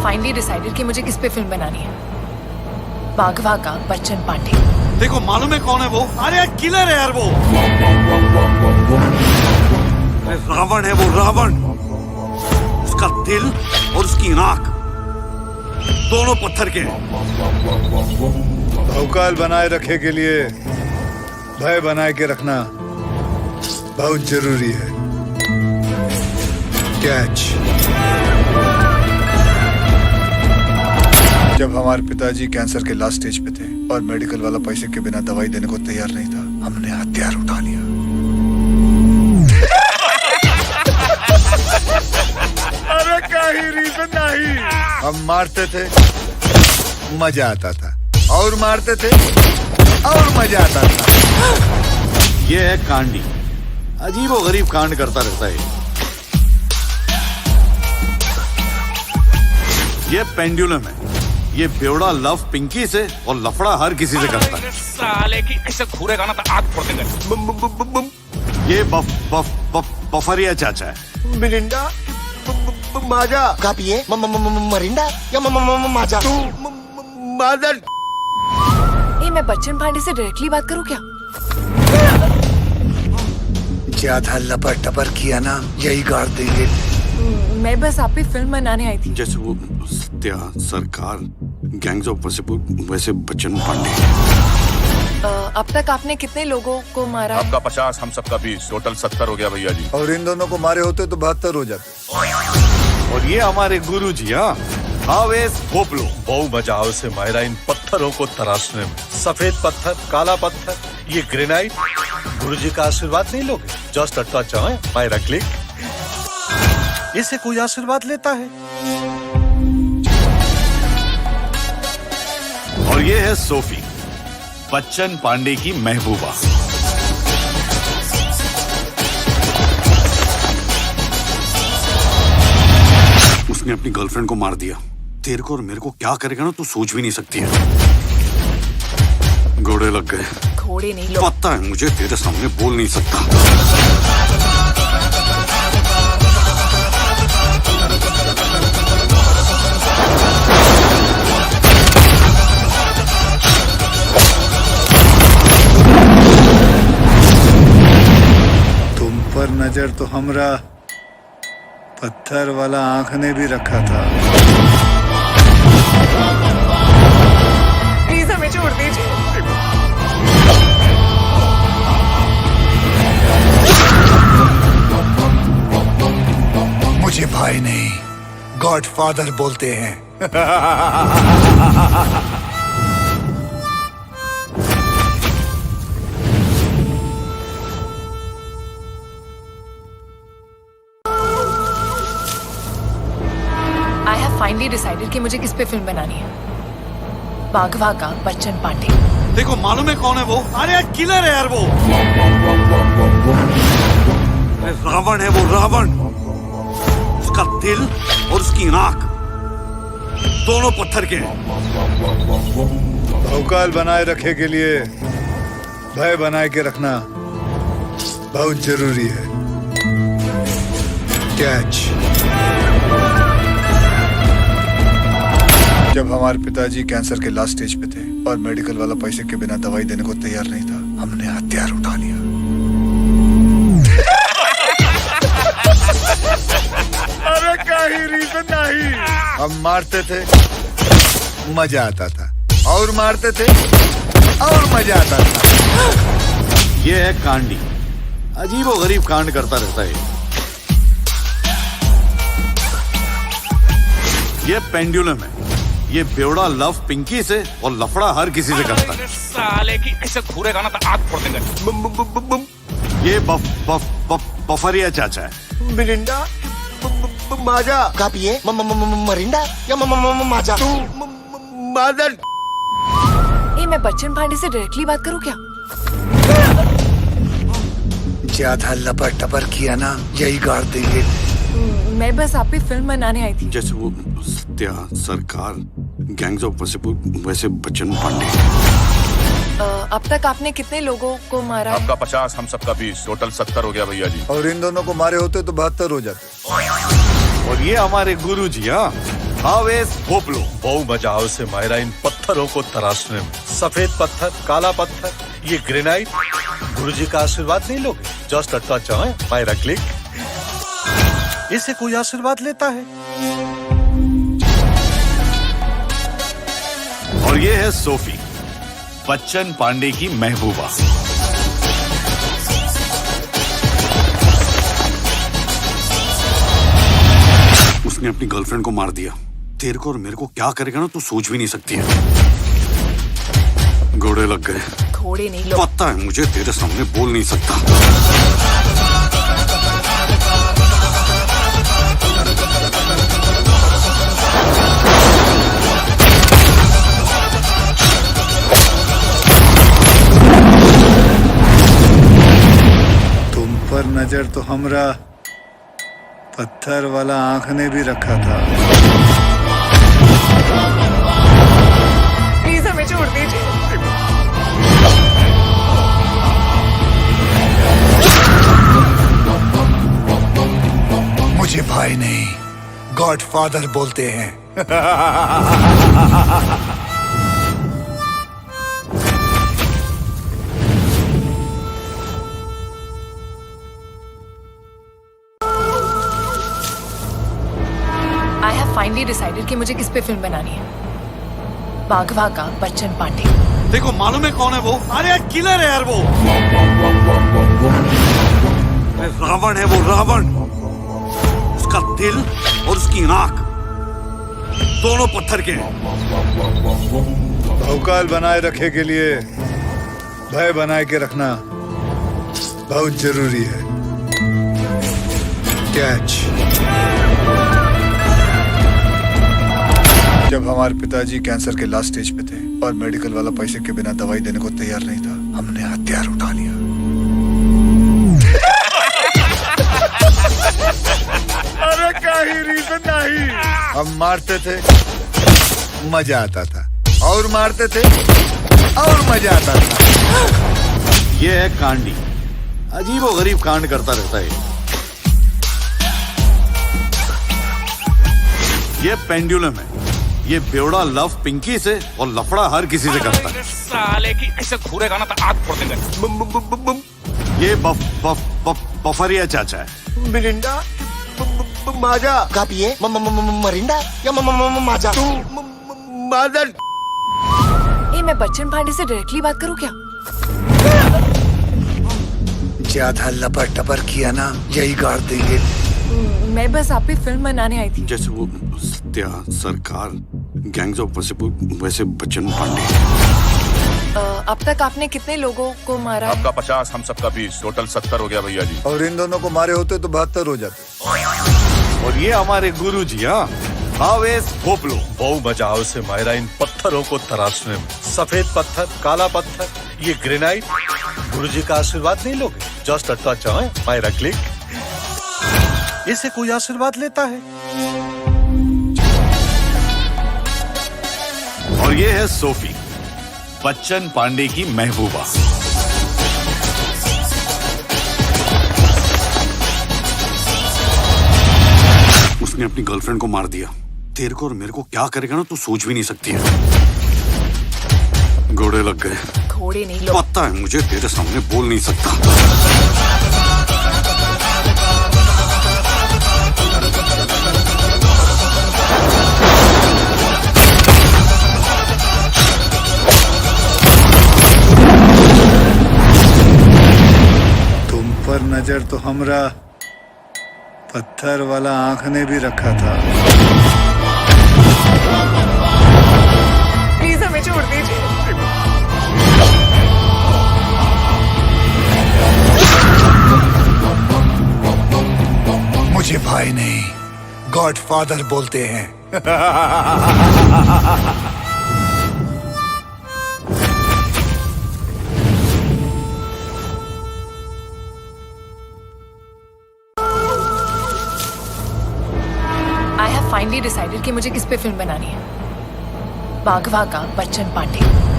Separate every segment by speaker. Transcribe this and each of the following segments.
Speaker 1: Finally decided कि मुझे किस पे फिल्म बनानी है। बाघवा का बच्चन पांडे।
Speaker 2: देखो मालूम है कौन है वो? अरे किलर है यार वो। अरे रावण है वो, रावण। उसका दिल और उसकी नाक दोनों पत्थर के हैं।
Speaker 3: भौकाल बनाए रखे के लिए भय बनाए के रखना बहुत जरूरी है। कैच। जब हमारे पिताजी कैंसर के लास्ट स्टेज पे थे और मेडिकल वाला पैसे के बिना दवाई देने को तैयार नहीं था, हमने हथियार उठा लिया। अरे कहीं रीजन नहीं। हम मारते थे, मजा आता था, और मारते थे और मजा आता था।
Speaker 2: ये है कांडी, अजीबो गरीब कांड करता रहता है। ये पेंडुलम है, ये बेवड़ा लव पिंकी से और लफड़ा हर किसी से करता है।
Speaker 4: साले की ऐसे घूरेगा ना तो आग फोड़ देंगे।
Speaker 2: ये बफरिया चाचा है।
Speaker 5: मिरिंडा माजा का पिए मरिंडा या माजा तू मादर।
Speaker 1: मैं बच्चन पांडे से डायरेक्टली बात करूं क्या?
Speaker 3: ज्यादा लपर टपर किया ना, यही गाड़ देंगे।
Speaker 1: मैं बस आप पे फिल्म बनाने आई थी।
Speaker 2: जैसे वो सत्या, सरकार, गैंग्स ऑफ वासेपुर, वैसे बच्चन पांडे।
Speaker 1: अब तक आपने कितने लोगों को मारा?
Speaker 4: आपका 50, हम सबका 20, टोटल 70 हो गया भैया जी।
Speaker 3: और इन दोनों को मारे होते तो 72 हो जाते।
Speaker 2: और ये हमारे गुरुजी, हाँ, हावेस भोपलो।
Speaker 6: बहु मजा आओ से मायरा इन पत्थरों को तराशने में। सफेद पत्थर, काला पत्थर, ये ग्रेनाइट। गुरुजी का आशीर्वाद नहीं लोगे? Just a touch, Myra click. इसे कोई आशीर्वाद लेता है?
Speaker 2: और ये है सोफी, बच्चन पांडे की महबूबा। उसने अपनी गर्लफ्रेंड को मार दिया। तेरे को और मेरे को क्या करेगा ना, तू सोच भी नहीं सकती है। घोड़े लग गए।
Speaker 1: घोड़े नहीं लोग।
Speaker 2: पता है मुझे, तेरे सामने बोल नहीं सकता।
Speaker 3: तुम पर नजर तो हमरा पत्थर वाला आंख ने भी रखा था।
Speaker 1: प्लीज हमें छोड़ दीजिए।
Speaker 3: मुझे भाई नहीं, गॉडफादर बोलते हैं।
Speaker 1: आई हैव फाइनली डिसाइडेड कि मुझे किस पे फिल्म बनानी है। बाघवा का बच्चन पांडे।
Speaker 2: देखो मालूम है कौन है वो? अरे किलर है यार वो। अरे रावण है वो, रावण। उसका दिल और उसकी नाक दोनों पत्थर के हैं।
Speaker 3: भौकाल बनाए रखे के लिए भय बनाए के रखना बहुत जरूरी है। कैच। जब हमारे पिताजी कैंसर के लास्ट स्टेज पे थे और मेडिकल वाला पैसे के बिना दवाई देने को तैयार नहीं था, हमने हथियार उठा लिया। अरे कहीं रीजन नहीं। हम मारते थे, मजा आता था, और मारते थे और मजा आता था।
Speaker 2: ये है कांडी, अजीबो गरीब कांड करता रहता है। ये पेंडुलम है, ये बेवड़ा लव पिंकी से और लफड़ा हर किसी से करता है।
Speaker 4: साले की ऐसे घूरेगा ना तो आग फोड़ देंगे।
Speaker 2: ये बफरिया चाचा है।
Speaker 5: मिरिंडा माजा का पिए मरिंडा या माजा तू मादर।
Speaker 1: मैं बच्चन पांडे से डायरेक्टली बात करूं क्या?
Speaker 3: ज्यादा लपर टपर किया ना, यही गाड़ देंगे।
Speaker 1: मैं बस आप पे फिल्म बनाने आई थी।
Speaker 2: जैसे वो सत्या, सरकार, गैंग्स ऑफ वासेपुर, वैसे बच्चन पांडे।
Speaker 1: अब तक आपने कितने लोगों को मारा?
Speaker 4: आपका 50, हम सबका 20, टोटल 70 हो गया भैया जी।
Speaker 3: और इन दोनों को मारे होते तो 72 हो जाते।
Speaker 2: और ये हमारे गुरुजी, हाँ, आवेश भोपलो।
Speaker 6: बहु मजा उसे मायरा इन पत्थरों को तराशने में। सफेद पत्थर, काला पत्थर, ये ग्रेनाइट, गुरुजी का आशीर्वाद नहीं लोगे? Just a touch Myra click. इसे कोई आशीर्वाद लेता है?
Speaker 2: और ये है सोफी, बच्चन पांडे की महबूबा। उसने अपनी गर्लफ्रेंड को मार दिया। तेरे को और मेरे को क्या करेगा ना, तू सोच भी नहीं सकती है। घोड़े लग गए।
Speaker 1: घोड़े नहीं लोग।
Speaker 2: पता है मुझे, तेरे सामने बोल नहीं सकता।
Speaker 3: तुम पर नजर तो हमरा पत्थर वाला आंख ने भी रखा था।
Speaker 1: प्लीज हमें छोड़ दीजिए।
Speaker 3: मुझे भाई नहीं, गॉडफादर बोलते हैं।
Speaker 1: आई हैव फाइनली डिसाइडेड कि मुझे किस पे फिल्म बनानी है। बाघवा का बच्चन पांडे।
Speaker 2: देखो मालूम है कौन है वो? अरे किलर है यार वो। अरे रावण है वो, रावण। उसका दिल और उसकी आंख दोनों पत्थर के हैं।
Speaker 3: भौकाल बनाए रखे के लिए भय बनाए के रखना बहुत जरूरी है। कैच। जब हमारे पिताजी कैंसर के लास्ट स्टेज पे थे और मेडिकल वाला पैसे के बिना दवाई देने को तैयार नहीं था, हमने हथियार उठा लिया। अरे कहीं रीजन नहीं। हम मारते थे, मजा आता था, और मारते थे और मजा आता था।
Speaker 2: ये है कांडी, अजीब और गरीब कांड करता रहता है। ये पेंडुलम है, ये बेवड़ा लव पिंकी से और लफड़ा हर किसी से करता है।
Speaker 4: साले की ऐसे घूरेगा ना तो आग फोड़ देंगे।
Speaker 2: ये बफरिया चाचा है।
Speaker 5: मिरिंडा, माजा का पिए? मरिंडा या माजा? मदर।
Speaker 1: ए, मैं बच्चन पांडे से डायरेक्टली बात करूं क्या?
Speaker 3: ज्यादा लपर टपर किया ना, यही गाड़ देंगे।
Speaker 1: मैं बस आप पे फिल्म बनाने आई थी।
Speaker 2: जैसे वो सत्या, सरकार, गैंग्स ऑफ वसेपुर, वैसे बच्चन पांडे।
Speaker 1: अब तक आपने कितने लोगों को मारा है?
Speaker 4: आपका 50, हम सबका 20, टोटल 70 हो गया भैया जी।
Speaker 3: और इन दोनों को मारे होते तो 72 हो जाते।
Speaker 2: और ये हमारे गुरुजी, हाँ, आवेश भोपलो।
Speaker 6: बहु मजा उसे मायरा इन पत्थरों को तराशने में। सफेद पत्थर, काला पत्थर, ये ग्रेनाइट, गुरुजी का आशीर्वाद नहीं लोगे? Just a touch Myra click. इसे कोई आशीर्वाद लेता है?
Speaker 2: और ये है सोफी, बच्चन पांडे की महबूबा। उसने अपनी गर्लफ्रेंड को मार दिया। तेरे को और मेरे को क्या करेगा ना, तू सोच भी नहीं सकती है। घोड़े लग गए।
Speaker 1: घोड़े नहीं लोग।
Speaker 2: पता है मुझे, तेरे सामने बोल नहीं सकता।
Speaker 3: तुम पर नजर तो हमरा पत्थर वाला आंख ने भी रखा था।
Speaker 1: प्लीज हमें छोड़ दीजिए।
Speaker 3: मुझे भाई नहीं, गॉडफादर बोलते हैं।
Speaker 1: आई हैव फाइनली डिसाइडेड कि मुझे किस पे फिल्म बनानी है। बाघवा का बच्चन पांडे।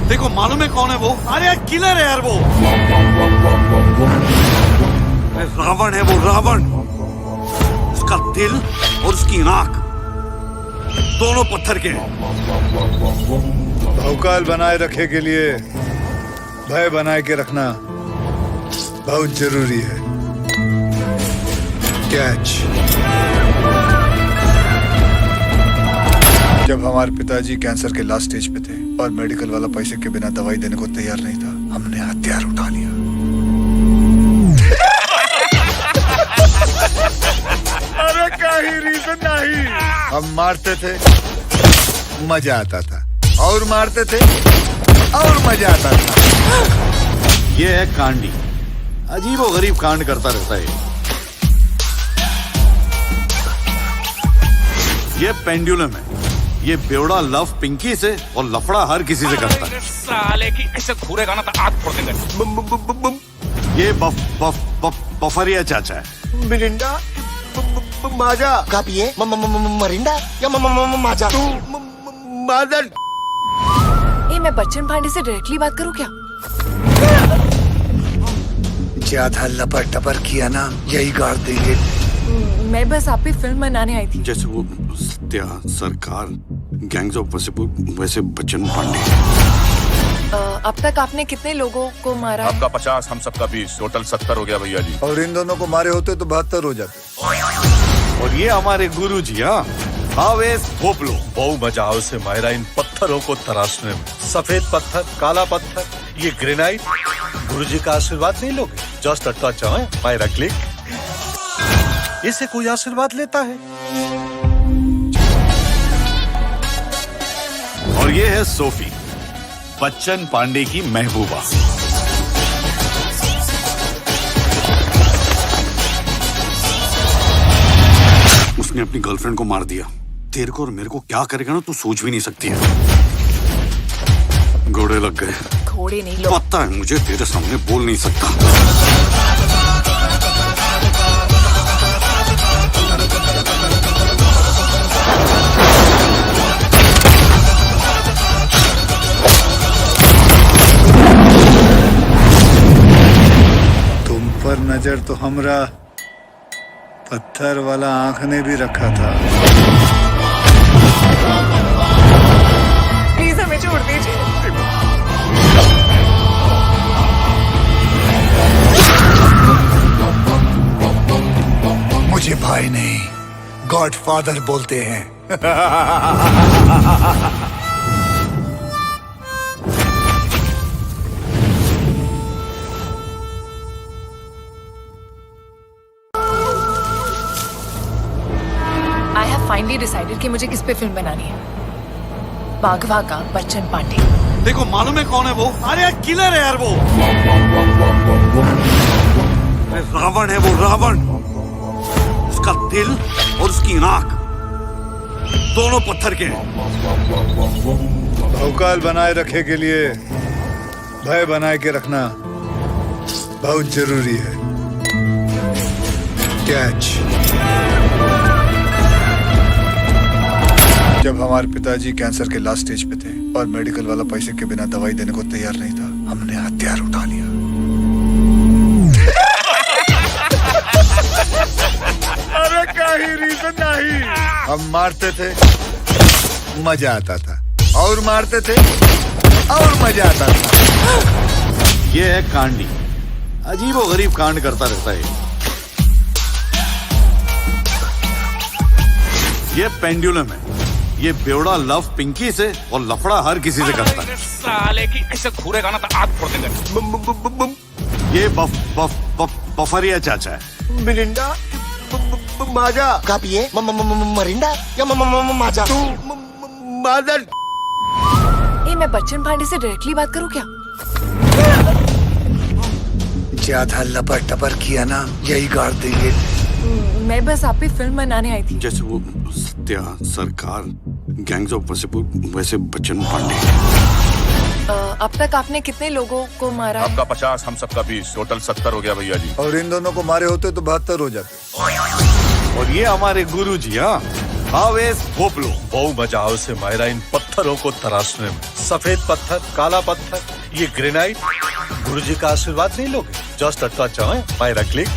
Speaker 2: देखो मालूम है कौन है वो? अरे किलर है यार वो। अरे रावण है वो, रावण। उसका दिल और उसकी आंख दोनों पत्थर के हैं।
Speaker 3: भौकाल बनाए रखे के लिए भय बनाए के रखना बहुत जरूरी है। कैच। जब हमारे पिताजी कैंसर के लास्ट स्टेज पे थे और मेडिकल वाला पैसे के बिना दवाई देने को तैयार नहीं था, हमने हथियार उठा लिया।
Speaker 5: अरे कहीं रीजन नहीं।
Speaker 3: हम मारते थे, मजा आता था, और मारते थे और मजा आता था।
Speaker 2: ये है कांडी, अजीबो गरीब कांड करता रहता है। ये पेंडुलम है, ये बेवड़ा लव पिंकी से और लफड़ा हर किसी से करता है।
Speaker 4: साले की ऐसे घूरेगा ना तो आग फोड़ देंगे।
Speaker 2: ये बफरिया चाचा है।
Speaker 5: मिरिंडा माजा का पिए मरिंडा या माजा तू मदर।
Speaker 1: ए, मैं बच्चन पांडे से डायरेक्टली बात करूं क्या?
Speaker 3: ज्यादा लपर टपर किया ना, यही गाड़ देंगे।
Speaker 1: मैं बस आप पे फिल्म बनाने आई थी।
Speaker 2: जैसे वो सत्या सरकार, गैंग्स ऑफ वसेपुर, वैसे बच्चन पांडे।
Speaker 1: अब तक आपने कितने लोगों को मारा है?
Speaker 4: आपका 50, हम सबका 20, टोटल 70 हो गया भैया जी।
Speaker 3: और इन दोनों को मारे होते तो 72 हो जाते।
Speaker 2: और ये हमारे गुरुजी, हाँ, आवेश भोपलो।
Speaker 6: बहु मजा आओ से मायरा इन पत्थरों को तराशने में। सफेद पत्थर, काला पत्थर, ये ग्रेनाइट। गुरुजी का आशीर्वाद नहीं लोगे? Just a touch, Myra click. इससे कोई आशीर्वाद लेता है?
Speaker 2: और ये है सोफी, बच्चन पांडे की महबूबा। उसने अपनी गर्लफ्रेंड को मार दिया। तेरे को और मेरे को क्या करेगा ना, तू सोच भी नहीं सकती है। घोड़े लग गए।
Speaker 1: घोड़े नहीं लोग।
Speaker 2: पता है मुझे, तेरे सामने बोल नहीं सकता।
Speaker 3: तुम पर नजर तो हमरा पत्थर वाला आंख ने भी रखा था।
Speaker 1: प्लीज हमें छोड़ दीजिए।
Speaker 3: मुझे भाई नहीं, गॉडफादर बोलते हैं।
Speaker 1: आई हैव फाइनली डिसाइडेड कि मुझे किस पे फिल्म बनानी है। बाघवा का बच्चन पांडे।
Speaker 2: देखो, मालूम है कौन है वो? अरे किलर है यार वो। अरे रावण है वो, रावण। उसका दिल और उसकी नाक दोनों पत्थर के हैं।
Speaker 3: भौकाल बनाए रखे के लिए भय बनाए के रखना बहुत जरूरी है। कैच। जब हमारे पिताजी कैंसर के लास्ट स्टेज पे थे और मेडिकल वाला पैसे के बिना दवाई देने को तैयार नहीं था, हमने हथियार उठा लिया।
Speaker 5: अरे कहीं रीजन नहीं।
Speaker 3: हम मारते थे, मजा आता था, और मारते थे और मजा आता था।
Speaker 2: ये है कांडी, अजीबो गरीब कांड करता रहता है। ये पेंडुलम है, ये बेवड़ा लव पिंकी से और लफड़ा हर किसी से करता है।
Speaker 4: साले की ऐसे घूरेगा ना तो आग फोड़ देंगे।
Speaker 2: ये बफरिया चाचा है।
Speaker 5: मिरिंडा माजा का पिए मरिंडा या माजा तू मदर।
Speaker 1: ए, मैं बच्चन पांडे से डायरेक्टली बात करूं क्या?
Speaker 3: ज्यादा लपर टपर किया ना, यही गाड़ देंगे।
Speaker 1: मैं बस आप पे फिल्म बनाने आई थी।
Speaker 2: जैसे वो सत्या सरकार, गैंग्स ऑफ वसेपुर, वैसे बच्चन पांडे।
Speaker 1: अब तक आपने कितने लोगों को मारा है?
Speaker 4: आपका 50, हम सबका 20, टोटल 70 हो गया भैया जी।
Speaker 3: और इन दोनों को मारे होते तो 72 हो जाते।
Speaker 2: और ये हमारे गुरुजी, हाँ, आवेश भोपलो।
Speaker 6: बहु मजा आओ से मायरा इन पत्थरों को तराशने में। सफेद पत्थर, काला पत्थर, ये ग्रेनाइट। गुरुजी का आशीर्वाद नहीं लोगे? Just a touch, Myra click.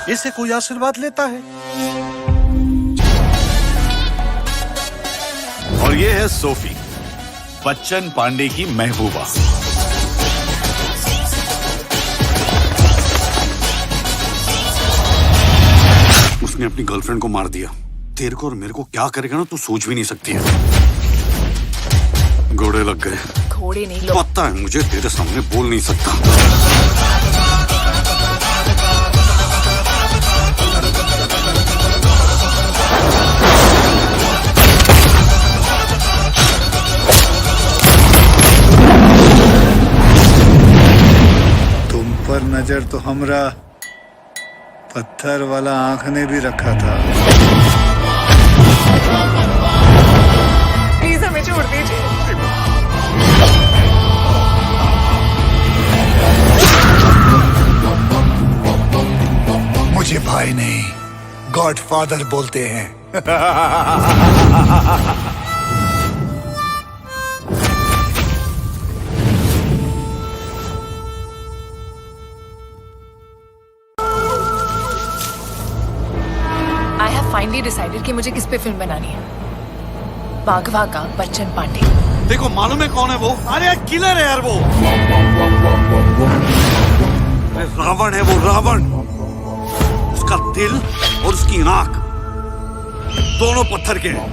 Speaker 6: इससे कोई आशीर्वाद लेता है?
Speaker 2: और ये है सोफी, बच्चन पांडे की महबूबा। उसने अपनी गर्लफ्रेंड को मार दिया। तेरे को और मेरे को क्या करेगा ना, तू सोच भी नहीं सकती है। घोड़े लग गए।
Speaker 1: घोड़े नहीं लोग।
Speaker 2: पता है मुझे, तेरे सामने बोल नहीं सकता।
Speaker 3: तुम पर नजर तो हमरा पत्थर वाला आंख ने भी रखा था।
Speaker 1: प्लीज हमें छोड़ दीजिए।
Speaker 3: मुझे भाई नहीं, गॉडफादर बोलते हैं।
Speaker 1: आई हैव फाइनली डिसाइडेड कि मुझे किस पे फिल्म बनानी है। बाघवा का बच्चन पांडे।
Speaker 2: देखो मालूम है कौन है वो? अरे किलर है यार वो। अरे रावण है वो, रावण। उसका दिल और उसकी नाक दोनों पत्थर के हैं।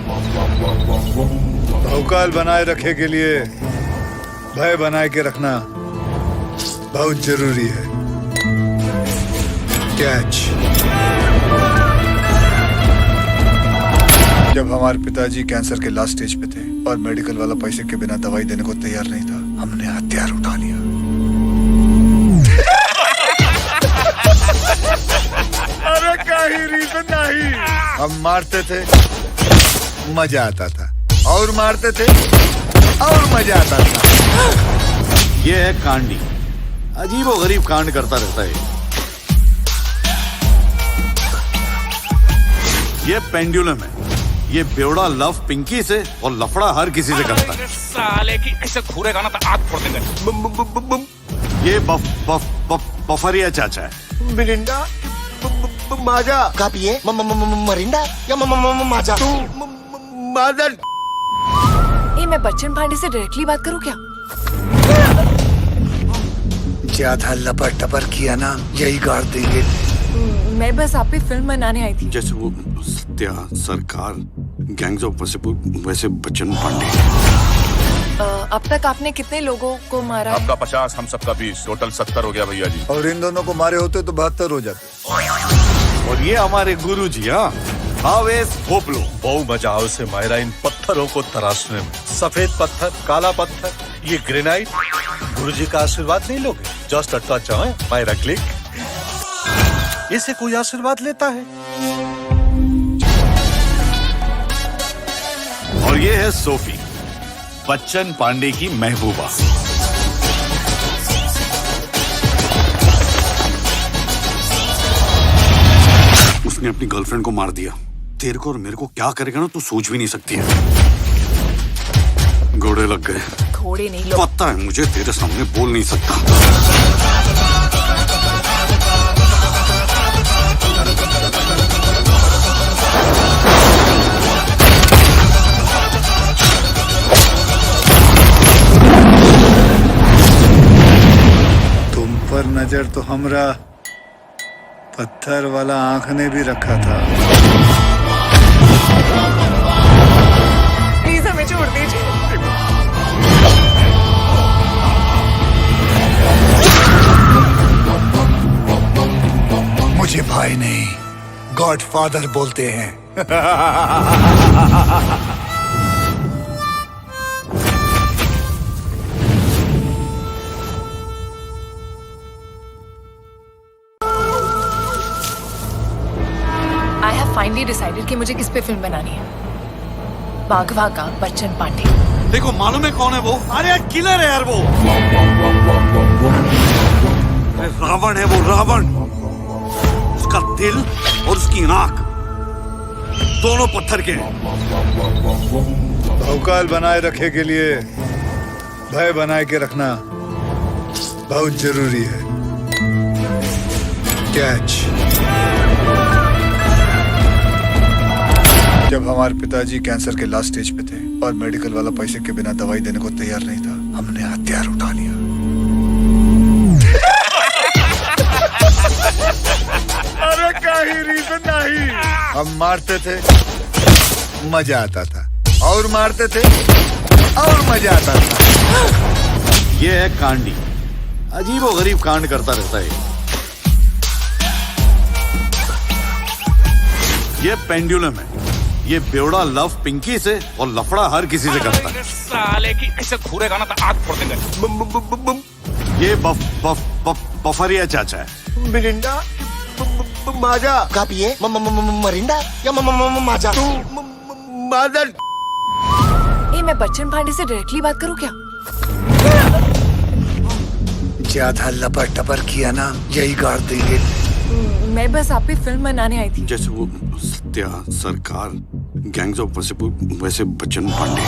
Speaker 3: भौकाल बनाए रखे के लिए भय बनाए के रखना बहुत जरूरी है। कैच। जब हमारे पिताजी कैंसर के लास्ट स्टेज पे थे और मेडिकल वाला पैसे के बिना दवाई देने को तैयार नहीं था, हमने हथियार उठा लिया।
Speaker 5: अरे काही रीजन नहीं।
Speaker 3: हम मारते थे, मजा आता था, और मारते थे और मजा आता था।
Speaker 2: ये है कांडी, अजीबो गरीब कांड करता रहता है। ये पेंडुलम है, ये बेवड़ा लव पिंकी से और लफड़ा हर किसी से करता है।
Speaker 4: साले की ऐसे घूरेगा ना तो आग फोड़ देंगे।
Speaker 2: ये बफरिया चाचा है।
Speaker 5: मिरिंडा माजा का पिए? मरिंडा या माजा? तू मादर।
Speaker 1: मैं बच्चन पांडे से डायरेक्टली बात करूं क्या?
Speaker 3: ज्यादा लपर टपर किया ना, यही गाड़ देंगे।
Speaker 1: मैं बस आप पे फिल्म बनाने आई थी।
Speaker 2: जैसे वो सत्या, सरकार, गैंग्स ऑफ वासेपुर, वैसे बच्चन पांडे।
Speaker 1: अब तक आपने कितने लोगों को मारा?
Speaker 4: आपका 50, हम सबका 20, टोटल 70 हो गया भैया जी।
Speaker 3: और इन दोनों को मारे होते तो 72 हो जाते।
Speaker 2: और ये हमारे गुरुजी, हाँ, हावेस भोपलो।
Speaker 6: बहुत मजा आओ से मायरा इन पत्थरों को तराशने में। सफेद पत्थर, काला पत्थर, ये ग्रेनाइट। गुरुजी का आशीर्वाद नहीं लोगे? Just a touch, Myra click. इसे कोई आशीर्वाद लेता है?
Speaker 2: और ये है सोफी, बच्चन पांडे की महबूबा। उसने अपनी गर्लफ्रेंड को मार दिया। तेरे को और मेरे को क्या करेगा ना, तू सोच भी नहीं सकती है। घोड़े लग गए।
Speaker 1: घोड़े नहीं लोग।
Speaker 2: पता है मुझे, तेरे सामने बोल नहीं सकता।
Speaker 3: तुम पर नजर तो हमरा पत्थर वाला आंख ने भी रखा था।
Speaker 1: प्लीज हमें छोड़ दीजिए।
Speaker 3: मुझे भाई नहीं, गॉडफादर बोलते हैं।
Speaker 1: आई हैव फाइनली डिसाइडेड कि मुझे किस पे फिल्म बनानी है। बाघवा का बच्चन पांडे।
Speaker 2: देखो मालूम है कौन है वो? अरे किलर है यार वो। अरे रावण है वो, रावण। उसका दिल और उसकी नाक दोनों पत्थर के हैं।
Speaker 3: भौकाल बनाए रखे के लिए भय बनाए के रखना बहुत जरूरी है। कैच। जब हमारे पिताजी कैंसर के लास्ट स्टेज पे थे और मेडिकल वाला पैसे के बिना दवाई देने को तैयार नहीं था, हमने हथियार उठा लिया।
Speaker 5: अरे काही रीजन नहीं।
Speaker 3: हम मारते थे, मजा आता था, और मारते थे और मजा आता था।
Speaker 2: ये है कांडी, अजीबो गरीब कांड करता रहता है। ये पेंडुलम है, ये बेवड़ा लव पिंकी से और लफड़ा हर किसी से करता है।
Speaker 4: साले की ऐसे घूरेगा ना तो आग फोड़ देंगे।
Speaker 2: ये बफरिया चाचा है।
Speaker 5: मिरिंडा माजा का पिए मरिंडा या माजा तू मादर।
Speaker 1: ए, मैं बच्चन पांडे से डायरेक्टली बात करूं क्या?
Speaker 3: ज्यादा लपर टपर किया ना, यही गाड़ देंगे।
Speaker 1: मैं बस आपकी फिल्म बनाने आई थी।
Speaker 2: जैसे वो सत्या सरकार, गैंग्स ऑफ वसेपुर, वैसे बच्चन पांडे।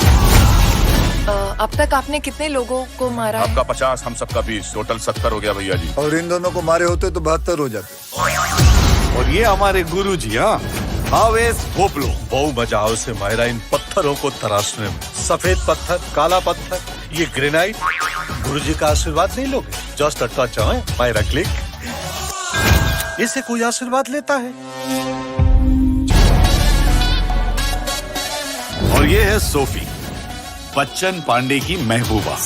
Speaker 1: अब तक आपने कितने लोगों को मारा है?
Speaker 4: आपका 50, हम सबका 20, टोटल 70 हो गया भैया जी।
Speaker 3: और इन दोनों को मारे होते तो 72 हो जाते।
Speaker 2: और ये हमारे गुरुजी, हाँ, हावेस भोपलो।
Speaker 6: बहु मजा आओ से मायरा इन पत्थरों को तराशने में। सफेद पत्थर, काला पत्थर, ये ग्रेनाइट, गुरुजी का आशीर्वाद नहीं लोगे? Just a touch, Myra click. इसे कोई आशीर्वाद लेता है?
Speaker 2: और ये है सोफी, बच्चन पांडे की महबूबा।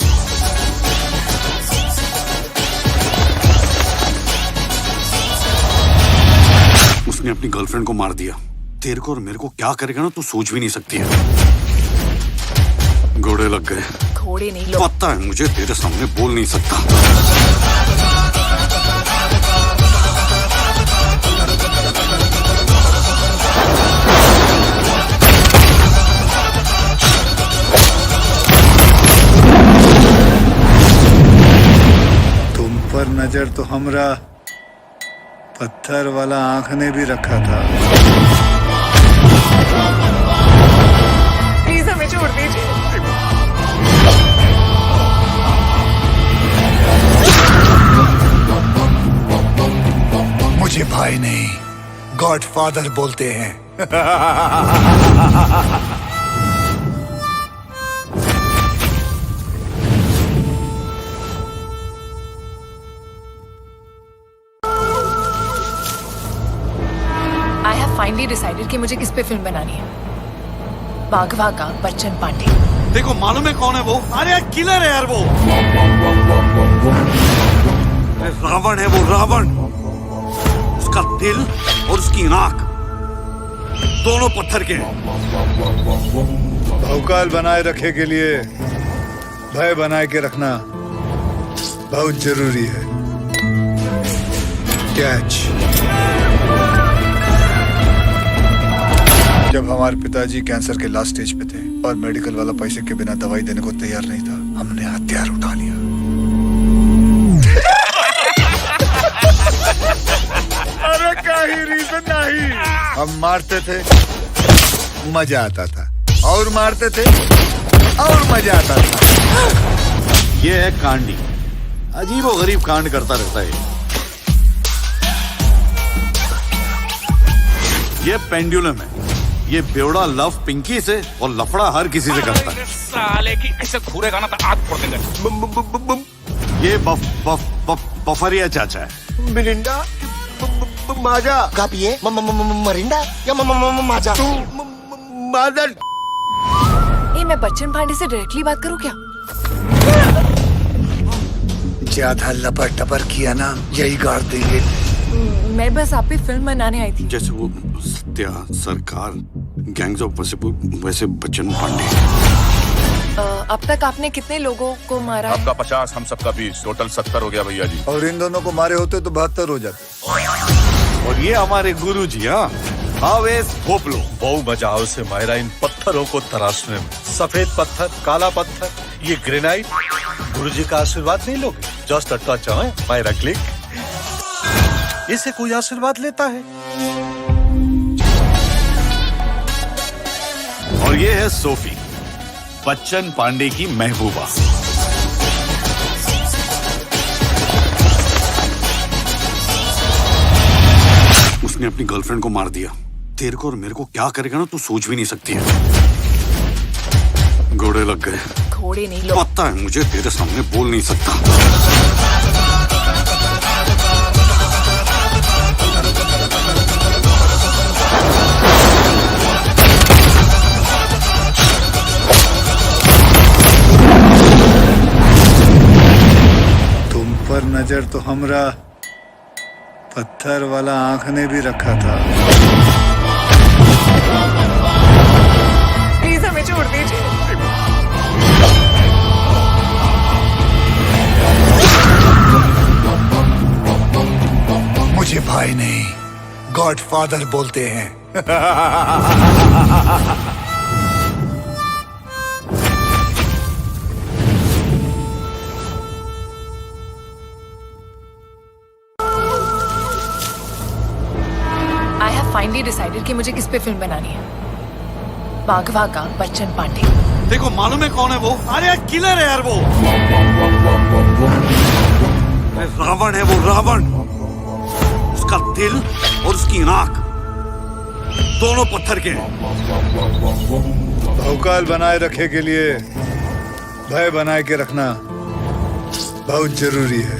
Speaker 2: उसने अपनी गर्लफ्रेंड को मार दिया। तेरे को और मेरे को क्या करेगा ना, तू सोच भी नहीं सकती है। घोड़े लग गए।
Speaker 1: घोड़े नहीं लोग।
Speaker 2: पता है मुझे, तेरे सामने बोल नहीं सकता।
Speaker 3: तुम पर नजर तो हमरा पत्थर वाला आंख ने भी रखा था।
Speaker 1: प्लीज हमें छोड़ दीजिए।
Speaker 3: मुझे भाई नहीं, गॉडफादर बोलते हैं।
Speaker 1: आई हैव फाइनली डिसाइडेड कि मुझे किस पे फिल्म बनानी है। बाघवा का बच्चन पांडे।
Speaker 2: देखो, मालूम है कौन है वो? अरे किलर है यार वो। अरे रावण है वो, रावण। उसका दिल और उसकी नाक दोनों पत्थर के हैं।
Speaker 3: भौकाल बनाए रखे के लिए भय बनाए के रखना बहुत जरूरी है। कैच। जब हमारे पिताजी कैंसर के लास्ट स्टेज पे थे और मेडिकल वाला पैसे के बिना दवाई देने को तैयार नहीं था, हमने हथियार उठा लिया।
Speaker 5: अरे काही रीजन नहीं।
Speaker 3: हम मारते थे, मजा आता था, और मारते थे और मजा आता था।
Speaker 2: ये है कांडी, अजीबो गरीब कांड करता रहता है। ये पेंडुलम है, ये बेवड़ा लव पिंकी से और लफड़ा हर किसी से करता है।
Speaker 4: साले की ऐसे घूरेगा ना तो आग फोड़ देंगे।
Speaker 2: ये बफरिया चाचा है।
Speaker 5: मिरिंडा माजा का पिए मरिंडा या माजा तू मादर।
Speaker 1: ए, मैं बच्चन पांडे से डायरेक्टली बात करूं क्या?
Speaker 3: ज्यादा लपर टपर किया ना, यही गाड़ देंगे।
Speaker 1: मैं बस आपकी फिल्म बनाने आई थी।
Speaker 2: जैसे वो सत्या सरकार, गैंग्स ऑफ वसेपुर, वैसे बच्चन पांडे।
Speaker 1: अब तक आपने कितने लोगों को मारा है?
Speaker 4: आपका 50, हम सबका 20, टोटल 70 हो गया भैया जी।
Speaker 3: और इन दोनों को मारे होते तो 72 हो जाते।
Speaker 2: और ये हमारे गुरुजी, हाँ, हावेस भोपलो।
Speaker 6: बहु मजा आओ से मायरा इन पत्थरों को तराशने में। सफेद पत्थर, काला पत्थर, ये ग्रेनाइट, गुरुजी का आशीर्वाद नहीं लोगे? Just a touch, Myra click. इसे कोई आशीर्वाद लेता है?
Speaker 2: और ये है सोफी, बच्चन पांडे की महबूबा। उसने अपनी गर्लफ्रेंड को मार दिया। तेरे को और मेरे को क्या करेगा ना तू सोच भी नहीं सकती है। घोड़े लग गए।
Speaker 1: घोड़े नहीं लोग।
Speaker 2: पता है मुझे, तेरे सामने बोल नहीं सकता।
Speaker 3: तुम पर नजर तो हमरा पत्थर वाला आंख ने भी रखा था।
Speaker 1: प्लीज हमें छोड़ दीजिए।
Speaker 3: मुझे भाई नहीं, गॉडफादर बोलते हैं।
Speaker 1: आई हैव फाइनली डिसाइडेड कि मुझे किस पे फिल्म बनानी है। बाघवा का बच्चन पांडे।
Speaker 2: देखो मालूम है कौन है वो? अरे यार किलर है यार वो। अरे रावण है वो, रावण। उसका दिल और उसकी नाक दोनों पत्थर के हैं।
Speaker 3: भौकाल बनाए रखे के लिए भय बनाए के रखना बहुत जरूरी है।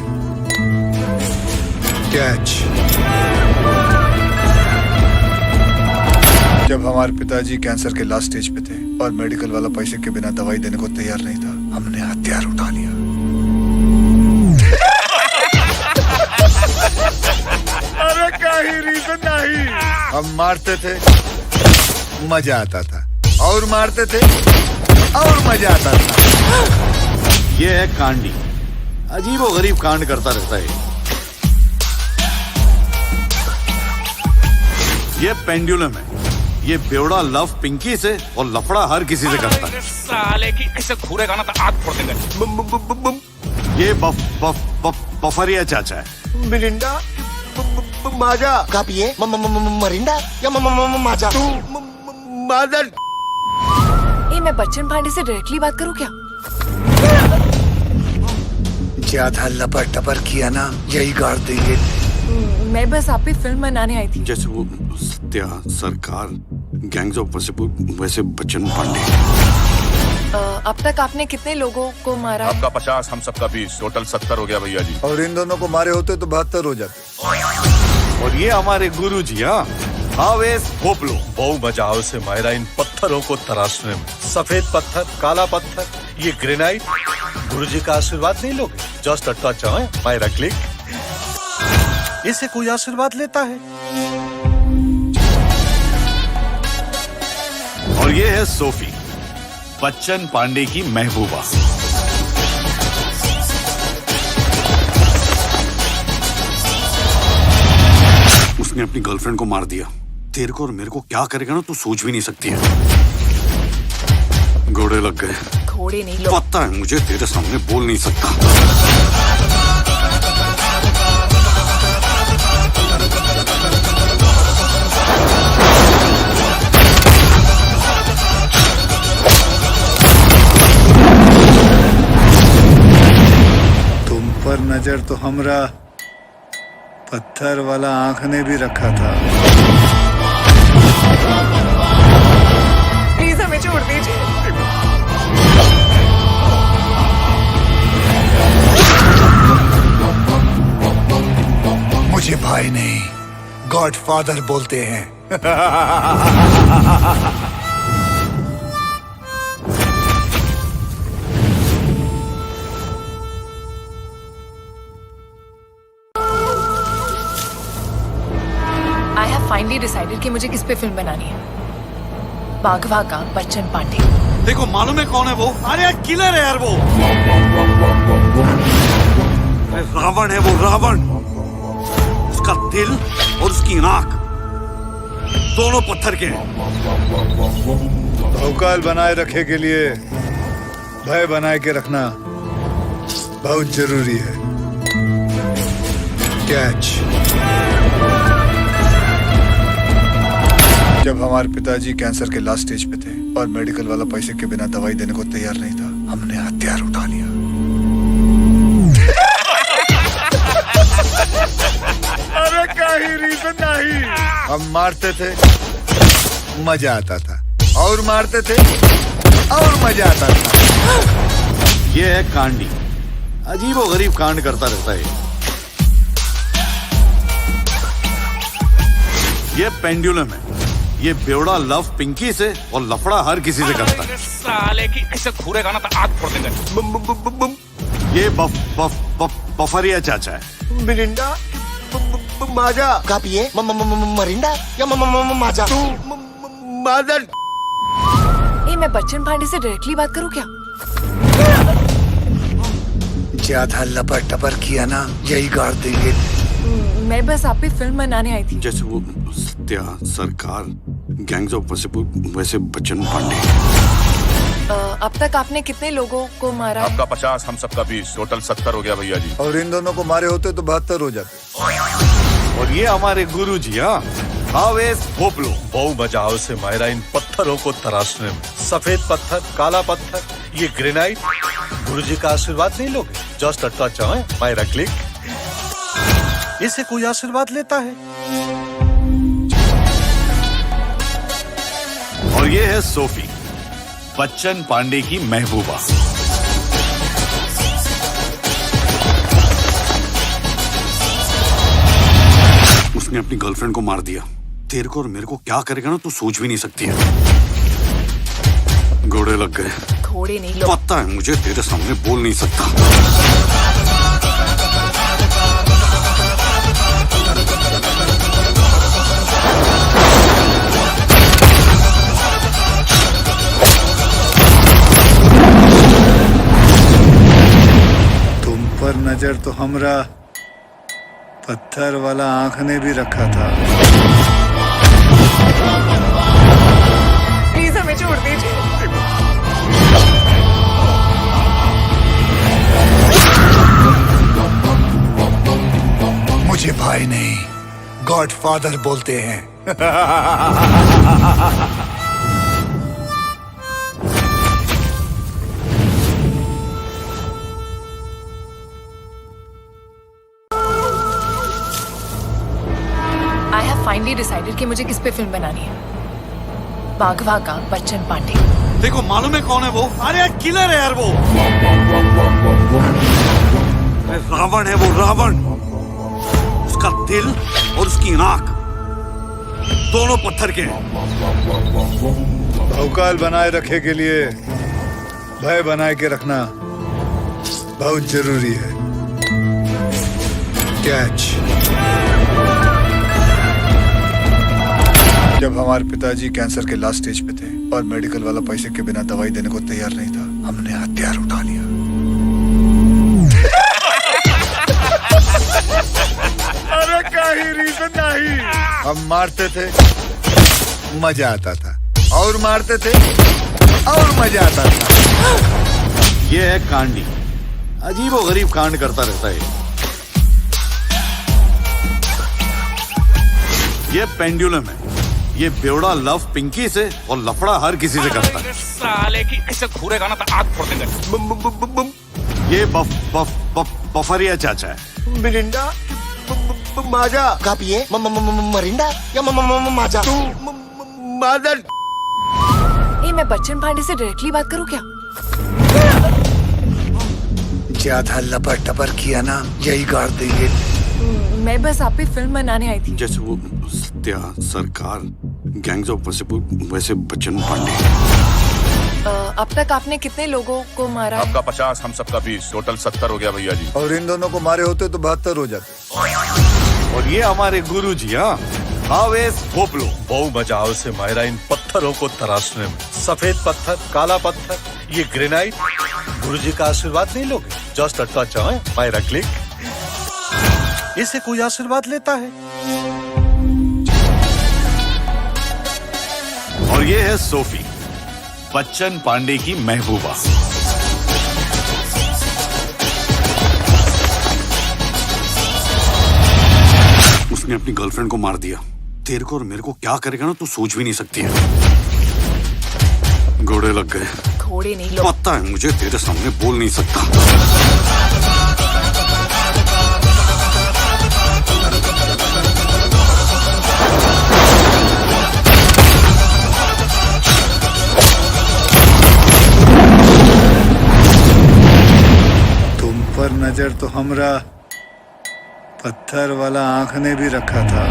Speaker 3: कैच। जब हमारे पिताजी कैंसर के लास्ट स्टेज पे थे और मेडिकल वाला पैसे के बिना दवाई देने को तैयार नहीं था, हमने हथियार उठा लिया।
Speaker 5: अरे काही रीजन नहीं।
Speaker 3: हम मारते थे, मजा आता था, और मारते थे और मजा आता था।
Speaker 2: ये है कांडी, अजीबो गरीब कांड करता रहता है। ये पेंडुलम है, ये बेवड़ा लव पिंकी से और लफड़ा हर किसी से करता है।
Speaker 4: साले की ऐसे घूरेगा ना तो आग फोड़ देंगे।
Speaker 2: ये बफरिया चाचा है।
Speaker 5: मिरिंडा माजा का पिए मरिंडा या माजा तू मादर।
Speaker 1: ए, मैं बच्चन पांडे से डायरेक्टली बात करूं क्या?
Speaker 3: ज्यादा लपर टपर किया ना, यही गाड़ देंगे।
Speaker 1: मैं बस आप पे फिल्म बनाने आई थी।
Speaker 2: जैसे वो सत्या सरकार, गैंग्स ऑफ वसेपुर, वैसे बच्चन पांडे।
Speaker 1: अब तक आपने कितने लोगों को मारा है?
Speaker 4: आपका 50, हम सबका 20, टोटल 70 हो गया भैया जी।
Speaker 3: और इन दोनों को मारे होते तो 72 हो जाते।
Speaker 2: और ये हमारे गुरुजी, हाँ, हावेस भोपलो।
Speaker 6: बहु मजा आओ से मायरा इन पत्थरों को तराशने में। सफेद पत्थर, काला पत्थर, ये ग्रेनाइट। गुरुजी का आशीर्वाद नहीं लोगे? Just a touch, Myra click. इसे कोई आशीर्वाद लेता है?
Speaker 2: और ये है सोफी, बच्चन पांडे की महबूबा। उसने अपनी गर्लफ्रेंड को मार दिया। तेरे को और मेरे को क्या करेगा ना तू सोच भी नहीं सकती है। घोड़े लग गए।
Speaker 1: घोड़े नहीं लोग।
Speaker 2: पता है मुझे, तेरे सामने बोल नहीं सकता।
Speaker 3: तुम पर नजर तो हमरा पत्थर वाला आंख ने भी रखा था।
Speaker 1: प्लीज हमें छोड़ दीजिए।
Speaker 3: मुझे भाई नहीं, गॉडफादर बोलते हैं।
Speaker 1: आई हैव फाइनली डिसाइडेड कि मुझे किस पे फिल्म बनानी है। बाघवा का बच्चन पांडे।
Speaker 2: देखो मालूम है कौन है वो? अरे यार किलर है यार वो। अरे रावण है वो, रावण। उसका दिल और उसकी नाक दोनों पत्थर के हैं।
Speaker 3: भौकाल बनाए रखे के लिए भय बनाए के रखना बहुत जरूरी है। कैच। जब हमारे पिताजी कैंसर के लास्ट स्टेज पे थे और मेडिकल वाला पैसे के बिना दवाई देने को तैयार नहीं था, हमने हथियार उठा लिया।
Speaker 5: अरे काही रीजन नहीं।
Speaker 3: हम मारते थे मजा आता था। और मारते थे और मजा आता था।
Speaker 2: ये है कांडी, अजीब और गरीब कांड करता रहता है। ये पेंडुलम है, ये बेवड़ा लव पिंकी से और लफड़ा हर किसी से करता है।
Speaker 4: साले की ऐसे घूरेगा ना तो आग फोड़ देंगे।
Speaker 2: ये बफरिया चाचा है।
Speaker 5: मिरिंडा माजा का पिए मरिंडा या माजा तू मदर।
Speaker 1: मैं बच्चन पांडे से डायरेक्टली बात करूं क्या?
Speaker 3: ज्यादा लपर टपर किया ना यही गाड़ देंगे।
Speaker 1: मैं बस आप पे फिल्म बनाने आई थी।
Speaker 2: जैसे वो सत्या, सरकार, गैंग्स ऑफ वासेपुर, वैसे बच्चन पांडे।
Speaker 1: अब तक आपने कितने लोगों को मारा है?
Speaker 4: आपका 50, हम सबका 20, टोटल 70 हो गया भैया जी।
Speaker 3: और इन दोनों को मारे होते तो 72 हो जाते।
Speaker 2: और ये हमारे गुरुजी, हाँ, हावेस भोपलो।
Speaker 6: बहु मजा आओ से मायरा इन पत्थरों को तराशने में। सफेद पत्थर, काला पत्थर, ये ग्रेनाइट, गुरुजी का आशीर्वाद नहीं लोगे? जस्ट अ टच है मायरा क्लिक। इसे कोई आशीर्वाद लेता है?
Speaker 2: और ये है सोफी, बच्चन पांडे की महबूबा। उसने अपनी गर्लफ्रेंड को मार दिया। तेरे को और मेरे को क्या करेगा ना, तू सोच भी नहीं सकती है। घोड़े लग गए।
Speaker 1: घोड़े नहीं लोग।
Speaker 2: पता है मुझे, तेरे सामने बोल नहीं सकता।
Speaker 3: तुम पर नजर तो हमरा पत्थर वाला आंख ने भी रखा था।
Speaker 1: प्लीज हमें छोड़ दीजिए।
Speaker 3: मुझे भाई नहीं, गॉडफादर बोलते हैं।
Speaker 1: आई हैव फाइनली डिसाइडेड कि मुझे किस पे फिल्म बनानी है। बाघवा का बच्चन पांडे।
Speaker 2: देखो मालूम है कौन है वो? अरे किलर है यार वो। अरे रावण है वो, रावण। उसका दिल और उसकी नाक दोनों पत्थर के हैं।
Speaker 3: भौकाल बनाए रखे के लिए भय बनाए के रखना बहुत जरूरी है। कैच। जब हमारे पिताजी कैंसर के लास्ट स्टेज पे थे और मेडिकल वाला पैसे के बिना दवाई देने को तैयार नहीं था, हमने हथियार उठा लिया।
Speaker 5: अरे कहीं रीजन नहीं।
Speaker 3: हम मारते थे, मजा आता था। और मारते थे और मजा आता था।
Speaker 2: ये है कांडी, अजीब और गरीब कांड करता रहता है। ये पेंडुलम है, ये बेवड़ा लव पिंकी से और लफड़ा हर किसी से करता है।
Speaker 4: साले की ऐसे घूरेगा ना तो आग फोड़ देंगे।
Speaker 2: ये बफरिया चाचा है।
Speaker 5: मिरिंडा माजा का पिए मरिंडा या माजा तू मदर।
Speaker 1: मैं बच्चन पांडे से डायरेक्टली बात करूं क्या?
Speaker 3: ज्यादा लपर टपर किया ना यही गाड़ देंगे।
Speaker 1: मैं बस आप पे फिल्म बनाने आई थी।
Speaker 2: जैसे वो सत्या, सरकार, गैंग्स ऑफ वासेपुर, वैसे बच्चन पांडे।
Speaker 1: अब तक आपने कितने लोगों को मारा है?
Speaker 4: आपका 50, हम सबका 20, टोटल 70 हो गया भैया जी।
Speaker 3: और इन दोनों को मारे होते तो 72 हो जाते।
Speaker 2: और ये हमारे गुरुजी, हाँ, हावेस भोपलो।
Speaker 6: बहु मजा आओ से मायरा इन पत्थरों को तराशने में। सफेद पत्थर, काला पत्थर, ये ग्रेनाइट, गुरुजी का आशीर्वाद नहीं लोगे? जस्ट अ टच है मायरा क्लिक। इसे कोई आशीर्वाद लेता है?
Speaker 2: और ये है सोफी, बच्चन पांडे की महबूबा। उसने अपनी गर्लफ्रेंड को मार दिया। तेरे को और मेरे को क्या करेगा ना, तू सोच भी नहीं सकती है। घोड़े लग गए।
Speaker 1: घोड़े नहीं लोग।
Speaker 2: पता है मुझे, तेरे सामने बोल नहीं सकता।
Speaker 3: नजर तो हमरा पत्थर वाला आंख ने भी रखा था।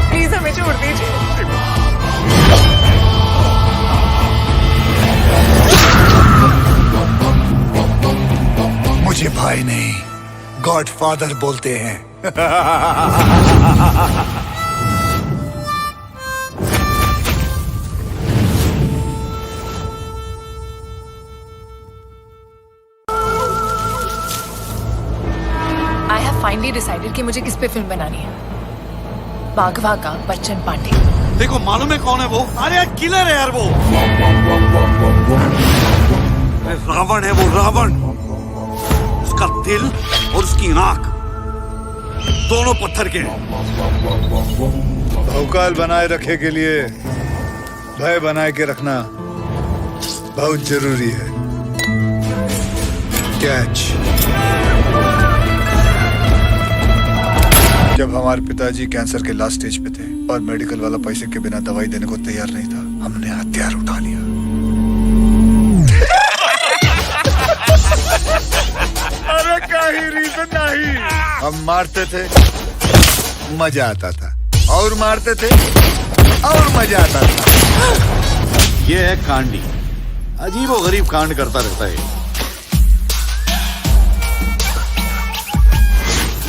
Speaker 1: प्लीज हमें छोड़ दीजिए।
Speaker 3: मुझे भाई नहीं गॉडफादर बोलते हैं।
Speaker 1: आई हैव फाइनली डिसाइडेड कि मुझे किस पे फिल्म बनानी है। बाघवा का बच्चन पांडे।
Speaker 2: देखो मालूम है कौन है वो? अरे किलर है यार वो। अरे रावण है वो, रावण। उसका दिल और उसकी नाक दोनों पत्थर के हैं।
Speaker 3: भौकाल बनाए रखे के लिए भय बनाए के रखना बहुत जरूरी है। कैच। जब हमारे पिताजी कैंसर के लास्ट स्टेज पे थे और मेडिकल वाला पैसे के बिना दवाई देने को तैयार नहीं था, हमने हथियार उठा लिया।
Speaker 5: अरे काही रीजन नहीं।
Speaker 3: हम मारते थे, मजा आता था, और मारते थे और मजा आता था।
Speaker 2: ये है कांडी, अजीब गरीब कांड करता रहता है।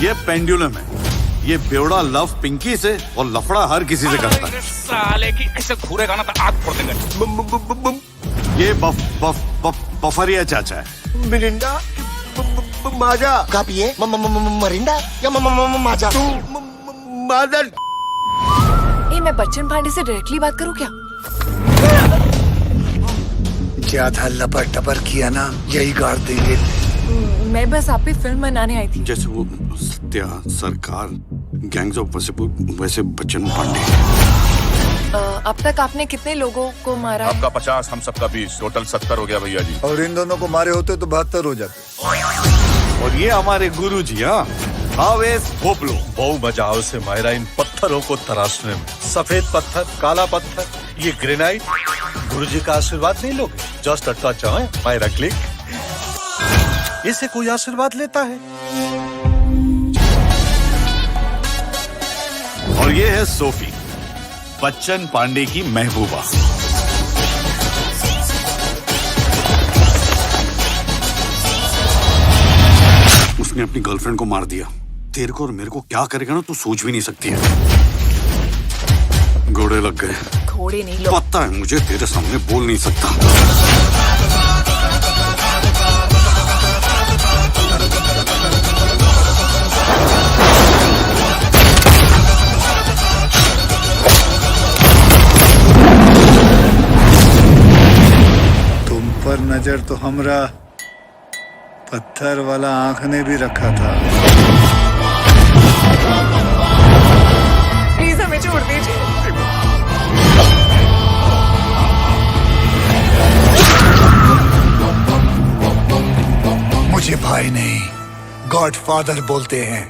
Speaker 2: ये पेंडुलम है, ये बेवड़ा लव पिंकी से और लफड़ा हर किसी से करता है।
Speaker 4: साले की ऐसे घूरेगा ना तो आग फोड़ देंगे।
Speaker 2: ये बफरिया चाचा है।
Speaker 5: मिरिंडा माजा का पिए मरिंडा या माजा तू मादर।
Speaker 1: ए, मैं बच्चन पांडे से डायरेक्टली बात करूं क्या?
Speaker 3: ज्यादा लपर टपर किया ना यही गाड़ देंगे।
Speaker 1: मैं बस आप पे फिल्म बनाने आई थी।
Speaker 2: जैसे वो सत्या सरकार, गैंग्स ऑफ वासेपुर, वैसे बच्चन पांडे।
Speaker 1: अब तक आपने कितने लोगों को मारा है?
Speaker 4: आपका 50, हम सबका 20, टोटल 70 हो गया भैया जी।
Speaker 3: और इन दोनों को मारे होते तो 72 हो जाते।
Speaker 2: और ये हमारे गुरुजी, हाँ, हावेस भोपलो।
Speaker 6: बहु मजा आओ से मायरा इन पत्थरों को तराशने में। सफेद पत्थर, काला पत्थर, ये ग्रेनाइट। गुरुजी का आशीर्वाद नहीं लोगे? Just a touch, Myra click. इससे कोई आशीर्वाद लेता है?
Speaker 2: और ये है सोफी, बच्चन पांडे की महबूबा। उसने अपनी गर्लफ्रेंड को मार दिया। तेरे को और मेरे को क्या करेगा ना, तू सोच भी नहीं सकती है। घोड़े लग गए।
Speaker 1: घोड़े नहीं लोग।
Speaker 2: पता है मुझे, तेरे सामने बोल नहीं सकता।
Speaker 3: तुम पर नजर तो हमरा पत्थर वाला आंख ने भी रखा था।
Speaker 1: प्लीज हमें छोड़ दीजिए।
Speaker 3: मुझे भाई नहीं गॉडफादर बोलते हैं।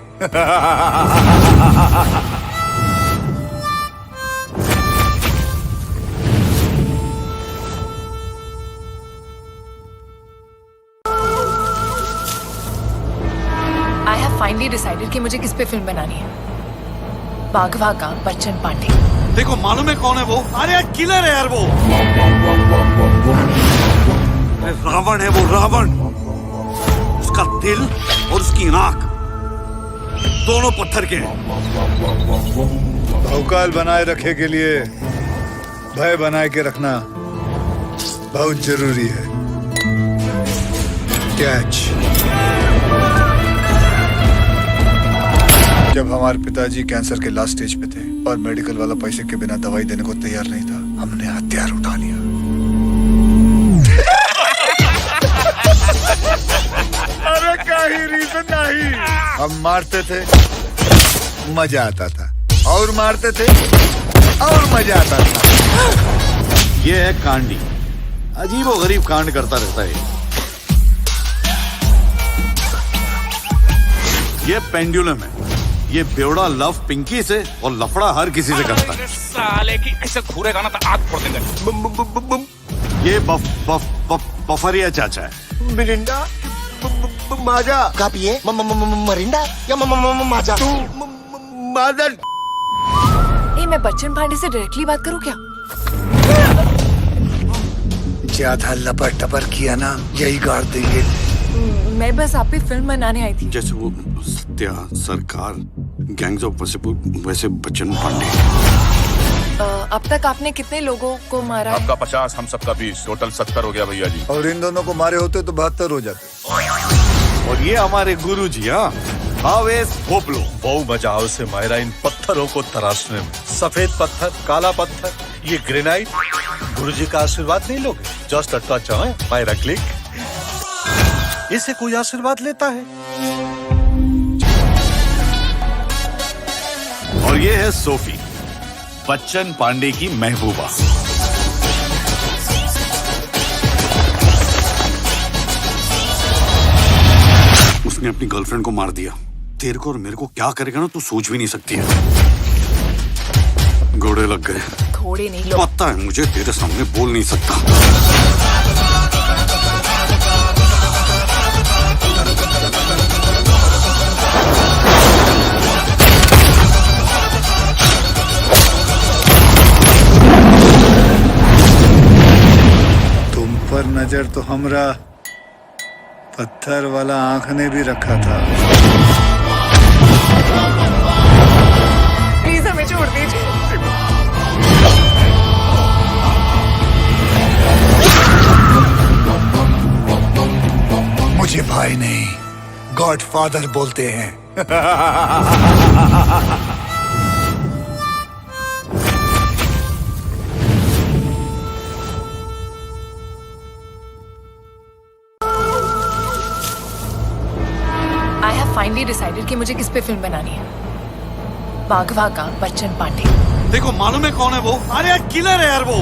Speaker 1: आई हैव फाइनली डिसाइडेड कि मुझे किस पे फिल्म बनानी है। बाघवा का बच्चन पांडे।
Speaker 2: देखो मालूम है कौन है वो? अरे किलर है यार वो। अरे रावण है वो, रावण। उसका दिल और उसकी नाक दोनों पत्थर के हैं।
Speaker 3: भौकाल बनाए रखे के लिए भय बनाए के रखना बहुत जरूरी है। कैच। जब हमारे पिताजी कैंसर के लास्ट स्टेज पे थे और मेडिकल वाला पैसे के बिना दवाई देने को तैयार नहीं था, हमने हथियार उठा लिया।
Speaker 5: अरे काही रीजन नहीं।
Speaker 3: हम मारते थे, मजा आता था, और मारते थे और मजा आता था।
Speaker 2: ये है कांडी, अजीब गरीब कांड करता रहता है। ये पेंडुलम है, ये बेवड़ा लव पिंकी से और लफड़ा हर किसी से करता है।
Speaker 4: साले की ऐसे घूरेगा ना तो आग फोड़ देंगे।
Speaker 2: ये बफरिया चाचा है।
Speaker 5: मिरिंडा माजा का पिए मरिंडा या माजा तू मदर
Speaker 1: ए, मैं बच्चन पांडे से डायरेक्टली बात करूं क्या?
Speaker 3: ज्यादा लपर टपर किया ना यही गाड़ देंगे।
Speaker 1: मैं बस आप पे फिल्म बनाने आई थी।
Speaker 2: जैसे वो सत्या, सरकार, गैंग्स ऑफ वसेपुर, वैसे बच्चन पांडे।
Speaker 1: अब तक आपने कितने लोगों को मारा है?
Speaker 4: आपका 50, हम सबका 20, टोटल 70 हो गया भैया जी।
Speaker 3: और इन दोनों को मारे होते तो 72 हो जाते।
Speaker 2: और ये हमारे गुरुजी, हाँ, आवेश भोपलो।
Speaker 6: बहु मजा आओ से मायरा इन पत्थरों को तराशने में। सफेद पत्थर, काला पत्थर, ये ग्रेनाइट, गुरुजी का आशीर्वाद नहीं लोगे? Just a touch, Myra click. इसे कोई आशीर्वाद लेता है?
Speaker 2: और ये है सोफी, बच्चन पांडे की महबूबा। उसने अपनी गर्लफ्रेंड को मार दिया। तेरे को और मेरे को क्या करेगा ना, तू सोच भी नहीं सकती है। घोड़े लग गए।
Speaker 1: घोड़े नहीं लोग।
Speaker 2: पता है मुझे, तेरे सामने बोल नहीं सकता।
Speaker 3: तुम पर नजर तो हमरा पत्थर वाला आंख ने भी रखा था।
Speaker 1: प्लीज हमें छोड़ दीजिए।
Speaker 3: मुझे भाई नहीं, गॉडफादर बोलते हैं।
Speaker 1: आई हैव फाइनली डिसाइडेड कि मुझे किस पे फिल्म बनानी है। बाघवा का बच्चन पांडे।
Speaker 2: देखो, मालूम है कौन है वो? अरे यार, किलर है यार वो।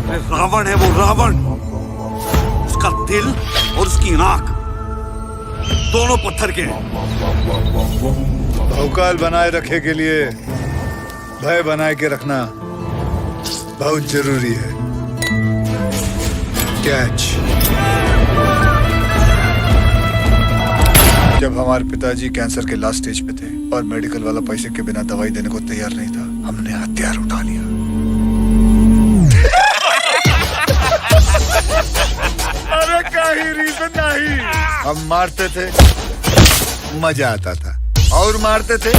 Speaker 2: अरे रावण है वो, रावण। उसका दिल और उसकी नाक दोनों पत्थर के हैं।
Speaker 3: भौकाल बनाए रखे के लिए भय बनाए के रखना बहुत जरूरी है। कैच। जब हमारे पिताजी कैंसर के लास्ट स्टेज पे थे और मेडिकल वाला पैसे के बिना दवाई देने को तैयार नहीं था, हमने हथियार उठा लिया।
Speaker 5: अरे काही रीजन नहीं।
Speaker 3: हम मारते थे, मजा आता था, और मारते थे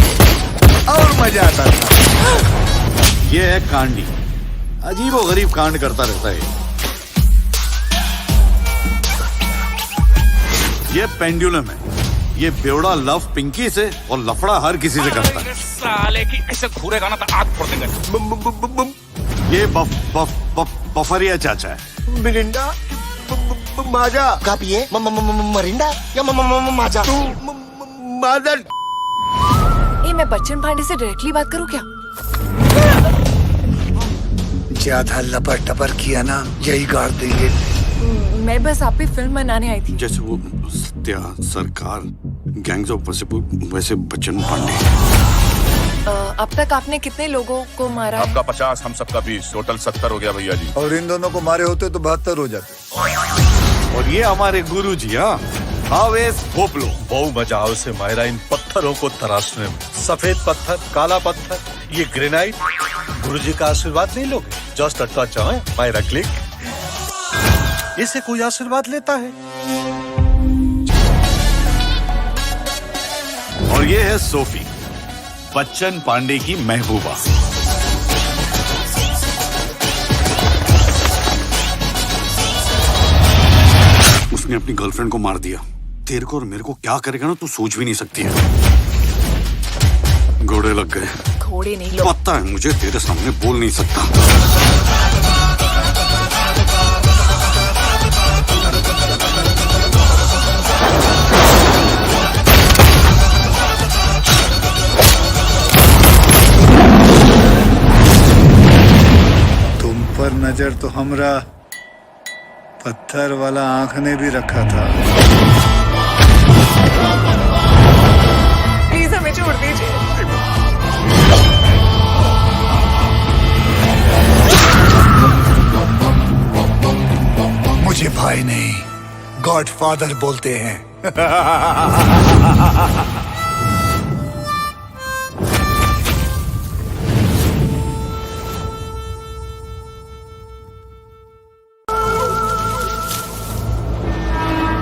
Speaker 3: और मजा आता था।
Speaker 2: ये है कांडी, अजीब और गरीब कांड करता रहता है। ये पेंडुलम है, ये बेवड़ा लव पिंकी से और लफड़ा हर किसी से करता है।
Speaker 4: साले की ऐसे घूरेगा ना तो आग फोड़ देंगे।
Speaker 2: ये बफरिया चाचा है।
Speaker 5: मिरिंडा माजा का पिए मरिंडा या माजा तू मदर
Speaker 1: ए, मैं बच्चन पांडे से डायरेक्टली बात करूं क्या?
Speaker 3: ज्यादा लपर टपर किया ना यही गाड़ देंगे।
Speaker 1: मैं बस आप पे फिल्म बनाने आई थी।
Speaker 2: जैसे वो सत्या, सरकार, गैंग्स ऑफ वसेपुर, वैसे बच्चन पांडे।
Speaker 1: अब तक आपने कितने लोगों को मारा है?
Speaker 4: आपका 50, हम सबका 20, टोटल 70 हो गया भैया जी।
Speaker 3: और इन दोनों को मारे होते तो 72 हो जाते।
Speaker 2: और ये हमारे गुरुजी, हाँ, आवेश भोपलो।
Speaker 6: बहु मजा आओ से मायरा इन पत्थरों को तराशने में। सफेद पत्थर, काला पत्थर, ये ग्रेनाइट, गुरुजी का आशीर्वाद नहीं लोगे? Just a touch, Myra click. इसे कोई आशीर्वाद लेता है?
Speaker 2: और ये है सोफी, बच्चन पांडे की महबूबा। उसने अपनी गर्लफ्रेंड को मार दिया। तेरे को और मेरे को क्या करेगा ना, तू सोच भी नहीं सकती है। घोड़े लग गए।
Speaker 1: घोड़े नहीं लोग।
Speaker 2: पता है मुझे, तेरे सामने बोल नहीं सकता।
Speaker 3: तुम पर नजर तो हमरा पत्थर वाला आंख ने भी रखा था।
Speaker 1: प्लीज हमें छोड़ दीजिए।
Speaker 3: गॉडफादर बोलते हैं।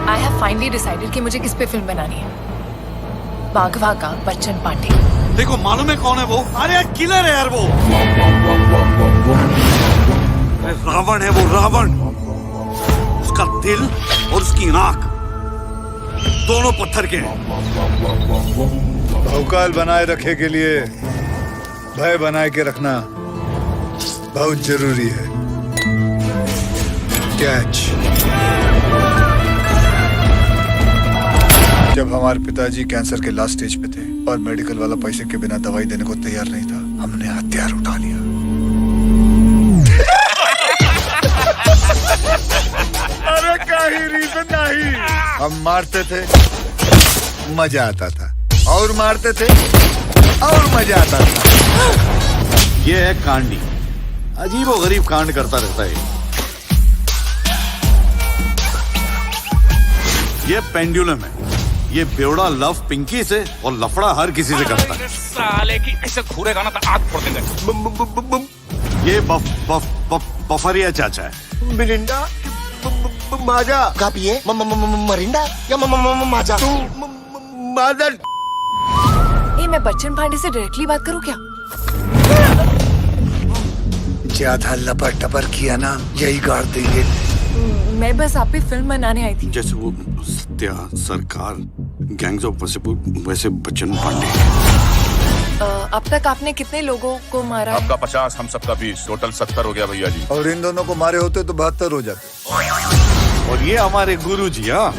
Speaker 1: आई हैव फाइनली डिसाइडेड कि मुझे किस पे फिल्म बनानी है। बाघवा का बच्चन पांडे।
Speaker 2: देखो मालूम है कौन है वो? अरे किलर है यार वो। अरे रावण है वो, रावण। उसका दिल और उसकी नाक दोनों पत्थर के हैं।
Speaker 3: भौकाल बनाए रखे के लिए भय बनाए के रखना बहुत जरूरी है। कैच। जब हमारे पिताजी कैंसर के लास्ट स्टेज पे थे और मेडिकल वाला पैसे के बिना दवाई देने को तैयार नहीं था, हमने हथियार उठा लिया।
Speaker 5: अरे काही रीजन नहीं।
Speaker 3: हम मारते थे, मजा आता था, और मारते थे और मजा आता था।
Speaker 2: ये है कांडी, अजीब और गरीब कांड करता रहता है। ये पेंडुलम है, ये बेवड़ा लव पिंकी से और लफड़ा हर किसी से करता है।
Speaker 4: साले की ऐसे घूरेगा ना तो आग फोड़ देंगे।
Speaker 2: ये बफरिया चाचा है।
Speaker 5: मिरिंडा माजा का पिए मरिंडा या माजा तू मदर।
Speaker 1: ये मैं बच्चन पांडे से डायरेक्टली बात करूं क्या?
Speaker 3: ज्यादा लपर टपर किया ना, यही गाड़ देंगे।
Speaker 1: मैं बस आप पे फिल्म बनाने आई थी।
Speaker 2: जैसे वो सत्या, सरकार, गैंग्स ऑफ वासेपुर, वैसे बच्चन पांडे।
Speaker 1: अब तक आपने कितने लोगों को मारा है?
Speaker 4: आपका 50, हम सबका 20, टोटल 70 हो गया भैया जी।
Speaker 3: और इन दोनों को मारे होते तो 72 हो जाते।
Speaker 2: और ये हमारे गुरुजी, हाँ,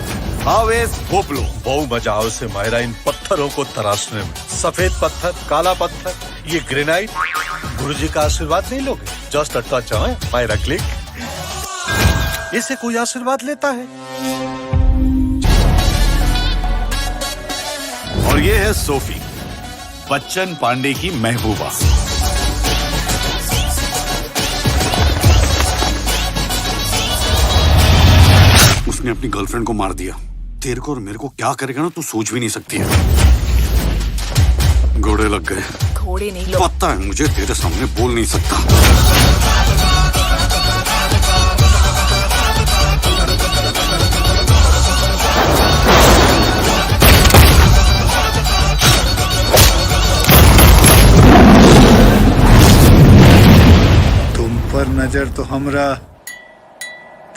Speaker 2: हावेस भोपलो।
Speaker 6: बहुत मजा आओ से मायरा इन पत्थरों को तराशने में। सफेद पत्थर, काला पत्थर, ये ग्रेनाइट। गुरुजी का आशीर्वाद नहीं लोगे? Just a touch, Myra click. इससे कोई आशीर्वाद लेता है?
Speaker 2: और ये है सोफी, बच्चन पांडे की महबूबा। उसने अपनी गर्लफ्रेंड को मार दिया। तेरे को और मेरे को क्या करेगा ना, तू सोच भी नहीं सकती है। घोड़े लग गए।
Speaker 1: घोड़े नहीं लोग।
Speaker 2: पता है मुझे, तेरे सामने बोल नहीं सकता।
Speaker 3: तुम पर नजर तो हमरा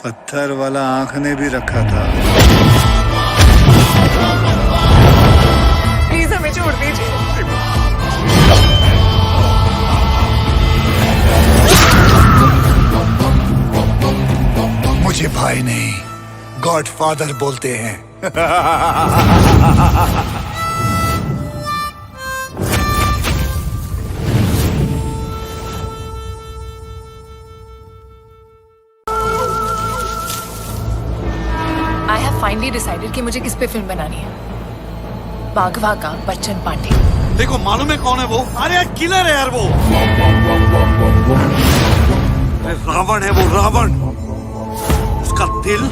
Speaker 3: पत्थर वाला आंख ने भी रखा था।
Speaker 1: प्लीज हमें छोड़ दीजिए।
Speaker 3: मुझे भाई नहीं, गॉडफादर बोलते हैं।
Speaker 1: आई हैव फाइनली डिसाइडेड कि मुझे किस पे फिल्म बनानी है। बाघवा का बच्चन पांडे।
Speaker 2: देखो मालूम है कौन है वो? अरे किलर है यार वो। अरे रावण है वो, रावण। उसका दिल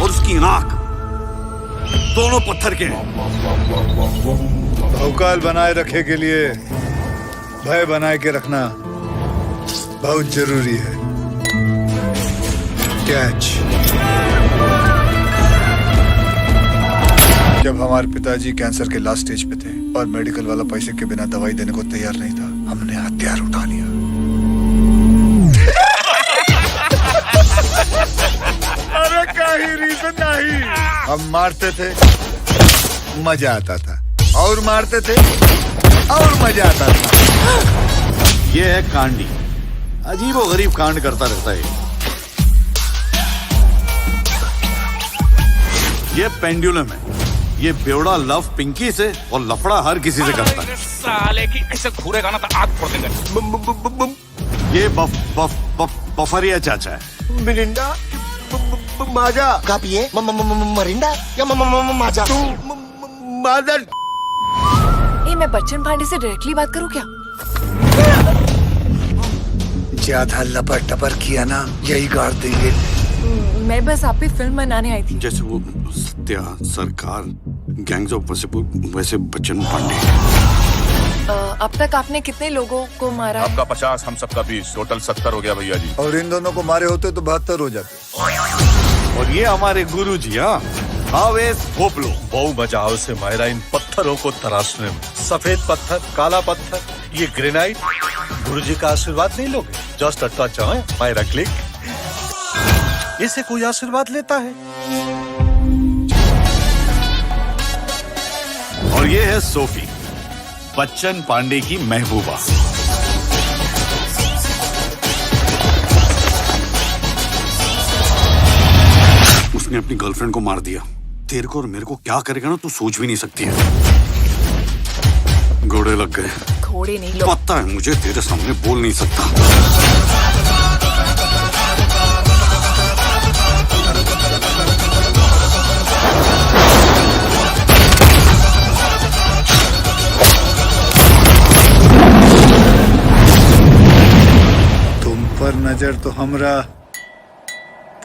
Speaker 2: और उसकी नाक दोनों पत्थर के हैं।
Speaker 3: भौकाल बनाए रखे के लिए भय बनाए के रखना बहुत जरूरी है। कैच। जब हमारे पिताजी कैंसर के लास्ट स्टेज पे थे और मेडिकल वाला पैसे के बिना दवाई देने को तैयार नहीं था, हमने हथियार उठा लिया।
Speaker 5: अरे काही रीजन नहीं।
Speaker 3: हम मारते थे, मजा आता था, और मारते थे और मजा आता था।
Speaker 2: ये है कांडी, अजीब और गरीब कांड करता रहता है। ये पेंडुलम है, ये बेवड़ा लव पिंकी से और लफड़ा हर किसी से करता है।
Speaker 4: साले की ऐसे घूरेगा ना तो आग फोड़ देंगे।
Speaker 2: ये बफरिया चाचा है।
Speaker 5: मिरिंडा माजा का पिए मरिंडा या माजा तू मदर।
Speaker 1: ये मैं बच्चन पांडे से डायरेक्टली बात करूं क्या?
Speaker 3: ज्यादा लपर टपर किया ना, यही गाड़ देंगे।
Speaker 1: मैं बस आप पे फिल्म बनाने आई थी।
Speaker 2: जैसे वो सत्या, सरकार, गैंग्स ऑफ वसेपुर, वैसे बच्चन पांडे।
Speaker 1: अब तक आपने कितने लोगों को मारा?
Speaker 4: आपका 50, हम सबका 20, टोटल 70 हो गया भैया जी।
Speaker 3: और इन दोनों को मारे होते तो 72 हो जाते।
Speaker 2: और ये हमारे गुरुजी, हाँ, आवेश भोपलो।
Speaker 6: बहु मजा आओ से मायरा इन पत्थरों को तराशने में। सफेद पत्थर, काला पत्थर, ये ग्रेनाइट, गुरुजी का आशीर्वाद नहीं लोगे? Just a touch, Myra click. इसे कोई आशीर्वाद लेता है?
Speaker 2: और ये है सोफी, बच्चन पांडे की महबूबा। उसने अपनी गर्लफ्रेंड को मार दिया। तेरे को और मेरे को क्या करेगा ना, तू सोच भी नहीं सकती है। घोड़े लग गए।
Speaker 1: घोड़े नहीं लोग।
Speaker 2: पता है मुझे, तेरे सामने बोल नहीं सकता।
Speaker 3: तुम पर नजर तो हमरा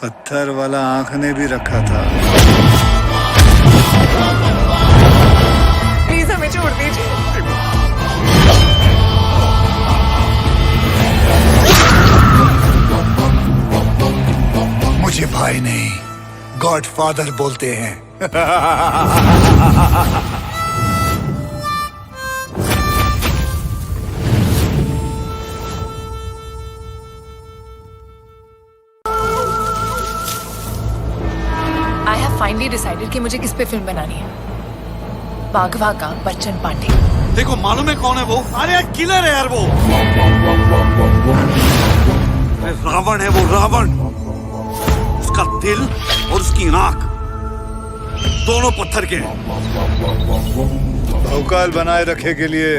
Speaker 3: पत्थर वाला आंख ने भी रखा था।
Speaker 1: प्लीज हमें छोड़ दीजिए।
Speaker 3: मुझे भाई नहीं, गॉडफादर बोलते हैं।
Speaker 1: आई हैव फाइनली डिसाइडेड कि मुझे किस पे फिल्म बनानी है। बाघवा का बच्चन पांडे।
Speaker 2: देखो, मालूम है कौन है वो? अरे किलर है यार वो। अरे रावण है वो, रावण। उसका दिल और उसकी नाक दोनों पत्थर के हैं।
Speaker 3: भौकाल बनाए रखे के लिए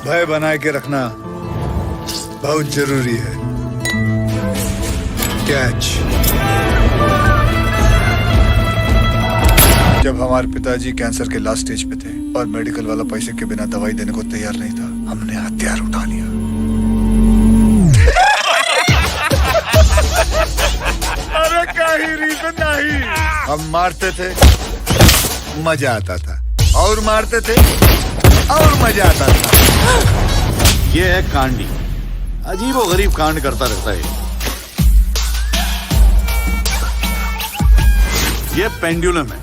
Speaker 3: भय बनाए के रखना बहुत जरूरी है। कैच। जब हमारे पिताजी कैंसर के लास्ट स्टेज पे थे और मेडिकल वाला पैसे के बिना दवाई देने को तैयार नहीं था, हमने हथियार उठा लिया।
Speaker 5: अरे काही रीजन नहीं।
Speaker 3: हम मारते थे, मजा आता था, और मारते थे और मजा आता था।
Speaker 2: ये है कांडी, अजीबो गरीब कांड करता रहता है। ये पेंडुलम है,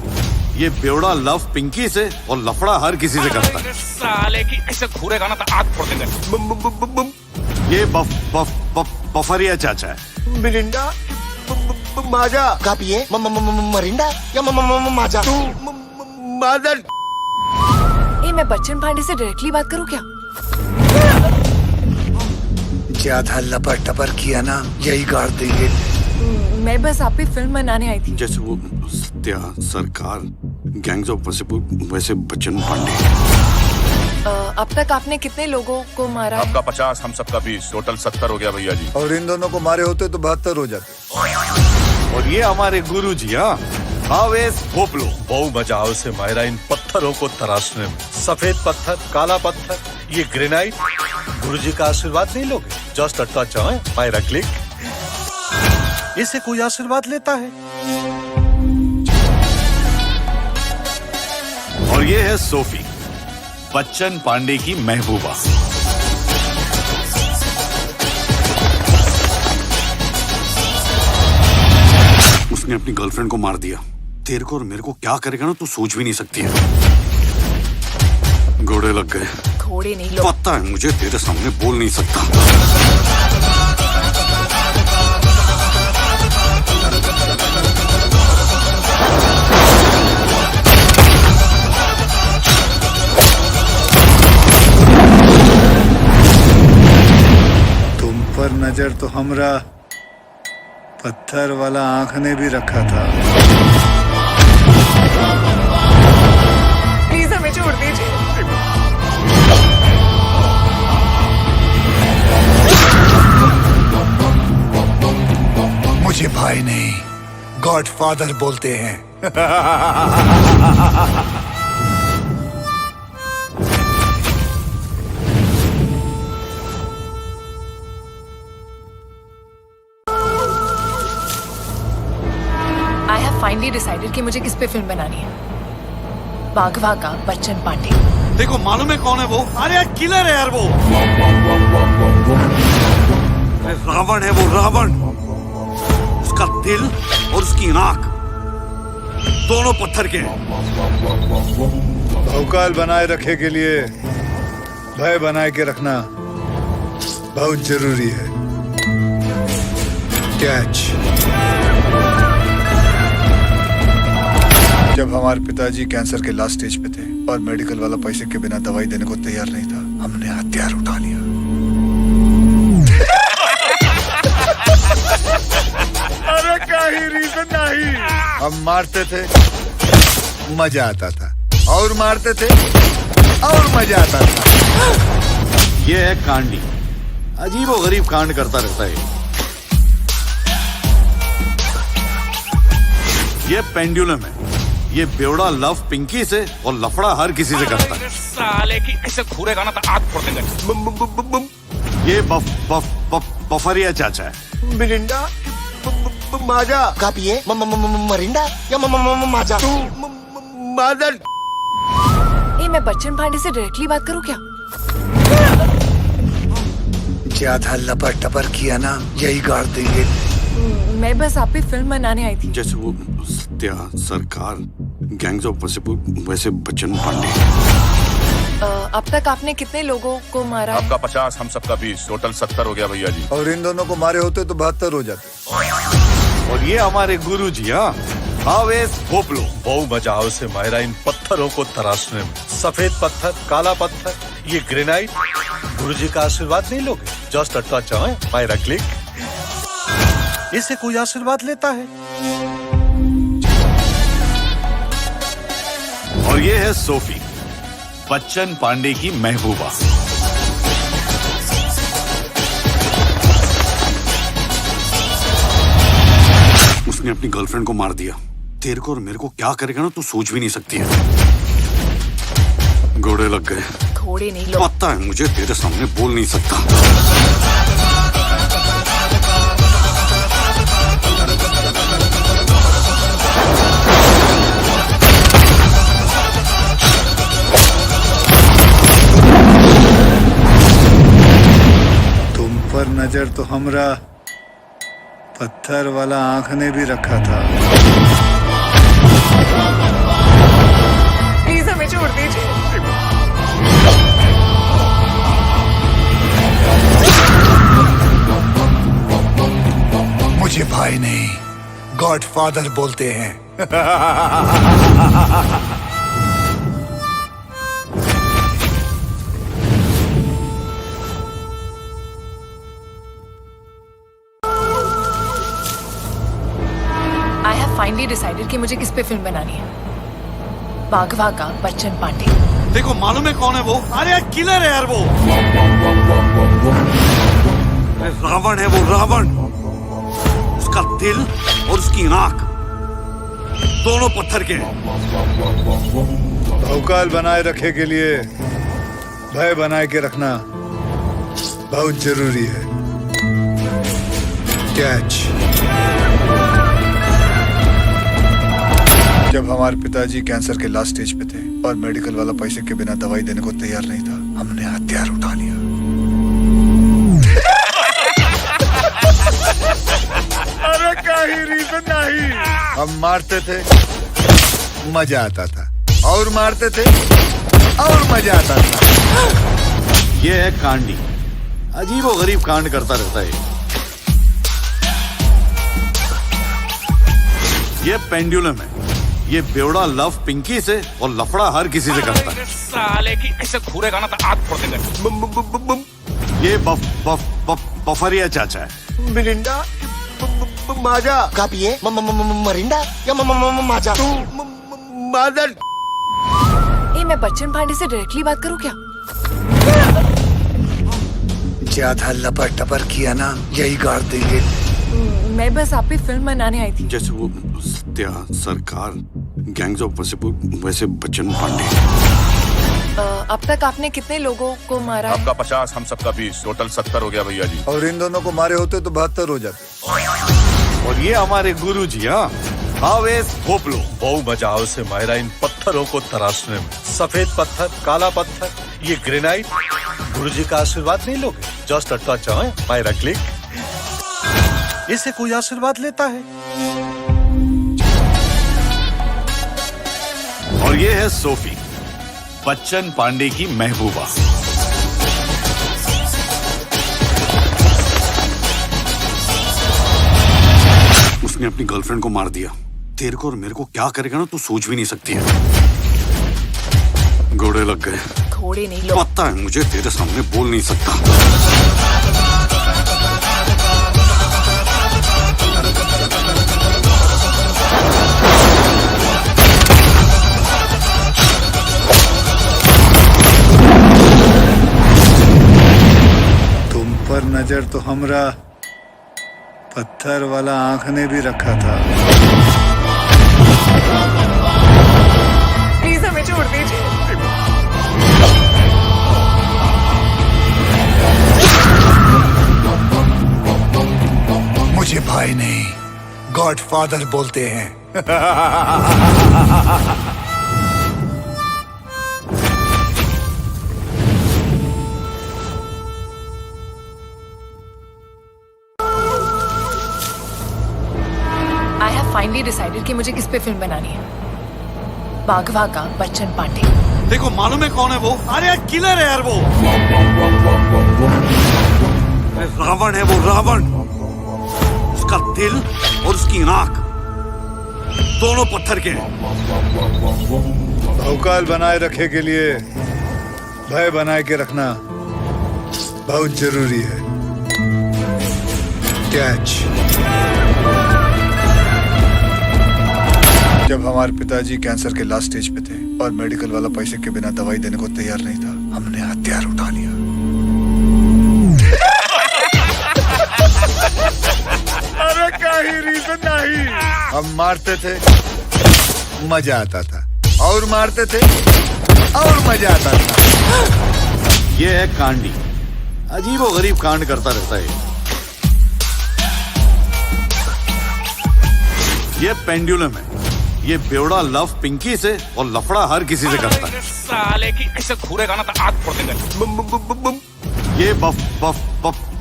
Speaker 2: ये बेवड़ा लव पिंकी से और लफड़ा हर किसी से करता है।
Speaker 4: साले की ऐसे घूरेगा ना तो आग फोड़ देंगे।
Speaker 2: ये बफरिया चाचा है।
Speaker 5: मिरिंडा, माजा।
Speaker 7: का पिए? मरिंडा या माजा?
Speaker 5: तू मादर।
Speaker 1: मैं बच्चन पांडे से डायरेक्टली बात करूं क्या?
Speaker 3: ज्यादा लपर टपर किया ना, यही गाड़ देंगे।
Speaker 1: मैं बस आप पे फिल्म बनाने आई थी।
Speaker 2: जैसे वो सत्या, सरकार, गैंग्स ऑफ वसेपुर, वैसे बच्चन पांडे।
Speaker 1: अब तक आपने कितने लोगों को मारा?
Speaker 4: आपका 50, हम सबका 20, टोटल 70 हो गया भैया जी।
Speaker 3: और इन दोनों को मारे होते तो 72 हो जाते।
Speaker 2: और ये हमारे गुरुजी, हाँ, आवेश भोपलो।
Speaker 6: बहु मजा आओ से मायरा इन पत्थरों को तराशने में। सफेद पत्थर, काला पत्थर, ये ग्रेनाइट, गुरुजी का आशीर्वाद नहीं लोगे? Just a touch, Myra click. इसे कोई आशीर्वाद लेता है?
Speaker 2: और ये है सोफी, बच्चन पांडे की महबूबा। उसने अपनी गर्लफ्रेंड को मार दिया। तेरे को और मेरे को क्या करेगा ना, तू सोच भी नहीं सकती है। घोड़े लग गए।
Speaker 1: घोड़े नहीं लोग।
Speaker 2: पता है मुझे, तेरे सामने बोल नहीं सकता।
Speaker 3: तुम पर नजर तो हमरा पत्थर वाला आंख ने भी रखा था।
Speaker 1: प्लीज हमें छोड़ दीजिए।
Speaker 3: मुझे भाई नहीं, गॉडफादर बोलते हैं।
Speaker 1: फाइनली डिसाइडेड कि मुझे किस पे फिल्म बनानी है। बाघवा का बच्चन पांडे।
Speaker 2: देखो मालूम है कौन है वो? अरे किलर है यार वो। अरे रावण है वो, रावण। उसका दिल और उसकी नाक दोनों पत्थर के हैं।
Speaker 3: भौकाल बनाए रखे के लिए भय बनाए के रखना बहुत जरूरी है। कैच। जब हमारे पिताजी कैंसर के लास्ट स्टेज पे थे और मेडिकल वाला पैसे के बिना दवाई देने को तैयार नहीं था, हमने हथियार उठा लिया।
Speaker 5: अरे काही रीजन नहीं।
Speaker 3: हम मारते थे, मजा आता था, और मारते थे और मजा आता था।
Speaker 2: ये है कांडी, अजीब और गरीब कांड करता रहता है। ये पेंडुलम है, ये बेवड़ा लव पिंकी से और लफड़ा हर किसी से करता है।
Speaker 4: साले की ऐसे घूरेगा ना तो आग फोड़ देंगे।
Speaker 2: ये बफरिया चाचा है।
Speaker 5: मिलिंडा माजा।
Speaker 7: का पिए मरिंडा या माजा?
Speaker 5: मदर।
Speaker 1: मैं बच्चन पांडे से डायरेक्टली बात करूं क्या?
Speaker 3: ज्यादा लपर टपर किया ना, यही गाड़ देंगे।
Speaker 1: मैं बस आप पे फिल्म बनाने आई थी।
Speaker 2: जैसे वो सत्या, सरकार, गैंग्स ऑफ वासेपुर, वैसे बच्चन पांडे।
Speaker 1: अब तक आपने कितने लोगों को मारा?
Speaker 4: आपका 50, हम सबका 20, टोटल 70 हो गया भैया जी।
Speaker 3: और इन दोनों को मारे होते तो 72 हो जाते।
Speaker 2: और ये हमारे गुरुजी, हाँ, आवेश भोपलो।
Speaker 6: बहुत मजा आओ से मायरा इन पत्थरों को तराशने में। सफेद पत्थर, काला पत्थर, ये ग्रेनाइट। गुरुजी का आशीर्वाद नहीं लोगे? Just a touch, Myra click. इससे कोई आशीर्वाद लेता है?
Speaker 2: और ये है सोफी, बच्चन पांडे की महबूबा। उसने अपनी गर्लफ्रेंड को मार दिया। तेरे को और मेरे को क्या करेगा ना, तू सोच भी नहीं सकती है। घोड़े लग गए।
Speaker 1: घोड़े नहीं लोग।
Speaker 2: पता है मुझे, तेरे सामने बोल नहीं सकता।
Speaker 3: तुम पर नजर तो हमरा पत्थर वाला आंख ने भी रखा था।
Speaker 1: प्लीज हमें छोड़ दीजिए।
Speaker 3: मुझे भाई नहीं, गॉडफादर बोलते हैं।
Speaker 1: आई हैव फाइनली डिसाइडेड कि मुझे किस पे फिल्म बनानी है। बाघवा का बच्चन पांडे।
Speaker 2: देखो मालूम है कौन है वो? अरे किलर है यार वो। अरे रावण है वो, रावण। उसका दिल और उसकी नाक दोनों पत्थर के हैं।
Speaker 3: भौकाल बनाए रखे के लिए भय बनाए के रखना बहुत जरूरी है। कैच। जब हमारे पिताजी कैंसर के लास्ट स्टेज पे थे और मेडिकल वाला पैसे के बिना दवाई देने को तैयार नहीं था, हमने हथियार उठा लिया।
Speaker 5: अरे काही रीजन नहीं।
Speaker 3: हम मारते थे, मजा आता था, और मारते थे और मजा आता था।
Speaker 2: ये है कांडी, अजीब और गरीब कांड करता रहता है। ये पेंडुलम है, ये बेवड़ा लव पिंकी से और लफड़ा हर किसी से करता है।
Speaker 4: साले की ऐसे घूरेगा ना तो आग फोड़ देंगे।
Speaker 2: ये बफरिया चाचा है।
Speaker 5: मिलिंडा माजा।
Speaker 7: का पिए मरिंडा या माजा?
Speaker 5: मदर।
Speaker 1: मैं बच्चन पांडे से डायरेक्टली बात करूं क्या?
Speaker 3: ज्यादा लपर टपर किया ना, यही गाड़ देंगे।
Speaker 1: मैं बस आप पे फिल्म बनाने आई थी।
Speaker 2: जैसे वो सत्या, सरकार, गैंग्स ऑफ वासेपुर, वैसे बच्चन पांडे।
Speaker 1: अब तक आपने कितने लोगों को मारा?
Speaker 4: आपका 50, हम सबका 20, टोटल 70 हो गया भैया जी।
Speaker 3: और इन दोनों को मारे होते तो 72 हो जाते।
Speaker 2: और ये हमारे गुरुजी, हाँ, आवेश भोपलो।
Speaker 6: बहु मजा आओ से मायरा इन पत्थरों को तराशने में। सफेद पत्थर, काला पत्थर, ये ग्रेनाइट, गुरुजी का आशीर्वाद नहीं लोगे? Just a touch Myra click. इसे कोई आशीर्वाद लेता है?
Speaker 2: और ये है सोफी, बच्चन पांडे की महबूबा। उसने अपनी गर्लफ्रेंड को मार दिया। तेरे को और मेरे को क्या करेगा ना, तू सोच भी नहीं सकती है। घोड़े लग गए।
Speaker 1: घोड़े नहीं लोग।
Speaker 2: पता है मुझे, तेरे सामने बोल नहीं सकता।
Speaker 3: तुम पर नजर तो हमरा पत्थर वाला आंख ने भी रखा था।
Speaker 1: प्लीज हमें छोड़ दीजिए।
Speaker 3: मुझे भाई नहीं, गॉडफादर बोलते हैं।
Speaker 1: आई हैव फाइनली डिसाइडेड कि मुझे किस पे फिल्म बनानी है। बाघवा का बच्चन पांडे।
Speaker 2: देखो मालूम है कौन है वो? अरे किलर है यार वो। अरे रावण है वो, रावण। उसका दिल और उसकी आंख दोनों पत्थर के हैं।
Speaker 3: भौकाल बनाए रखे के लिए भय बनाए के रखना बहुत जरूरी है। कैच। जब हमारे पिताजी कैंसर के लास्ट स्टेज पे थे और मेडिकल वाला पैसे के बिना दवाई देने को तैयार नहीं था, हमने हथियार उठा लिया।
Speaker 5: अरे काही रीजन नहीं।
Speaker 3: हम मारते थे, मजा आता था, और मारते थे और मजा आता था।
Speaker 2: ये है कांडी, अजीब और गरीब कांड करता रहता है। ये पेंडुलम है, ये बेवड़ा लव पिंकी से और लफड़ा हर किसी से करता है।
Speaker 4: साले की ऐसे घूरेगा ना तो आग फोड़ देंगे।
Speaker 2: ये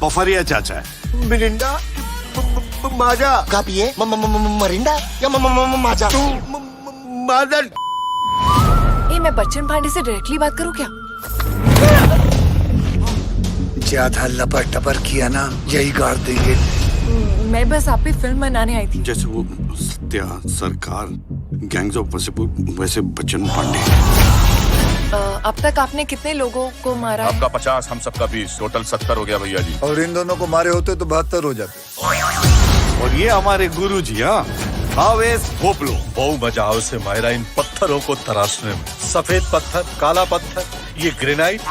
Speaker 2: बफरिया चाचा है।
Speaker 5: मिरिंडा, माजा।
Speaker 7: का पिए मरिंडा या माजा?
Speaker 5: मदर।
Speaker 1: ये मैं बच्चन पांडे से डायरेक्टली बात करूं क्या?
Speaker 3: ज्यादा लपर टपर किया ना, यही गाड़ देंगे।
Speaker 1: मैं बस आप पे फिल्म बनाने आई थी।
Speaker 2: जैसे वो सत्या, सरकार, गैंग्स ऑफ वासेपुर, वैसे बच्चन पांडे।
Speaker 1: अब तक आपने कितने लोगों को मारा है?
Speaker 4: आपका 50, हम सबका 20, टोटल 70 हो गया भैया जी।
Speaker 3: और इन दोनों को मारे होते तो 72 हो जाते।
Speaker 2: और ये हमारे गुरुजी, हाँ, आवेश भोपलो।
Speaker 6: बहु मजा आओ से मायरा इन पत्थरों को तराशने में। सफेद पत्थर, काला पत्थर, ये ग्रेनाइट,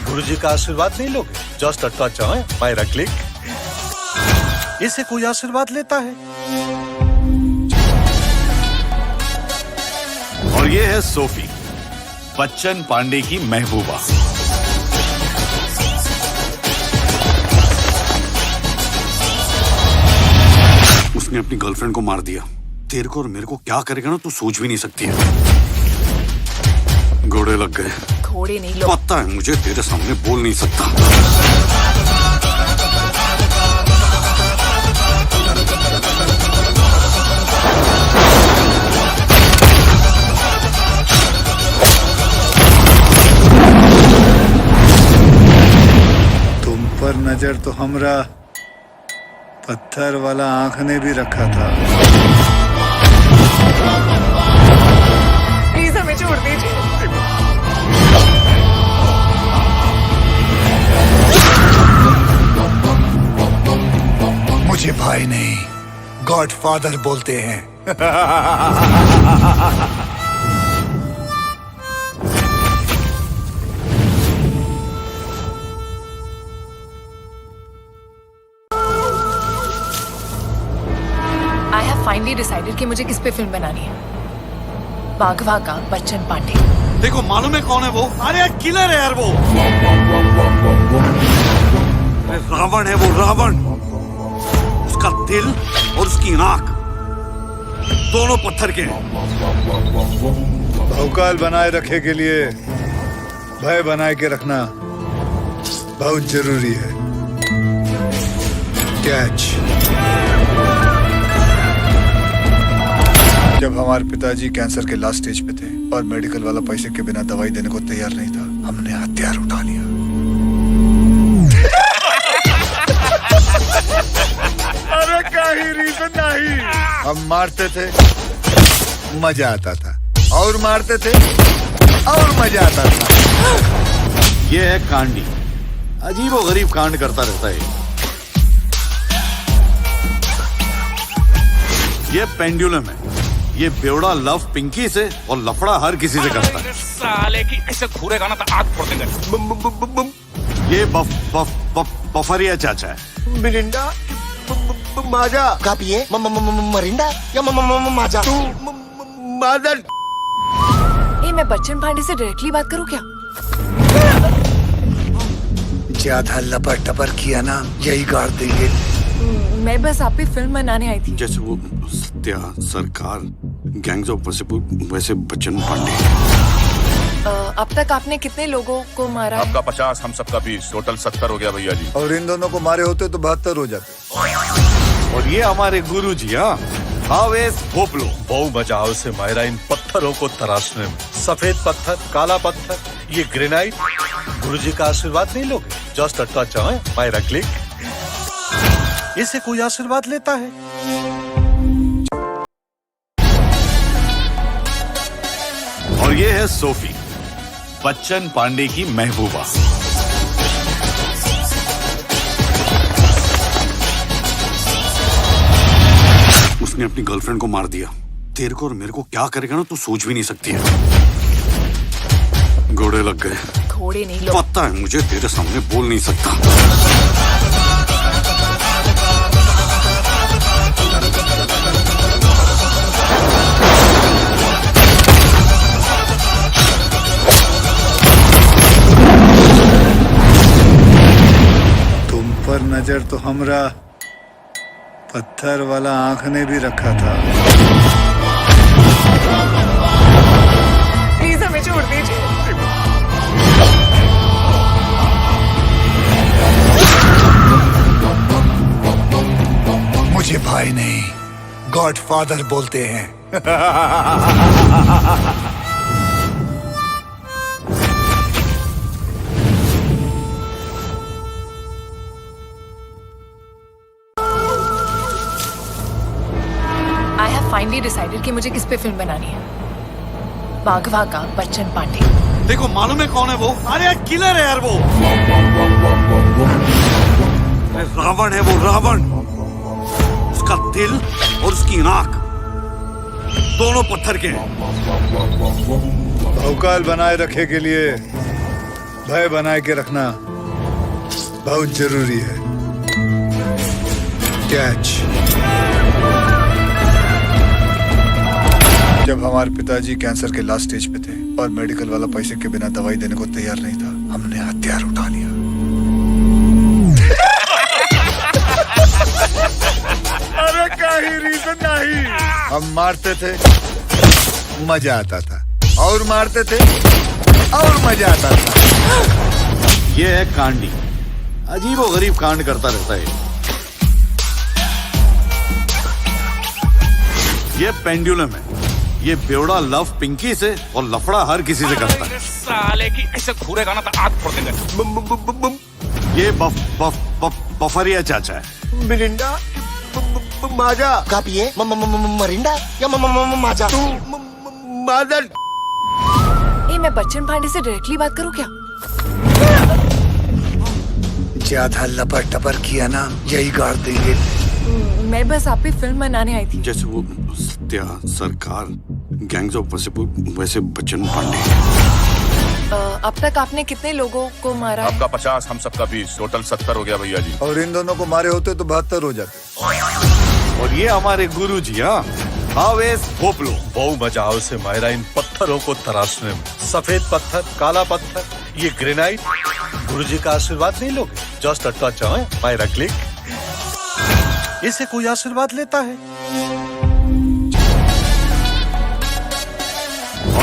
Speaker 6: गुरुजी का आशीर्वाद नहीं लोगे? Just a touch Myra click. इसे कोई आशीर्वाद लेता है?
Speaker 2: और ये है सोफी, बच्चन पांडे की महबूबा। उसने अपनी गर्लफ्रेंड को मार दिया। तेरे को और मेरे को क्या करेगा ना, तू सोच भी नहीं सकती है। घोड़े लग गए।
Speaker 1: घोड़े नहीं लोग।
Speaker 2: पता है मुझे, तेरे सामने बोल नहीं सकता।
Speaker 3: तुम पर नजर तो हमरा पत्थर वाला आंख ने भी रखा था।
Speaker 1: प्लीज हमें छोड़ दीजिए।
Speaker 3: मुझे भाई नहीं, गॉडफादर बोलते हैं।
Speaker 1: आई हैव फाइनली डिसाइडेड कि मुझे किस पे फिल्म बनानी है। बाघवा का बच्चन पांडे।
Speaker 2: देखो मालूम है कौन है वो? अरे किलर है यार वो। अरे रावण है वो, रावण। उसका दिल और उसकी आंख दोनों पत्थर के हैं।
Speaker 3: भौकाल बनाए रखे के लिए भय बनाए के रखना बहुत जरूरी है। कैच। जब हमारे पिताजी कैंसर के लास्ट स्टेज पे थे और मेडिकल वाला पैसे के बिना दवाई देने को तैयार नहीं था, हमने हथियार उठा लिया।
Speaker 5: अरे काही रीजन नहीं।
Speaker 3: हम मारते थे, मजा आता था, और मारते थे और मजा आता था।
Speaker 2: ये है कांडी, अजीबो गरीब कांड करता रहता है। ये पेंडुलम है, ये बेवड़ा लव पिंकी से और लफड़ा हर किसी से करता है।
Speaker 4: साले की ऐसे घूरेगा ना तो आग फोड़ देंगे।
Speaker 2: ये बफरिया चाचा है।
Speaker 5: मिरिंडा माजा।
Speaker 7: का पिए मरिंडा या माजा?
Speaker 5: मादर।
Speaker 1: मैं बच्चन पांडे से डायरेक्टली बात करूं क्या?
Speaker 3: ज्यादा लपर टपर किया ना, यही गाड़ देंगे।
Speaker 1: मैं बस आप पे फिल्म बनाने आई थी।
Speaker 2: जैसे वो सत्या, सरकार, गैंग्स ऑफ वसेपुर, वैसे बच्चन पांडे।
Speaker 1: अब तक आपने कितने लोगों को मारा है?
Speaker 4: आपका 50, हम सबका 20, टोटल 70 हो गया भैया जी।
Speaker 3: और इन दोनों को मारे होते तो 72 हो जाते।
Speaker 2: और ये हमारे गुरुजी, हाँ, हावेस भोपलो।
Speaker 6: बहु मजा आओ से मायरा इन पत्थरों को तराशने में। सफेद पत्थर, काला पत्थर, ये ग्रेनाइट, गुरुजी का आशीर्वाद नहीं लोगे? Just a touch, Myra click. इसे कोई आशीर्वाद लेता है?
Speaker 2: और ये है सोफी, बच्चन पांडे की महबूबा। उसने अपनी गर्लफ्रेंड को मार दिया। तेरे को और मेरे को क्या करेगा ना, तू सोच भी नहीं सकती है। घोड़े लग गए।
Speaker 1: घोड़े नहीं लोग।
Speaker 2: पता है मुझे, तेरे सामने बोल नहीं सकता।
Speaker 3: तुम पर नजर तो हमरा पत्थर वाला आंख ने भी रखा था।
Speaker 1: प्लीज हमें छोड़ दीजिए।
Speaker 3: मुझे भाई नहीं, गॉडफादर बोलते हैं।
Speaker 1: आई हैव फाइनली डिसाइडेड कि मुझे किस पे फिल्म बनानी है। बाघवा का बच्चन पांडे।
Speaker 2: देखो, मालूम है कौन है वो? अरे किलर है यार वो। रावण है वो, रावण। उसका दिल और उसकी नाक दोनों पत्थर के हैं।
Speaker 3: भौकाल बनाए रखे के लिए भय बनाए के रखना बहुत जरूरी है। कैच। जब हमारे पिताजी कैंसर के लास्ट स्टेज पे थे और मेडिकल वाला पैसे के बिना दवाई देने को तैयार नहीं था, हमने हथियार उठा लिया।
Speaker 5: अरे काही रीजन नहीं।
Speaker 3: हम मारते थे, मजा आता था, और मारते थे और मजा आता था।
Speaker 2: ये है कांडी, अजीबो गरीब कांड करता रहता है। ये पेंडुलम है, ये बेवड़ा लव पिंकी से और लफड़ा हर किसी से करता है।
Speaker 4: साले की ऐसे घूरेगा ना तो आग फोड़ देंगे।
Speaker 2: ये बफरिया चाचा है।
Speaker 5: मिरिंडा माजा।
Speaker 7: का पिए मरिंडा या माजा?
Speaker 5: मादर।
Speaker 1: मैं बच्चन पांडे से डायरेक्टली बात करूं क्या?
Speaker 3: ज्यादा लपर टपर किया ना, यही गाड़ देंगे।
Speaker 1: मैं बस आप पे फिल्म बनाने आई थी।
Speaker 2: जैसे वो सत्या, सरकार, गैंग्स ऑफ वसेपुर, वैसे बच्चन पांडे।
Speaker 1: अब तक आपने कितने लोगों को मारा है?
Speaker 4: आपका 50, हम सबका 20, टोटल 70 हो गया भैया जी।
Speaker 3: और इन दोनों को मारे होते तो 72 हो जाते।
Speaker 2: और ये हमारे गुरुजी, हाँ, हावेस भोपलो।
Speaker 6: बहु मजा आओ से मायरा इन पत्थरों को तराशने में। सफेद पत्थर, काला पत्थर, ये ग्रेनाइट, गुरुजी का आशीर्वाद नहीं लोगे? Just a touch, Myra click. इसे कोई आशीर्वाद लेता है?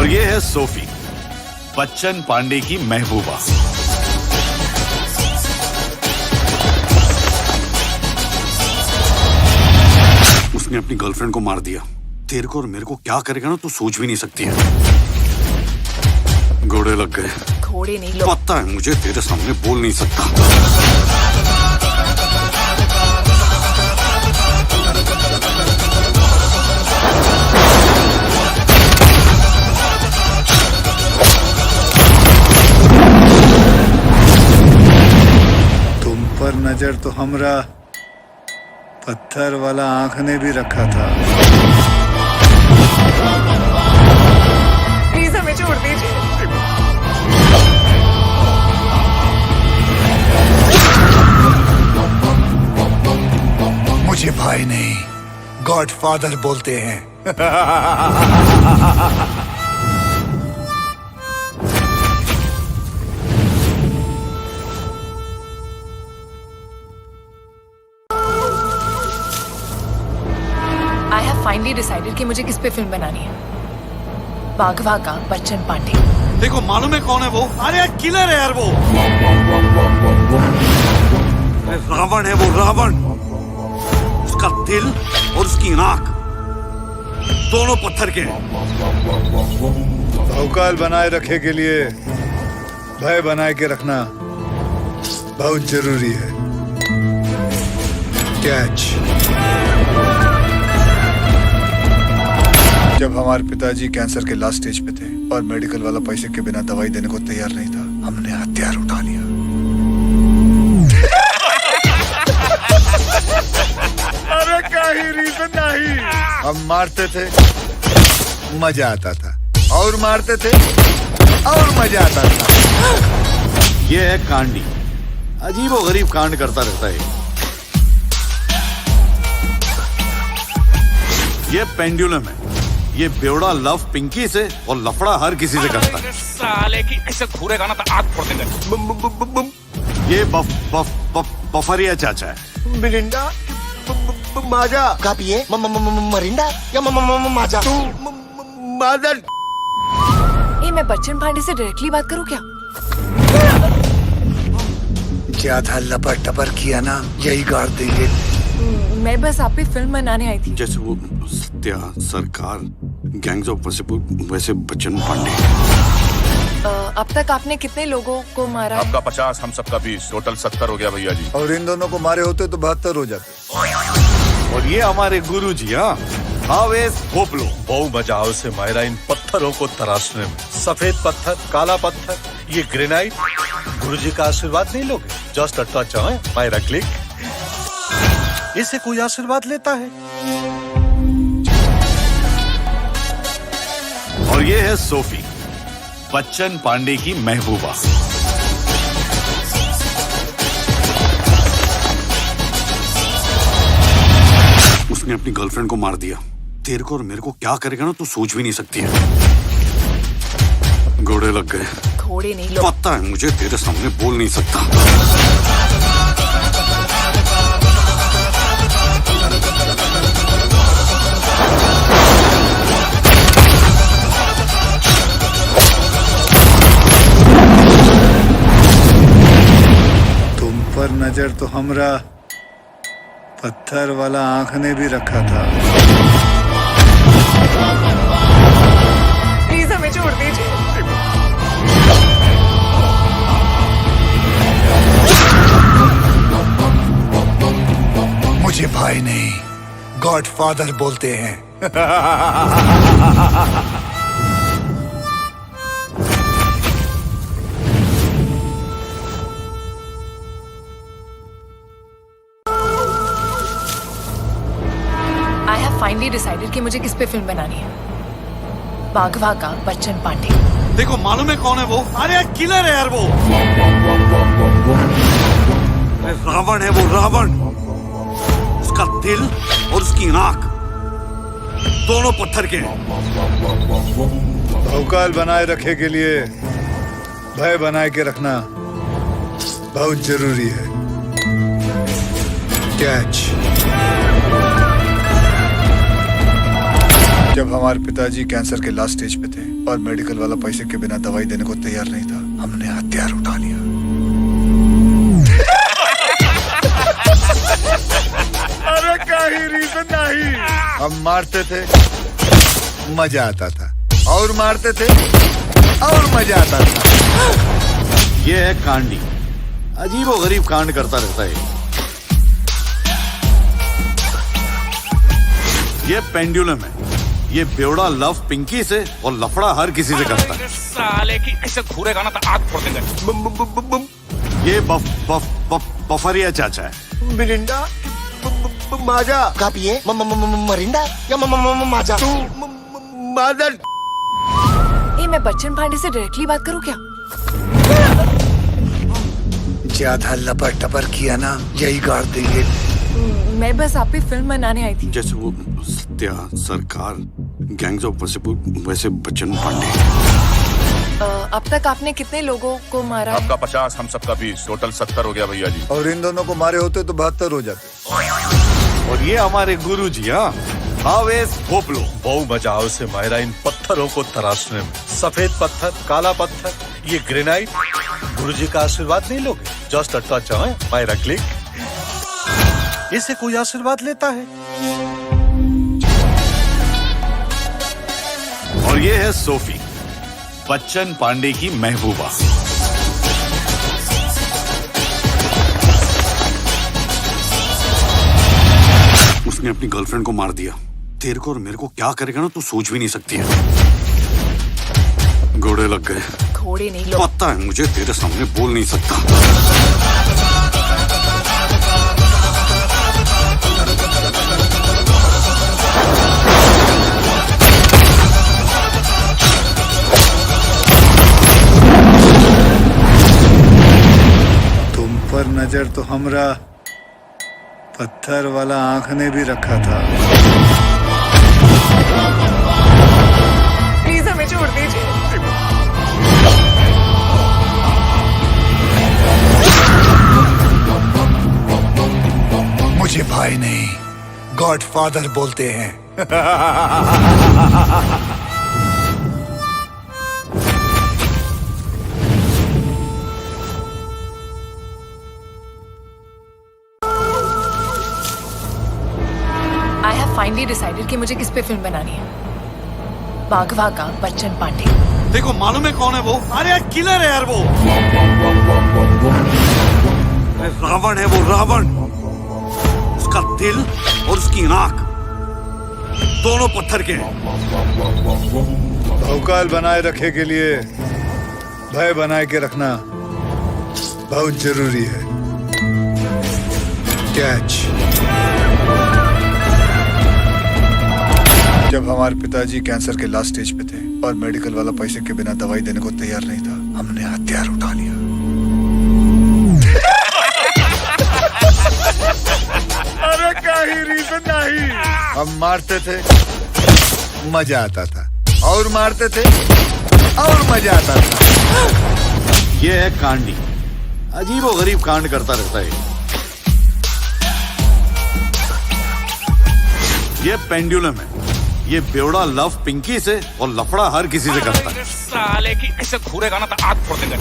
Speaker 2: और ये है सोफी, बच्चन पांडे की महबूबा। उसने अपनी गर्लफ्रेंड को मार दिया। तेरे को और मेरे को क्या करेगा ना, तू सोच भी नहीं सकती है। घोड़े लग गए।
Speaker 1: घोड़े नहीं लोग।
Speaker 2: पता है मुझे, तेरे सामने बोल नहीं सकता।
Speaker 3: तुम पर नजर तो हमरा पत्थर वाला आंख ने भी रखा था।
Speaker 1: प्लीज हमें छोड़ दीजिए।
Speaker 3: मुझे भाई नहीं, गॉडफादर बोलते हैं।
Speaker 1: आई हैव फाइनली डिसाइडेड कि मुझे किस पे फिल्म बनानी है। बाघवा का बच्चन पांडे।
Speaker 2: देखो मालूम है कौन है वो? अरे किलर है यार वो। अरे रावण है वो, रावण। उसका दिल और उसकी नाक दोनों पत्थर के हैं।
Speaker 3: भौकाल बनाए रखे के लिए भय बनाए के रखना बहुत जरूरी है। कैच। जब हमारे पिताजी कैंसर के लास्ट स्टेज पे थे और मेडिकल वाला पैसे के बिना दवाई देने को तैयार नहीं था, हमने हथियार उठा लिया।
Speaker 5: अरे काही रीजन नहीं।
Speaker 3: हम मारते थे, मजा आता था, और मारते थे और मजा आता था।
Speaker 2: ये है कांडी, अजीब और गरीब कांड करता रहता है। ये पेंडुलम है, ये बेवड़ा लव पिंकी से और लफड़ा हर किसी से करता है।
Speaker 4: साले की ऐसे घूरेगा ना तो आग फोड़ देंगे।
Speaker 2: ये बफरिया चाचा है।
Speaker 5: मिरिंडा माजा।
Speaker 7: का पिए मरिंडा या माजा?
Speaker 5: मदर।
Speaker 1: ए, मैं बच्चन पांडे से डायरेक्टली बात करूं क्या?
Speaker 3: ज्यादा लपर टपर किया ना, यही गाड़ देंगे।
Speaker 1: मैं बस आप पे फिल्म बनाने आई थी।
Speaker 2: जैसे वो सत्या, सरकार, गैंग्स ऑफ वसेपुर, वैसे बच्चन पांडे।
Speaker 1: अब तक आपने कितने लोगों को मारा है?
Speaker 4: आपका 50, हम सबका 20, टोटल 70 हो गया भैया जी।
Speaker 3: और इन दोनों को मारे होते तो 72 हो जाते।
Speaker 2: और ये हमारे गुरुजी, हाँ, हावेस भोपलो।
Speaker 6: बहुत मजा आओ से मायरा इन पत्थरों को तराशने में। सफेद पत्थर, काला पत्थर, ये ग्रेनाइट। गुरुजी का आशीर्वाद नहीं लोगे? Just a touch, Myra click. इसे कोई आशीर्वाद लेता है?
Speaker 2: और ये है सोफी, बच्चन पांडे की महबूबा। उसने अपनी गर्लफ्रेंड को मार दिया। तेरे को और मेरे को क्या करेगा ना, तू सोच भी नहीं सकती है। घोड़े लग गए।
Speaker 1: घोड़े नहीं लोग।
Speaker 2: पता है मुझे, तेरे सामने बोल नहीं सकता।
Speaker 3: तुम पर नजर तो हमरा पत्थर वाला आंख ने भी रखा था।
Speaker 1: प्लीज हमें छोड़ दीजिए।
Speaker 3: मुझे भाई नहीं, गॉडफादर बोलते हैं।
Speaker 1: आई हैव फाइनली डिसाइडेड कि मुझे किस पे फिल्म बनानी है। बाघवा का बच्चन पांडे।
Speaker 2: देखो मालूम है कौन है वो? अरे किलर है यार वो। अरे रावण है वो, रावण। उसका दिल और उसकी नाक दोनों पत्थर के हैं।
Speaker 3: भौकाल बनाए रखे के लिए भय बनाए के रखना बहुत जरूरी है। कैच। जब हमारे पिताजी कैंसर के लास्ट स्टेज पे थे और मेडिकल वाला पैसे के बिना दवाई देने को तैयार नहीं था। हमने हथियार उठा लिया।
Speaker 5: अरे काही रीजन नहीं।
Speaker 3: हम मारते थे, मजा आता था, और मारते थे और मजा आता था।
Speaker 2: ये है कांडी, अजीब और गरीब कांड करता रहता है। ये पेंडुलम है, ये बेवड़ा लव पिंकी से और लफड़ा हर किसी से करता है।
Speaker 4: साले की ऐसे घूरेगा ना तो आग फोड़ देंगे।
Speaker 2: ये बफरिया चाचा है।
Speaker 5: मिलिंडा माजा
Speaker 7: का पिए मरिंडा या माजा
Speaker 5: मदर।
Speaker 1: ये मैं बच्चन पांडे से डायरेक्टली बात करूं क्या?
Speaker 3: ज्यादा लपर टपर किया ना, यही गाड़ देंगे।
Speaker 1: मैं बस आप पे फिल्म बनाने आई थी।
Speaker 2: जैसे वो सत्या सरकार, गैंग्स ऑफ वसेपुर, वैसे बच्चन पांडे।
Speaker 1: अब तक आपने कितने लोगों को मारा है?
Speaker 4: आपका 50, हम सबका 20, टोटल 70 हो गया भैया जी।
Speaker 3: और इन दोनों को मारे होते तो 72 हो जाते।
Speaker 2: और ये हमारे गुरुजी, हाँ, हावेस भोपलो।
Speaker 6: बहु मजा आओ से मायरा इन पत्थरों को तराशने में। सफेद पत्थर, काला पत्थर, ये ग्रेनाइट। गुरुजी का आशीर्वाद नहीं लोगे? Just a touch, Myra click. इसे कोई आशीर्वाद लेता है?
Speaker 2: और ये है सोफी, बच्चन पांडे की महबूबा। उसने अपनी गर्लफ्रेंड को मार दिया। तेरे को और मेरे को क्या करेगा ना, तू सोच भी नहीं सकती है। घोड़े लग गए।
Speaker 1: घोड़े नहीं लोग।
Speaker 2: पता है मुझे, तेरे सामने बोल नहीं सकता।
Speaker 3: तुम पर नजर तो हमरा पत्थर वाला आंख ने भी रखा था।
Speaker 1: प्लीज हमें छोड़ दीजिए।
Speaker 3: मुझे भाई नहीं, गॉडफादर बोलते हैं।
Speaker 1: आई हैव फाइनली डिसाइडेड कि मुझे किस पे फिल्म बनानी है। बाघवा का बच्चन पांडे।
Speaker 2: देखो मालूम है कौन है वो? अरे किलर है यार वो। अरे रावण है वो, रावण। उसका दिल और उसकी नाक दोनों पत्थर के हैं।
Speaker 3: भौकाल बनाए रखे के लिए भय बनाए के रखना बहुत जरूरी है। कैच। जब हमारे पिताजी कैंसर के लास्ट स्टेज पे थे और मेडिकल वाला पैसे के बिना दवाई देने को तैयार नहीं था, हमने हथियार उठा लिया।
Speaker 5: अरे काही रीजन नहीं।
Speaker 3: हम मारते थे, मजा आता था, और मारते थे और मजा आता था।
Speaker 2: ये है कांडी, अजीब और गरीब कांड करता रहता है। ये पेंडुलम है, ये बेवड़ा लव पिंकी से और लफड़ा हर किसी से करता है।
Speaker 4: साले की ऐसे घूरेगा ना तो आग फोड़ देंगे।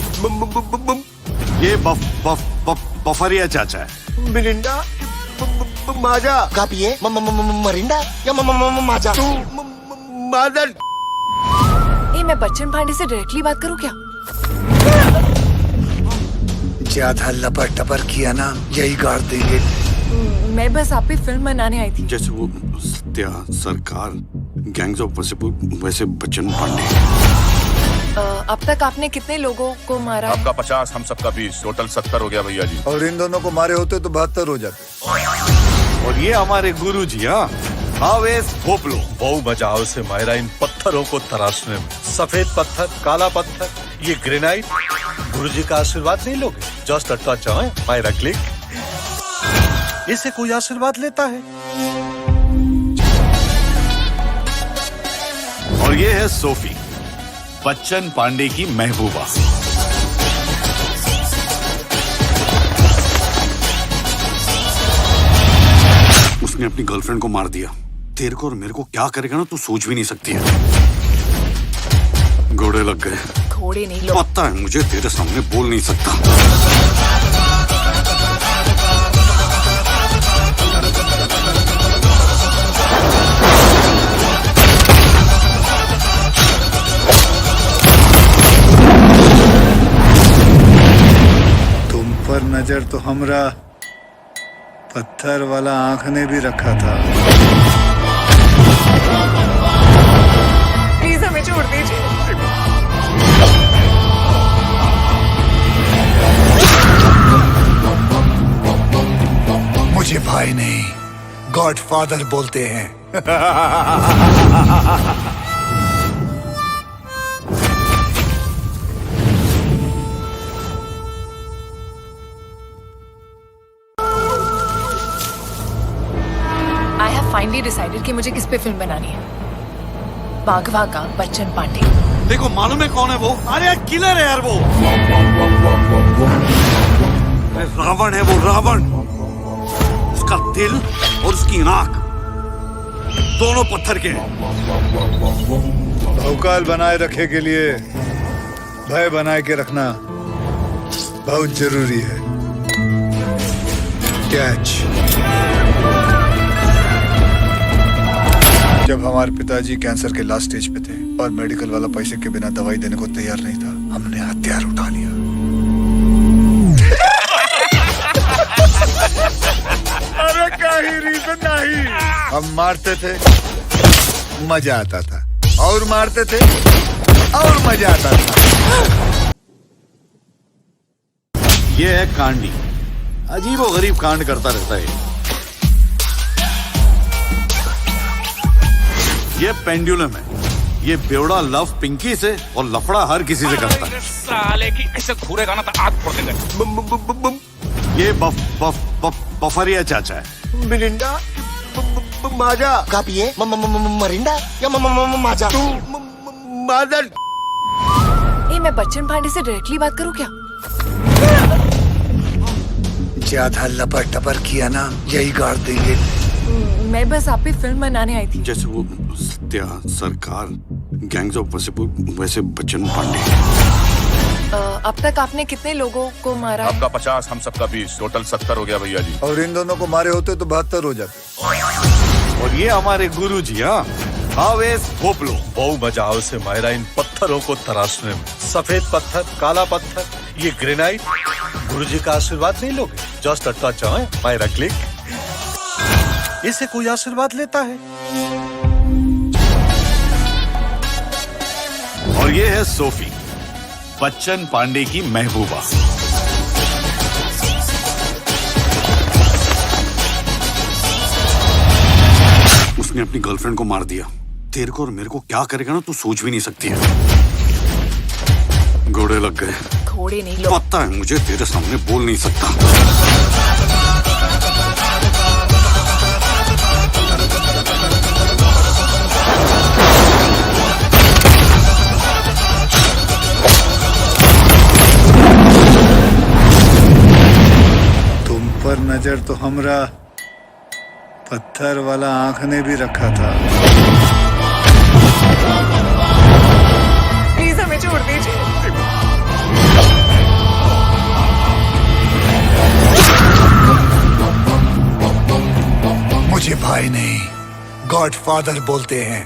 Speaker 2: ये बफरिया चाचा है।
Speaker 5: मिलिंडा माजा
Speaker 7: का पिए मरिंडा या माजा
Speaker 5: मदर।
Speaker 1: ये मैं बच्चन पांडे से डायरेक्टली बात करूं क्या?
Speaker 3: ज्यादा लपर टपर किया ना, यही गाड़ देंगे।
Speaker 1: मैं बस आप पे फिल्म बनाने आई थी।
Speaker 2: जैसे वो सत्या सरकार, गैंग्स ऑफ वसेपुर, वैसे बच्चन पांडे।
Speaker 1: अब तक आपने कितने लोगों को मारा है?
Speaker 4: आपका 50, हम सबका 20, टोटल 70 हो गया भैया जी।
Speaker 3: और इन दोनों को मारे होते तो 72 हो जाते।
Speaker 2: और ये हमारे गुरुजी, हाँ, हावेस भोपलो।
Speaker 6: बहु मजा आओ से मायरा इन पत्थरों को तराशने में। सफेद पत्थर, काला पत्थर, ये ग्रेनाइट। गुरुजी का आशीर्वाद नहीं लोगे? Just a touch, Myra click. इसे कोई आशीर्वाद लेता है?
Speaker 2: और ये है सोफी, बच्चन पांडे की महबूबा। उसने अपनी गर्लफ्रेंड को मार दिया। तेरे को और मेरे को क्या करेगा ना, तू सोच भी नहीं सकती है। घोड़े लग गए।
Speaker 1: घोड़े नहीं लोग।
Speaker 2: पता है मुझे, तेरे सामने बोल नहीं सकता।
Speaker 3: तुम पर नजर तो हमरा पत्थर वाला आंख ने भी रखा था।
Speaker 1: प्लीज हमें छोड़ दीजिए।
Speaker 3: मुझे भाई नहीं, गॉडफादर बोलते हैं।
Speaker 1: आई हैव फाइनली डिसाइडेड कि मुझे किस पे फिल्म बनानी है। बाघवा का बच्चन पांडे।
Speaker 2: देखो मालूम है कौन है वो? अरे किलर है यार वो। अरे रावण है वो, रावण। उसका दिल और उसकी नाक दोनों पत्थर के हैं।
Speaker 3: भौकाल बनाए रखे के लिए भय बनाए के रखना बहुत जरूरी है। कैच। जब हमारे पिताजी कैंसर के लास्ट स्टेज पे थे और मेडिकल वाला पैसे के बिना दवाई देने को तैयार नहीं था, हमने हथियार उठा लिया।
Speaker 5: अरे काही रीजन नहीं।
Speaker 3: हम मारते थे, मजा आता था, और मारते थे और मजा आता था।
Speaker 2: ये है कांडी, अजीबो गरीब कांड करता रहता है। ये पेंडुलम है, ये बेवड़ा लव पिंकी से और लफड़ा हर किसी से करता है।
Speaker 4: साले की ऐसे घूरेगा ना तो आग फोड़ देंगे।
Speaker 2: ये बफरिया चाचा है।
Speaker 5: मिलिंडा माजा।
Speaker 7: का पिए मरिंडा या माजा?
Speaker 5: मादर।
Speaker 1: ए, मैं बच्चन पांडे से डायरेक्टली बात करूं क्या?
Speaker 3: ज्यादा लपर टपर किया ना, यही गाड़ देंगे।
Speaker 1: मैं बस आप पे फिल्म बनाने आई थी।
Speaker 2: जैसे वो सत्या, सरकार, गैंग्स ऑफ वसेपुर, वैसे बच्चन पांडे।
Speaker 1: अब तक आपने कितने लोगों को मारा?
Speaker 4: आपका 50, हम सबका 20, टोटल 70 हो गया भैया जी।
Speaker 3: और इन दोनों को मारे होते तो 72 हो जाते।
Speaker 2: और ये हमारे गुरुजी, हाँ, हावेस भोपलो।
Speaker 6: बहुत मजा आओ से मायरा इन पत्थरों को तराशने में। सफेद पत्थर, काला पत्थर, ये ग्रेनाइट। गुरुजी का आशीर्वाद नहीं लोगे? Just a touch, Myra click. इसे कोई आशीर्वाद लेता है?
Speaker 2: और ये है सोफी, बच्चन पांडे की महबूबा। उसने अपनी गर्लफ्रेंड को मार दिया। तेरे को और मेरे को क्या करेगा ना, तू सोच भी नहीं सकती है। घोड़े लग गए।
Speaker 1: घोड़े नहीं लोग।
Speaker 2: पता है मुझे, तेरे सामने बोल नहीं सकता।
Speaker 3: तुम पर नजर तो हमरा पत्थर वाला आंख ने भी रखा था।
Speaker 1: प्लीज हमें छोड़ दीजिए।
Speaker 3: मुझे भाई नहीं, गॉडफादर बोलते हैं।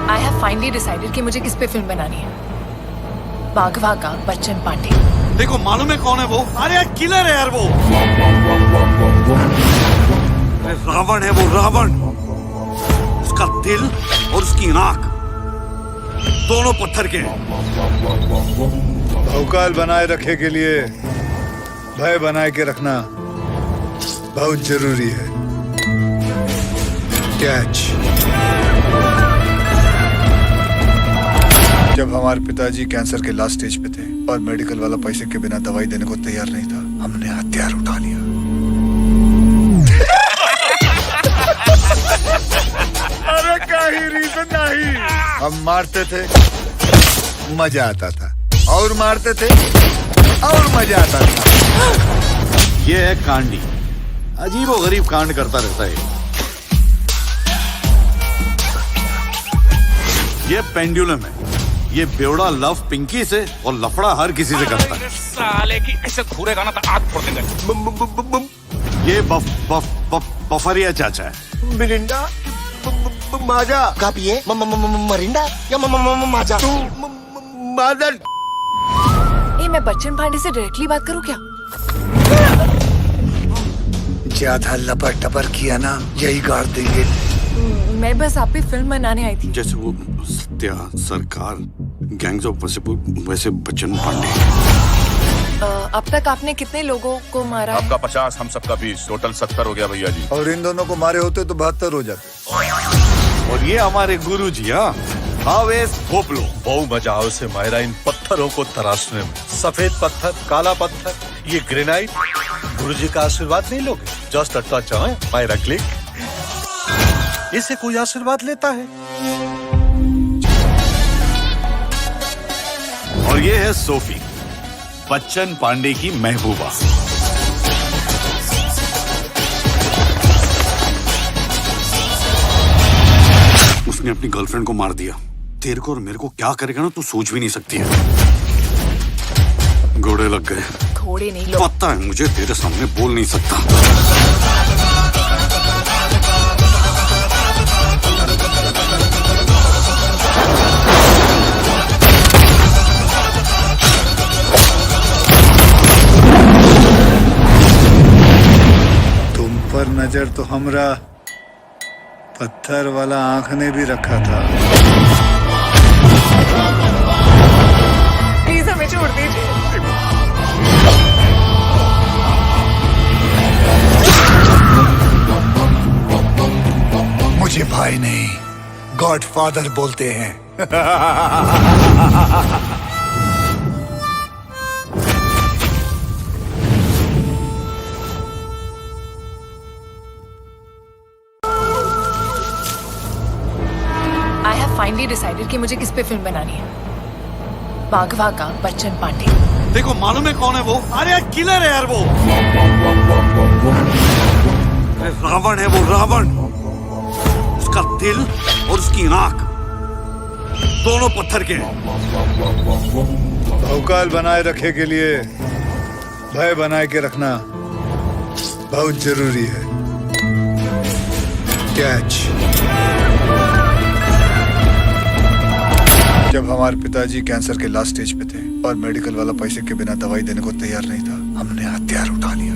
Speaker 1: आई हैव फाइनली डिसाइडेड कि मुझे किस पे फिल्म बनानी है। बाघवा का बच्चन पांडे।
Speaker 2: देखो मालूम है कौन है वो? अरे किलर है यार वो। अरे रावण है वो, रावण। उसका दिल और उसकी नाक दोनों पत्थर के हैं।
Speaker 3: भौकाल बनाए रखे के लिए भय बनाए के रखना बहुत जरूरी है। कैच। जब हमारे पिताजी कैंसर के लास्ट स्टेज पे थे और मेडिकल वाला पैसे के बिना दवाई देने को तैयार नहीं था, हमने हथियार उठा लिया।
Speaker 5: अरे काही रीजन नहीं।
Speaker 3: हम मारते थे, मजा आता था, और मारते थे और मजा आता था।
Speaker 2: ये है कांडी, अजीबो गरीब कांड करता रहता है। ये पेंडुलम है, ये बेवड़ा लव पिंकी से और लफड़ा हर किसी से करता है।
Speaker 4: साले की ऐसे घूरेगा ना तो आग फोड़ देंगे।
Speaker 2: ये बफरिया चाचा है।
Speaker 5: मिरिंडा माजा
Speaker 7: का पिए मरिंडा या माजा
Speaker 5: मदर
Speaker 1: ए, मैं बच्चन पांडे से डायरेक्टली बात करूं क्या?
Speaker 3: ज्यादा लपर टपर किया ना यही गाड़ देंगे।
Speaker 1: मैं बस आप पे फिल्म बनाने आई थी।
Speaker 2: जैसे वो सत्या सरकार, गैंग्स ऑफ वासेपुर, वैसे बच्चन पांडे।
Speaker 1: अब तक आपने कितने लोगों को मारा है?
Speaker 4: आपका 50, हम सबका 20, टोटल 70 हो गया भैया जी।
Speaker 3: और इन दोनों को मारे होते तो 72 हो जाते।
Speaker 2: और ये हमारे गुरुजी, हाँ, हावेस भोपलो।
Speaker 6: बहु मजा आओ से मायरा इन पत्थरों को तराशने में। सफेद पत्थर, काला पत्थर, ये ग्रेनाइट, गुरुजी का आशीर्वाद नहीं लोगे? Just a touch, Myra click. इसे कोई आशीर्वाद लेता है?
Speaker 2: और ये है सोफी, बच्चन पांडे की महबूबा। उसने अपनी गर्लफ्रेंड को मार दिया। तेरे को और मेरे को क्या करेगा ना, तू सोच भी नहीं सकती है। घोड़े लग गए।
Speaker 1: घोड़े नहीं लोग।
Speaker 2: पता है मुझे, तेरे सामने बोल नहीं सकता।
Speaker 3: तुम पर नजर तो हमरा पत्थर वाला आंख ने भी रखा था।
Speaker 1: प्लीज हमें छोड़ दीजिए।
Speaker 3: मुझे भाई नहीं, गॉडफादर बोलते हैं।
Speaker 1: आई हैव फाइनली डिसाइडेड कि मुझे किस पे फिल्म बनानी है। बाघवा का बच्चन पांडे।
Speaker 2: देखो, मालूम है कौन है वो? अरे किलर है यार वो। अरे रावण है वो, रावण। उसका दिल और उसकी आंख दोनों पत्थर के हैं।
Speaker 3: भौकाल बनाए रखे के लिए भय बनाए के रखना बहुत जरूरी है। कैच। जब हमारे पिताजी कैंसर के लास्ट स्टेज पे थे और मेडिकल वाला पैसे के बिना दवाई देने को तैयार नहीं था, हमने हथियार उठा लिया।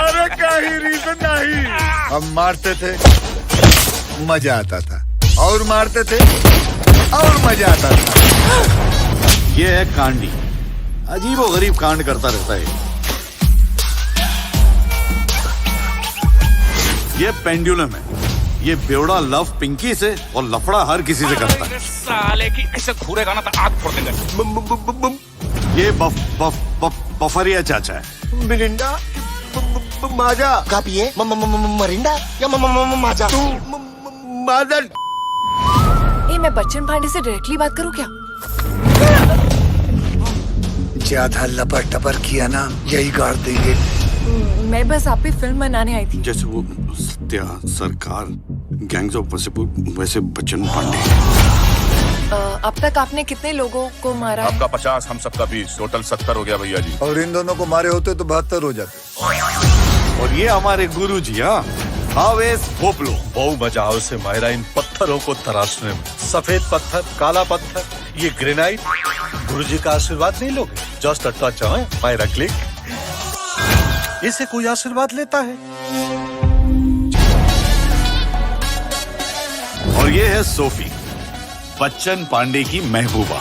Speaker 5: अरे काही रीजन नहीं।
Speaker 3: हम मारते थे, मजा आता था, और मारते थे और मजा आता था।
Speaker 2: ये है कांडी, अजीबो गरीब कांड करता रहता है। ये पेंडुलम है, ये बेवड़ा लव पिंकी से और लफड़ा हर किसी से करता है।
Speaker 4: साले की ऐसे घूरेगा ना तो आग फोड़ देंगे।
Speaker 2: ये बफरिया चाचा है।
Speaker 5: मिरिंडा माजा
Speaker 7: का पिए मरिंडा या माजा
Speaker 5: मदर
Speaker 1: ए, मैं बच्चन पांडे से डायरेक्टली बात करूं क्या?
Speaker 3: ज्यादा लपर टपर किया ना यही गाड़ देंगे।
Speaker 1: मैं बस आप पे फिल्म बनाने आई थी।
Speaker 2: जैसे वो सत्या सरकार, गैंग्स ऑफ वासेपुर, वैसे बच्चन पांडे।
Speaker 1: अब तक आपने कितने लोगों को मारा है?
Speaker 4: आपका 50, हम सबका 20, टोटल 70 हो गया भैया जी।
Speaker 3: और इन दोनों को मारे होते तो 72 हो जाते।
Speaker 2: और ये हमारे गुरुजी, हाँ, हावेस भोपलो।
Speaker 6: बहु मजा आओ से मायरा इन पत्थरों को तराशने में। सफेद पत्थर, काला पत्थर, ये ग्रेनाइट, गुरुजी का आशीर्वाद नहीं लोगे? Just a touch, Myra click. इसे कोई आशीर्वाद लेता है?
Speaker 2: और ये है सोफी, बच्चन पांडे की महबूबा।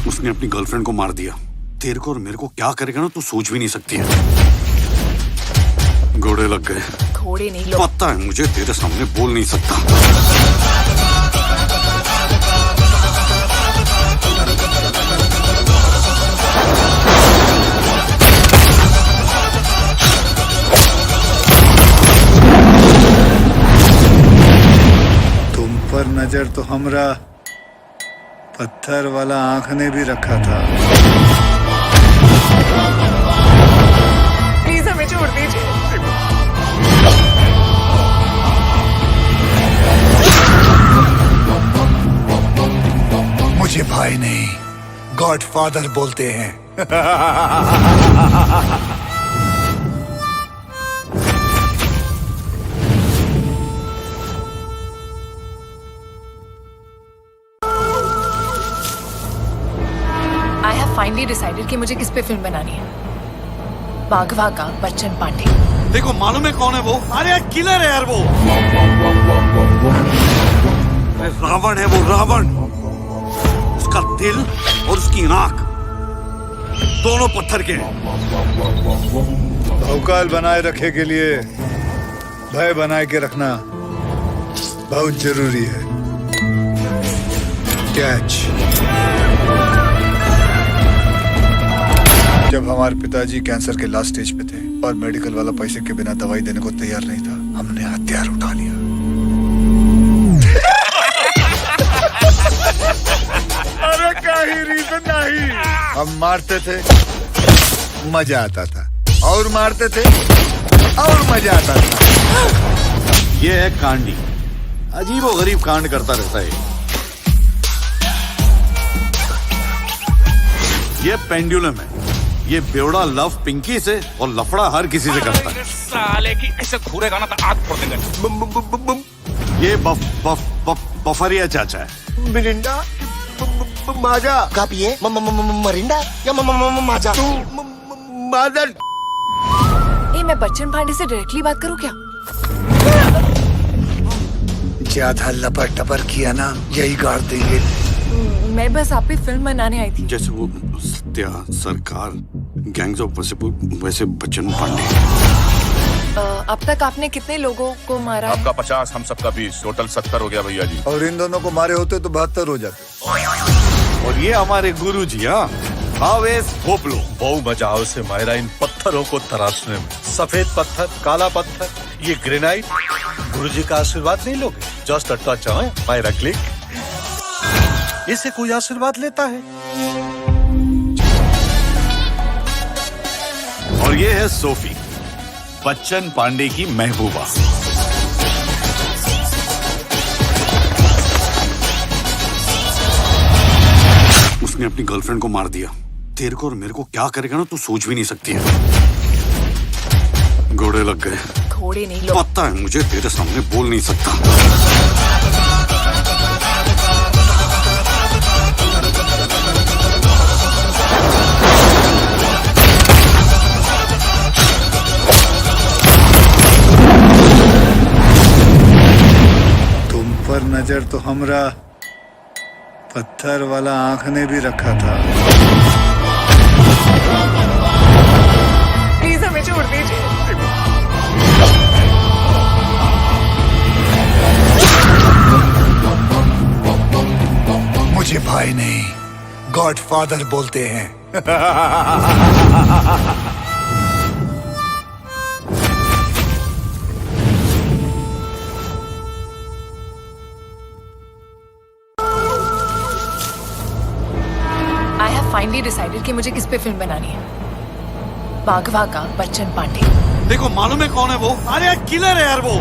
Speaker 2: उसने अपनी गर्लफ्रेंड को मार दिया। तेरे को और मेरे को क्या करेगा ना, तू सोच भी नहीं सकती है। घोड़े लग गए।
Speaker 1: घोड़े नहीं लोग।
Speaker 2: पता है मुझे, तेरे सामने बोल नहीं सकता।
Speaker 3: नजर तो हमरा पत्थर वाला आंख ने भी रखा था।
Speaker 1: प्लीज हमें छोड़ दीजिए।
Speaker 3: मुझे भाई नहीं, गॉडफादर बोलते हैं।
Speaker 1: आई हैव फाइनली डिसाइडेड कि मुझे किस पे फिल्म बनानी है। बाघवा का बच्चन पांडे।
Speaker 2: देखो मालूम है कौन है वो? अरे किलर है यार वो। अरे रावण है वो, रावण। उसका दिल और उसकी नाक दोनों पत्थर के हैं।
Speaker 3: भौकाल बनाए रखे के लिए भय बनाए के रखना बहुत जरूरी है। कैच। जब हमारे पिताजी कैंसर के लास्ट स्टेज पे थे और मेडिकल वाला पैसे के बिना दवाई देने को तैयार नहीं था, हमने हथियार उठा लिया।
Speaker 5: अरे काही रीजन नहीं।
Speaker 3: हम मारते थे, मजा आता था, और मारते थे और मजा आता था।
Speaker 2: ये है कांडी, अजीब और गरीब कांड करता रहता है। ये पेंडुलम है, ये बेवड़ा लव पिंकी से और लफड़ा हर किसी से करता है।
Speaker 4: साले की ऐसे घूरेगा ना तो आग फोड़ देंगे।
Speaker 2: ये बफरिया चाचा है।
Speaker 5: मिरिंडा माजा।
Speaker 7: का पिए मरिंडा या माजा?
Speaker 5: मदर।
Speaker 1: ए, मैं बच्चन पांडे से डायरेक्टली बात करूं क्या?
Speaker 3: ज्यादा लपट टपर किया ना, यही गाड़ देंगे।
Speaker 1: मैं बस आप पे फिल्म बनाने आई थी।
Speaker 2: जैसे वो सत्या, सरकार, गैंग्स ऑफ वसेपुर, वैसे बच्चन पांडे।
Speaker 1: अब तक आपने कितने लोगों को मारा है?
Speaker 4: आपका 50, हम सबका 20, टोटल 70 हो गया भैया जी।
Speaker 3: और इन दोनों को मारे होते तो 72 हो जाते।
Speaker 2: और ये हमारे गुरुजी, हाँ, हावेस भोपलो।
Speaker 6: बहु मजा आओ से मायरा इन पत्थरों को तराशने में। सफेद पत्थर, काला पत्थर, ये ग्रेनाइट। गुरुजी का आशीर्वाद नहीं लोगे? Just a touch, Myra click. इससे कोई आशीर्वाद लेता है?
Speaker 2: और ये है सोफी, बच्चन पांडे की महबूबा। उसने अपनी गर्लफ्रेंड को मार दिया। तेरे को और मेरे को क्या करेगा ना, तू सोच भी नहीं सकती है। घोड़े लग गए।
Speaker 1: घोड़े नहीं लोग।
Speaker 2: पता है मुझे, तेरे सामने बोल नहीं सकता।
Speaker 3: तुम पर नजर तो हमरा पत्थर वाला आंख ने भी रखा था।
Speaker 1: प्लीज हमें छोड़ दीजिए।
Speaker 3: मुझे भाई नहीं, गॉडफादर बोलते हैं।
Speaker 1: आई हैव फाइनली डिसाइडेड कि मुझे किस पे फिल्म बनानी है। बाघवा का बच्चन पांडे।
Speaker 2: देखो मालूम है कौन है वो? अरे किलर है यार वो।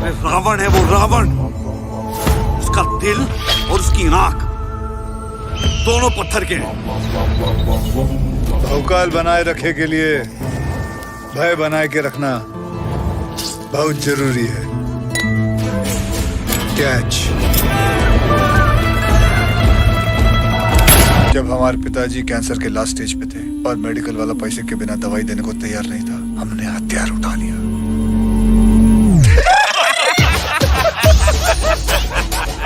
Speaker 2: अरे रावण है वो, रावण। उसका दिल और उसकी नाक दोनों पत्थर के हैं।
Speaker 3: भौकाल बनाए रखे के लिए भय बनाए के रखना बहुत जरूरी है। कैच। जब हमारे पिताजी कैंसर के लास्ट स्टेज पे थे और मेडिकल वाला पैसे के बिना दवाई देने को तैयार नहीं था, हमने हथियार उठा लिया।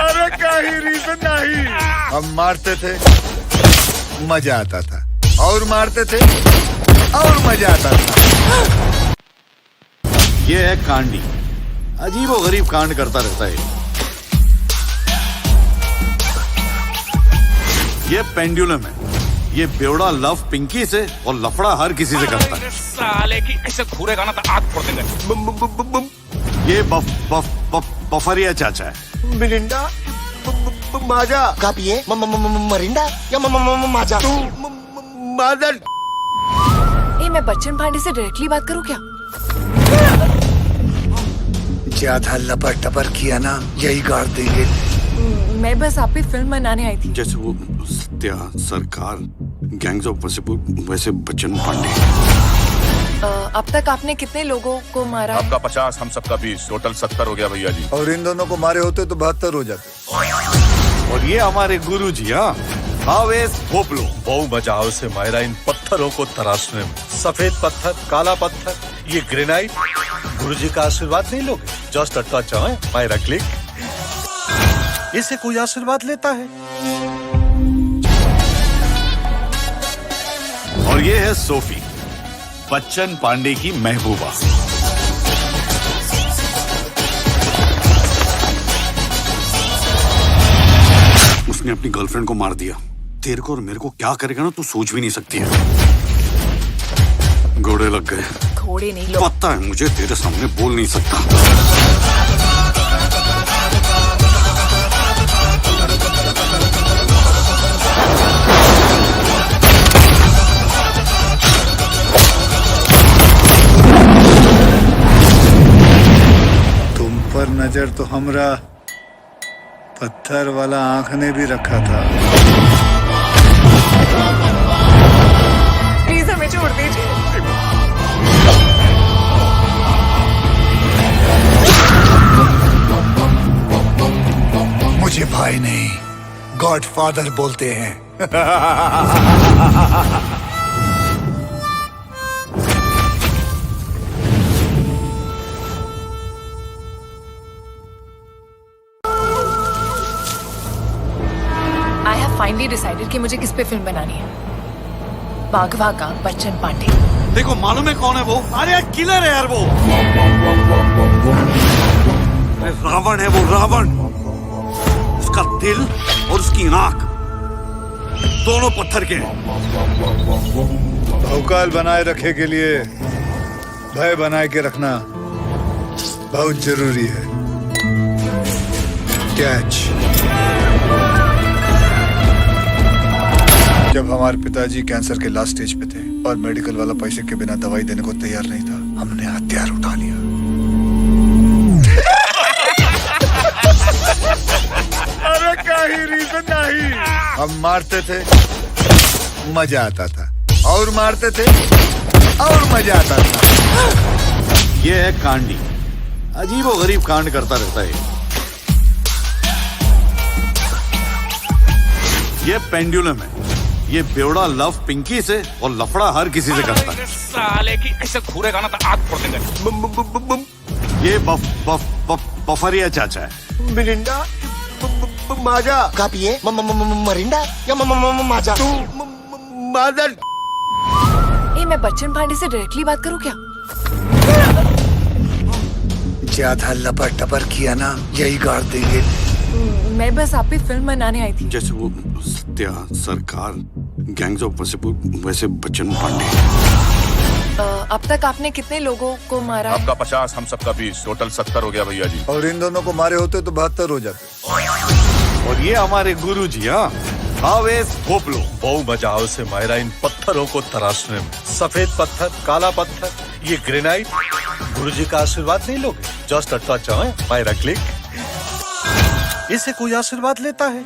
Speaker 5: अरे काही रीजन नहीं।
Speaker 3: हम मारते थे, मजा आता था, और मारते थे और मजा आता था।
Speaker 2: ये है कांडी, अजीब और गरीब कांड करता रहता है। ये पेंडुलम है, ये बेवड़ा लव पिंकी से और लफड़ा हर किसी से करता है।
Speaker 4: साले की ऐसे घूरेगा ना तो आग फोड़ देंगे।
Speaker 2: ये बफरिया चाचा है।
Speaker 5: मिरिंडा माजा
Speaker 7: का पिए मरिंडा या माजा
Speaker 5: मदर
Speaker 1: मैं बच्चन पांडे से डायरेक्टली बात करूं क्या?
Speaker 3: ज्यादा लपर टपर किया ना यही गाड़ देंगे।
Speaker 1: मैं बस आप पे फिल्म बनाने आई थी।
Speaker 2: जैसे वो सत्या, सरकार, गैंग्स ऑफ वासेपुर, वैसे बच्चन पांडे।
Speaker 1: अब तक आपने कितने लोगों को मारा?
Speaker 4: आपका 50, हम सबका 20, टोटल 70 हो गया भैया जी।
Speaker 3: और इन दोनों को मारे होते तो 72 हो जाते।
Speaker 2: और ये हमारे गुरुजी, हाँ, आवेश भोपलो।
Speaker 6: बहु मजा आओ से मायरा इन पत्थरों को तराशने में। सफेद पत्थर, काला पत्थर, ये ग्रेनाइट, गुरुजी का आशीर्वाद नहीं लोगे? जस्ट अ टच है मायरा क्लिक। इसे कोई आशीर्वाद लेता है?
Speaker 2: और ये है सोफी, बच्चन पांडे की महबूबा। उसने अपनी गर्लफ्रेंड को मार दिया। तेरे को और मेरे को क्या करेगा ना, तू सोच भी नहीं सकती है। घोड़े लग गए।
Speaker 1: घोड़े नहीं लोग।
Speaker 2: पता है मुझे, तेरे सामने बोल नहीं सकता।
Speaker 3: तुम पर नजर तो हमरा पत्थर वाला आंख ने भी रखा था।
Speaker 1: प्लीज हमें छोड़ दीजिए।
Speaker 3: मुझे भाई नहीं, गॉडफादर बोलते हैं।
Speaker 1: आई हैव फाइनली डिसाइडेड कि मुझे किस पे फिल्म बनानी है। बाघवा का बच्चन पांडे।
Speaker 2: देखो, मालूम है कौन है वो? अरे किलर है यार वो। अरे रावण है वो, रावण। उसका दिल और उसकी नाक दोनों पत्थर के हैं।
Speaker 3: भौकाल बनाए रखे के लिए भय बनाए के रखना बहुत जरूरी है। कैच। जब हमारे पिताजी कैंसर के लास्ट स्टेज पे थे और मेडिकल वाला पैसे के बिना दवाई देने को तैयार नहीं था, हमने हथियार उठा लिया।
Speaker 5: अरे काही रीजन नहीं।
Speaker 3: हम मारते थे, मजा आता था, और मारते थे और मजा आता था।
Speaker 2: ये है कांडी, अजीबो गरीब कांड करता रहता है। ये पेंडुलम है, ये बेवड़ा लव पिंकी से और लफड़ा हर किसी से करता है।
Speaker 4: साले की ऐसे घूरेगा ना तो आग फोड़ देंगे।
Speaker 2: ये बफरिया चाचा है।
Speaker 5: मिरिंडा माजा
Speaker 7: का पिए मरिंडा या माजा
Speaker 5: मदर
Speaker 1: मैं बच्चन पांडे से डायरेक्टली बात करूं क्या?
Speaker 3: ज्यादा लपर टपर किया ना यही गाड़ देंगे।
Speaker 1: मैं बस आप पे फिल्म बनाने आई थी।
Speaker 2: जैसे वो सत्या, सरकार, गैंग्स ऑफ वासेपुर, वैसे बच्चन पांडे।
Speaker 1: अब तक आपने कितने लोगों को मारा?
Speaker 4: आपका 50, हम सबका 20, टोटल 70 हो गया भैया जी।
Speaker 3: और इन दोनों को मारे होते तो 72 हो जाते।
Speaker 2: और ये हमारे गुरुजी, हाँ, आवेश भोपलो।
Speaker 6: बहु मजा आओ से मायरा इन पत्थरों को तराशने में। सफेद पत्थर, काला पत्थर, ये ग्रेनाइट, गुरुजी का आशीर्वाद नहीं लोगे? जस्ट अ टच है मायरा क्लिक। इसे कोई आशीर्वाद लेता है?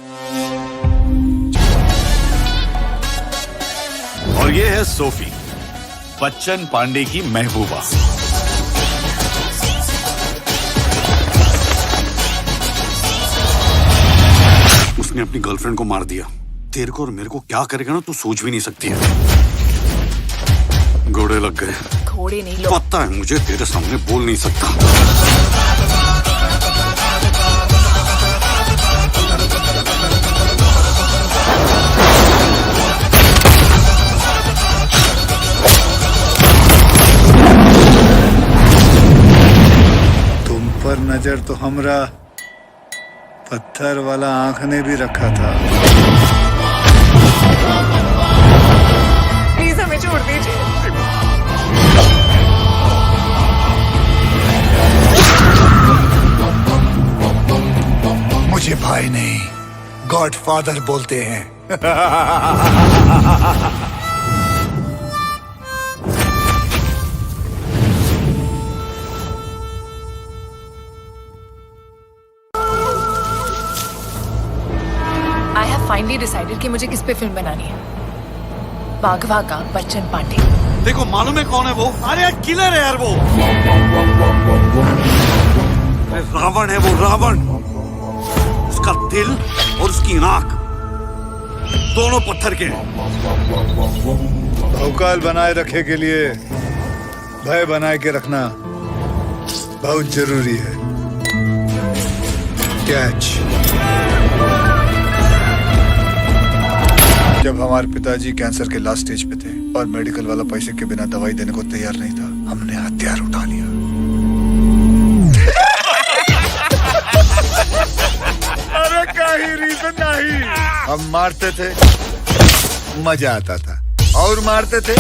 Speaker 2: और ये है सोफी, बच्चन पांडे की महबूबा। उसने अपनी गर्लफ्रेंड को मार दिया। तेरे को और मेरे को क्या करेगा ना, तू सोच भी नहीं सकती है। घोड़े लग गए।
Speaker 1: घोड़े नहीं लोग।
Speaker 2: पता है मुझे, तेरे सामने बोल नहीं सकता।
Speaker 3: तुम पर नजर तो हमरा पत्थर वाला आंख ने भी रखा था।
Speaker 1: प्लीज हमें छोड़ दीजिए।
Speaker 3: मुझे भाई नहीं गॉड फादर बोलते हैं।
Speaker 1: आई हैव फाइनली डिसाइडेड कि मुझे किस पे फिल्म बनानी है। बाघवा का बच्चन पांडे।
Speaker 2: देखो मालूम है कौन है वो? अरे किलर है यार वो। अरे रावण है वो, रावण। उसका दिल और उसकी नाक दोनों पत्थर के हैं।
Speaker 3: भौकाल बनाए रखे के लिए भय बनाए के रखना बहुत जरूरी है। कैच। जब हमारे पिताजी कैंसर के लास्ट स्टेज पे थे और मेडिकल वाला पैसे के बिना दवाई देने को तैयार नहीं था, हमने हथियार उठा लिया।
Speaker 5: अरे काही रीजन नहीं।
Speaker 3: हम मारते थे, मजा आता था, और मारते थे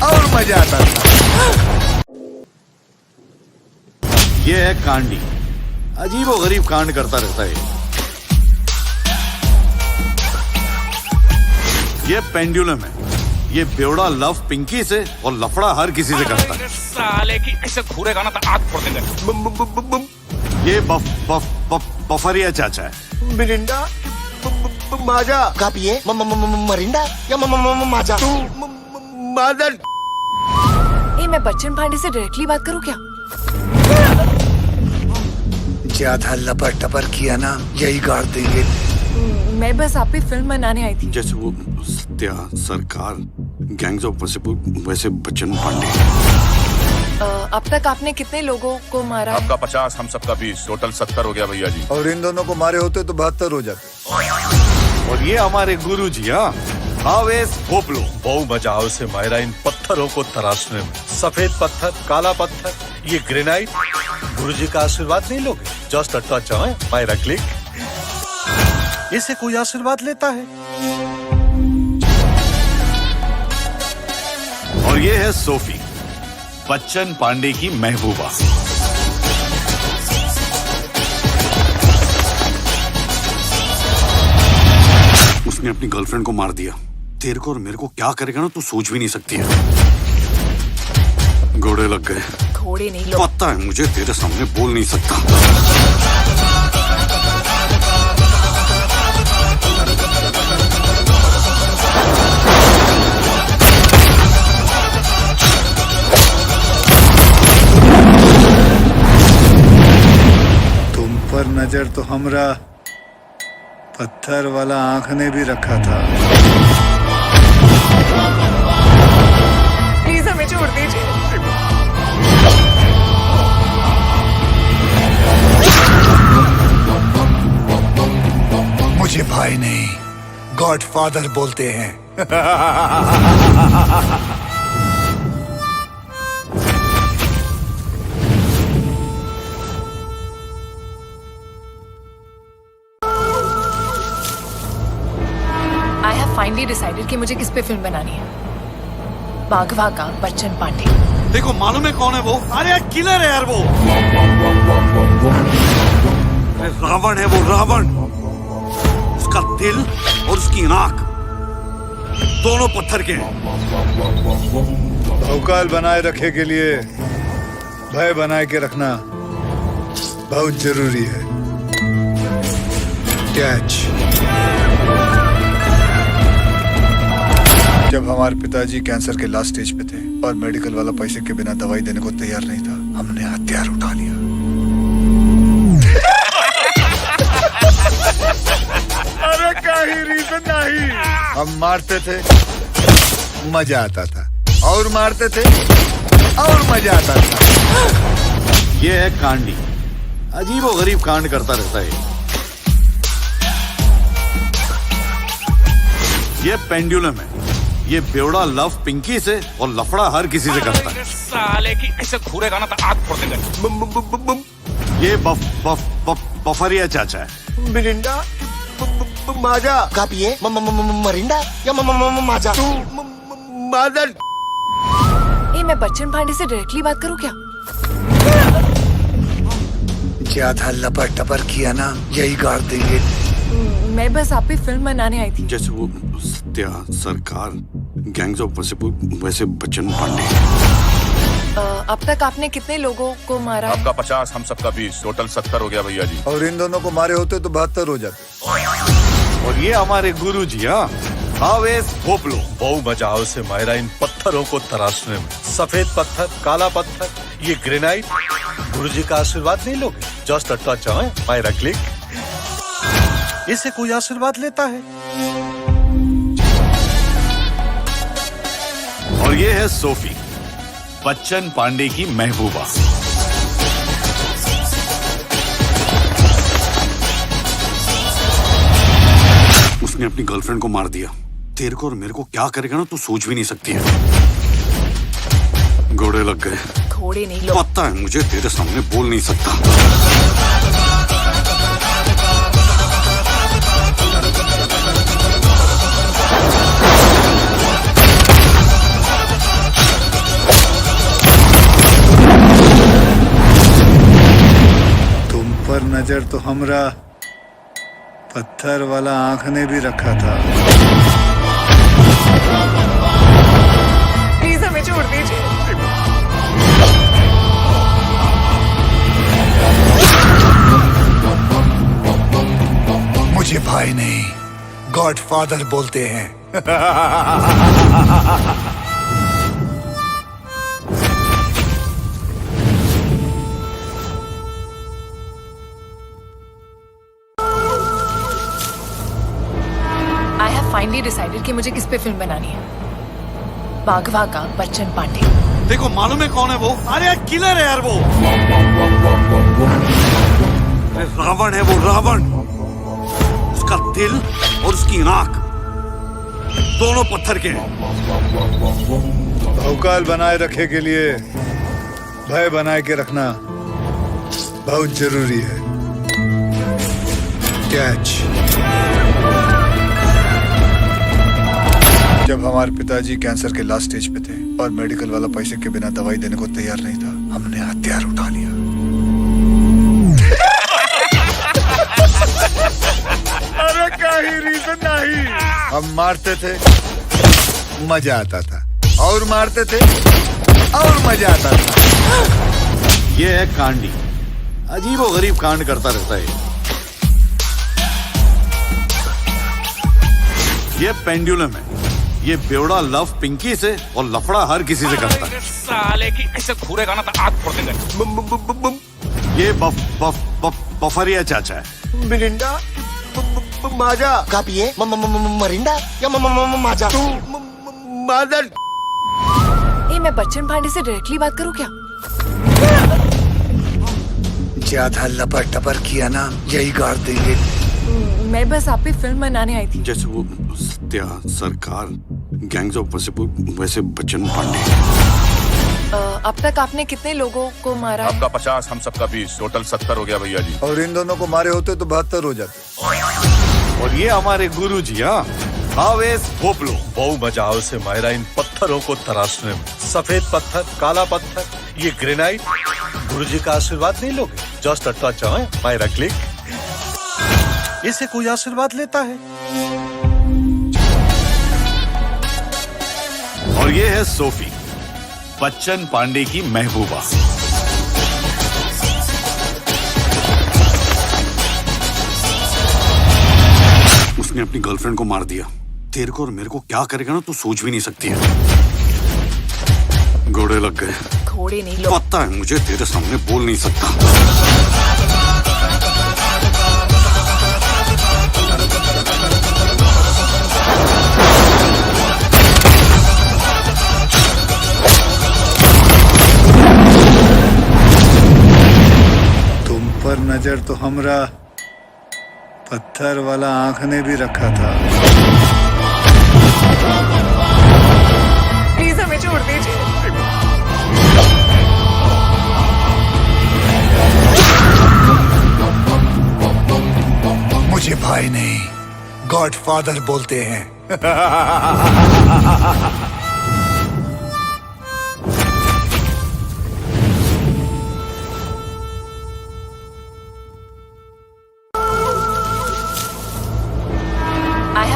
Speaker 3: और मजा आता था।
Speaker 2: ये है कांडी, अजीबो गरीब कांड करता रहता है। ये पेंडुलम है, ये बेवड़ा लव पिंकी से और लफड़ा हर किसी से करता है।
Speaker 4: साले की ऐसे घूरेगा ना तो आग फोड़ देंगे।
Speaker 2: ये बफरिया चाचा है।
Speaker 5: मिरिंडा माजा।
Speaker 7: का पिए मरिंडा या माजा?
Speaker 5: मादर।
Speaker 1: ए, मैं बच्चन पांडे से डायरेक्टली बात करूं क्या?
Speaker 3: ज्यादा लपर टपर किया ना यही गाड़ देंगे।
Speaker 1: मैं बस आप पे फिल्म बनाने आई थी।
Speaker 2: जैसे वो सत्या सरकार, गैंग्स ऑफ वासेपुर, वैसे बच्चन पांडे।
Speaker 1: अब तक आपने कितने लोगों को मारा है?
Speaker 4: आपका 50, हम सबका 20, टोटल 70 हो गया भैया जी।
Speaker 3: और इन दोनों को मारे होते तो 72 हो जाते।
Speaker 2: और ये हमारे गुरु जी। हाँ, हावेस भोपलो।
Speaker 6: बहु मजा आओ से मायरा इन पत्थरों को तराशने में। सफेद पत्थर, काला पत्थर, ये ग्रेनाइट। गुरुजी का आशीर्वाद नहीं लोगे? Just a touch Myra click. इसे कोई आशीर्वाद लेता है?
Speaker 2: और ये है सोफी, बच्चन पांडे की महबूबा। उसने अपनी गर्लफ्रेंड को मार दिया। तेरे को और मेरे को क्या करेगा ना, तू सोच भी नहीं सकती है। घोड़े लग गए।
Speaker 1: घोड़े नहीं लोग।
Speaker 2: पता है मुझे, तेरे सामने बोल नहीं सकता।
Speaker 3: तुम पर नजर तो हमरा पत्थर वाला आंख ने भी रखा था।
Speaker 1: प्लीज हमें छोड़ दीजिए।
Speaker 3: मुझे भाई नहीं गॉड फादर बोलते हैं।
Speaker 1: आई हैव फाइनली डिसाइडेड कि मुझे किस पे फिल्म बनानी है। बाघवा का बच्चन पांडे।
Speaker 2: देखो मालूम है कौन है वो? अरे किलर है यार वो। अरे रावण है वो, रावण। उसका दिल और उसकी नाक दोनों पत्थर के हैं।
Speaker 3: भौकाल बनाए रखे के लिए भय बनाए के रखना बहुत जरूरी है। कैच। जब हमारे पिताजी कैंसर के लास्ट स्टेज पे थे और मेडिकल वाला पैसे के बिना दवाई देने को तैयार नहीं था, हमने हथियार उठा लिया।
Speaker 5: अरे काही रीजन नहीं।
Speaker 3: हम मारते थे, मजा आता था, और मारते थे और मजा आता था।
Speaker 2: ये है कांडी, अजीबो गरीब कांड करता रहता है। ये पेंडुलम है, ये बेवड़ा लव पिंकी से और लफड़ा हर किसी से करता है।
Speaker 4: साले की ऐसे घूरेगा ना तो आग फोड़ देंगे।
Speaker 2: ये बफरिया चाचा है।
Speaker 5: मिरिंडा माजा।
Speaker 7: का पिए मरिंडा या माजा?
Speaker 5: मादर।
Speaker 1: ए, मैं बच्चन पांडे से डायरेक्टली बात करूं क्या?
Speaker 3: ज्यादा लपर टपर किया ना यही गाड़ देंगे।
Speaker 1: मैं बस आप पे फिल्म बनाने आई थी।
Speaker 2: जैसे वो सत्या, सरकार, गैंग्स ऑफ वसेपुर, वैसे बच्चन पांडे।
Speaker 1: अब तक आपने कितने लोगों को मारा है?
Speaker 4: आपका 50, हम सबका 20, टोटल 70 हो गया भैया जी।
Speaker 3: और इन दोनों को मारे होते तो 72 हो जाते।
Speaker 2: और ये हमारे गुरुजी, हाँ, आवेश भोपलो।
Speaker 6: बहु मजा आओ से मायरा इन पत्थरों को तराशने में। सफेद पत्थर, काला पत्थर, ये ग्रेनाइट, गुरुजी का आशीर्वाद नहीं लोगे? Just a touch, Myra click. इसे कोई आशीर्वाद लेता है?
Speaker 2: और ये है सोफी, बच्चन पांडे की महबूबा। उसने अपनी गर्लफ्रेंड को मार दिया। तेरे को और मेरे को क्या करेगा ना, तू सोच भी नहीं सकती है। घोड़े लग गए।
Speaker 1: घोड़े नहीं लोग।
Speaker 2: पता है मुझे, तेरे सामने बोल नहीं सकता।
Speaker 3: तुम पर नजर तो हमरा पत्थर वाला आंख ने भी रखा था।
Speaker 1: प्लीज हमें छोड़ दीजिए।
Speaker 3: मुझे भाई नहीं, गॉडफादर बोलते हैं।
Speaker 1: आई हैव फाइनली डिसाइडेड कि मुझे किस पे फिल्म बनानी है। बाघवा का बच्चन पांडे।
Speaker 2: देखो, मालूम है कौन है वो? अरे यार, किलर है यार वो। अरे रावण है वो, रावण। उसका दिल और उसकी आंख दोनों पत्थर के हैं।
Speaker 3: भौकाल बनाए रखे के लिए भय बनाए के रखना बहुत जरूरी है। कैच। जब हमारे पिताजी कैंसर के लास्ट स्टेज पे थे और मेडिकल वाला पैसे के बिना दवाई देने को तैयार नहीं था, हमने हथियार उठा लिया।
Speaker 5: अरे काही रीजन नहीं।
Speaker 3: हम मारते थे, मजा आता था, और मारते थे और मजा आता था।
Speaker 2: ये है कांडी, अजीबो गरीब कांड करता रहता है। ये पेंडुलम है, ये बेवड़ा लव पिंकी से और लफड़ा हर किसी से करता है।
Speaker 4: साले की ऐसे घूरेगा ना तो आग फोड़ देंगे।
Speaker 2: ये बफरिया चाचा है।
Speaker 5: मिरिंडा, माजा।
Speaker 7: का पिए? मरिंडा या माजा?
Speaker 5: तू मदर।
Speaker 1: मैं बच्चन पांडे से डायरेक्टली बात करूं क्या?
Speaker 3: ज्यादा लपर टपर किया ना यही गाड़ देंगे।
Speaker 1: मैं बस आप पे फिल्म बनाने आई थी।
Speaker 2: जैसे वो सत्या, सरकार, गैंग्स ऑफ वसेपुर, वैसे बच्चन पांडे।
Speaker 1: अब तक आपने कितने लोगों को मारा है?
Speaker 4: आपका 50, हम सबका 20, टोटल 70 हो गया भैया जी।
Speaker 3: और इन दोनों को मारे होते तो 72 हो जाते।
Speaker 2: और ये हमारे गुरुजी, हाँ, आवेश भोपलो।
Speaker 6: बहु मजा आओ से मायरा इन पत्थरों को तराशने में। सफेद पत्थर, काला पत्थर, ये ग्रेनाइट, गुरुजी का आशीर्वाद नहीं लोगे? Just a touch, Myra click. इसे कोई आशीर्वाद लेता है?
Speaker 2: और ये है सोफी, बच्चन पांडे की महबूबा। उसने अपनी गर्लफ्रेंड को मार दिया। तेरे को और मेरे को क्या करेगा ना, तू सोच भी नहीं सकती है। घोड़े लग गए।
Speaker 1: घोड़े नहीं लोग।
Speaker 2: पता है मुझे, तेरे सामने बोल नहीं सकता।
Speaker 3: तुम पर नजर तो हमरा पत्थर वाला आंख ने भी रखा था।
Speaker 1: प्लीज हमें छोड़ दीजिए।
Speaker 3: मुझे भाई नहीं, गॉडफादर बोलते हैं।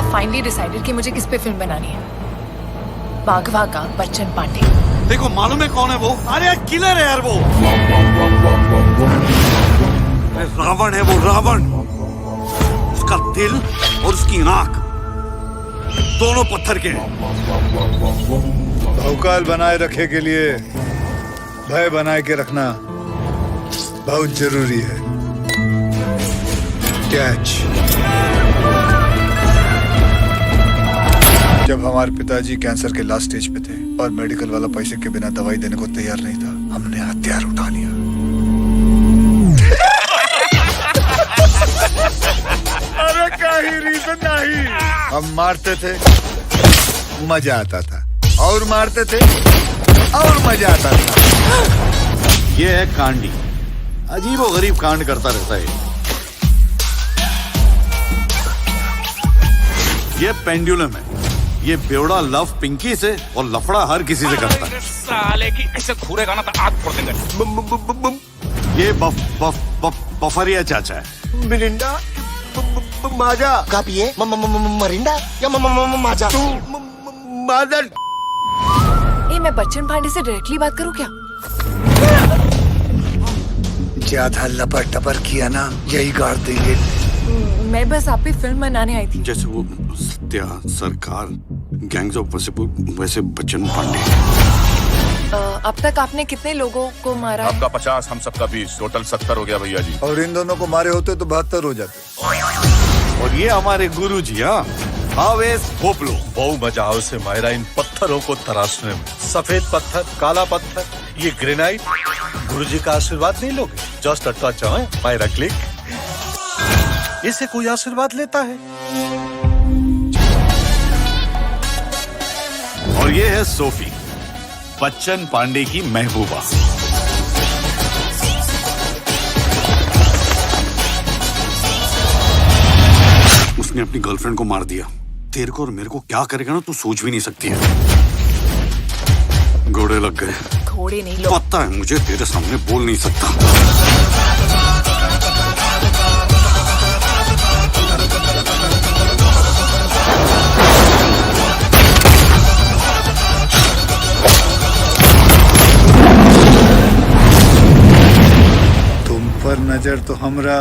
Speaker 1: have finally decided कि मुझे किस पे फिल्म बनानी है। बाघवा का बच्चन पांडे।
Speaker 2: देखो मालूम है कौन है वो? अरे किलर है यार वो। अरे रावण है वो, रावण। उसका दिल और उसकी नाक दोनों पत्थर के हैं।
Speaker 3: भौकाल बनाए रखे के लिए भय बनाए के रखना बहुत जरूरी है। कैच। जब हमारे पिताजी कैंसर के लास्ट स्टेज पे थे और मेडिकल वाला पैसे के बिना दवाई देने को तैयार नहीं था, हमने हथियार उठा लिया।
Speaker 5: अरे काही रीजन नहीं।
Speaker 3: हम मारते थे, मजा आता था, और मारते थे और मजा आता था।
Speaker 2: ये है कांडी, अजीब और गरीब कांड करता रहता है। ये पेंडुलम है, ये बेवड़ा लव पिंकी से और लफड़ा हर किसी से करता है।
Speaker 4: साले की ऐसे घूरेगा ना तो आग फोड़ देंगे।
Speaker 2: ये बफरिया चाचा है।
Speaker 5: मिरिंडा माजा।
Speaker 7: का पिए मरिंडा या माजा?
Speaker 5: मदर।
Speaker 1: ये मैं बच्चन पांडे से डायरेक्टली बात करूं क्या?
Speaker 3: ज्यादा लपर टपर किया ना, यही गाड़ देंगे।
Speaker 1: मैं बस आप पे फिल्म बनाने आई थी।
Speaker 2: जैसे वो सत्या, सरकार, गैंग्स ऑफ वसेपुर, वैसे बच्चन पांडे।
Speaker 1: अब तक आपने कितने लोगों को मारा है?
Speaker 4: आपका 50, हम सबका 20, टोटल 70 हो गया भैया जी।
Speaker 3: और इन दोनों को मारे होते तो 72 हो जाते।
Speaker 2: और ये हमारे गुरुजी, हाँ, हावेस भोपलो।
Speaker 6: बहुत मजा आओ से मायरा इन पत्थरों को तराशने में। सफेद पत्थर, काला पत्थर, ये ग्रेनाइट। गुरुजी का आशीर्वाद नहीं लोगे? Just a touch, Myra click. इसे कोई आशीर्वाद लेता है?
Speaker 2: और ये है सोफी, बच्चन पांडे की महबूबा। उसने अपनी गर्लफ्रेंड को मार दिया। तेरे को और मेरे को क्या करेगा ना, तू सोच भी नहीं सकती है। घोड़े लग गए।
Speaker 1: घोड़े नहीं लोग।
Speaker 2: पता है मुझे, तेरे सामने बोल नहीं सकता।
Speaker 3: तुम पर नजर तो हमरा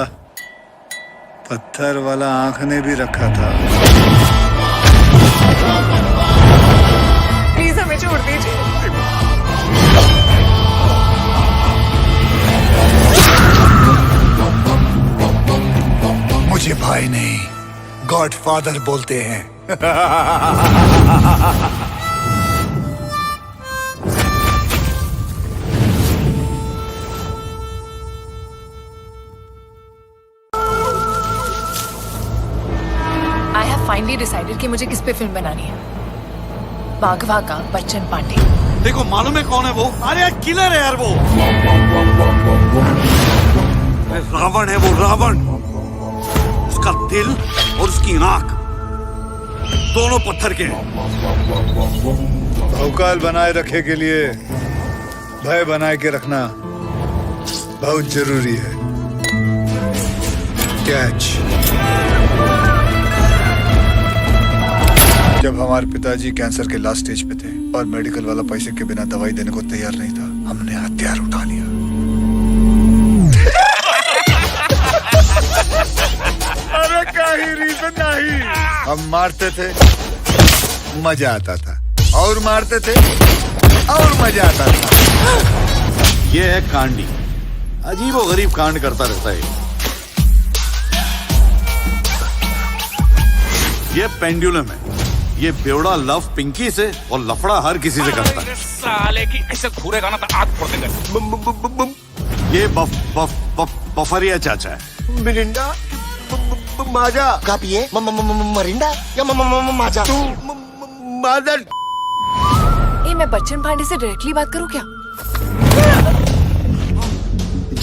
Speaker 3: पत्थर वाला आंख ने भी रखा था।
Speaker 1: प्लीज हमें छोड़ दीजिए।
Speaker 3: मुझे भाई नहीं, गॉडफादर बोलते हैं।
Speaker 1: I have finally decided कि मुझे किस पे फिल्म बनानी है। बाघवा का बच्चन पांडे।
Speaker 2: देखो मालूम है कौन है वो? अरे किलर है यार वो। अरे रावण है वो, रावण। उसका दिल और उसकी नाक दोनों पत्थर के हैं।
Speaker 3: भौकाल बनाए रखे के लिए भय बनाए के रखना बहुत जरूरी है। कैच। जब हमारे पिताजी कैंसर के लास्ट स्टेज पे थे और मेडिकल वाला पैसे के बिना दवाई देने को तैयार नहीं था, हमने हथियार उठा लिया।
Speaker 5: अरे काही रीजन नहीं।
Speaker 3: हम मारते थे, मजा आता था, और मारते थे और मजा आता था।
Speaker 2: ये है कांडी, अजीब और गरीब कांड करता रहता है। ये पेंडुलम है, ये बेवड़ा लव पिंकी से और लफड़ा हर किसी से करता है।
Speaker 4: साले की ऐसे घूरेगा ना तो आग फोड़ देंगे।
Speaker 2: ये बफरिया चाचा है।
Speaker 5: मिरिंडा माजा।
Speaker 7: का पिए मरिंडा या माजा?
Speaker 5: मदर।
Speaker 1: ये मैं बच्चन पांडे से डायरेक्टली बात करूं क्या?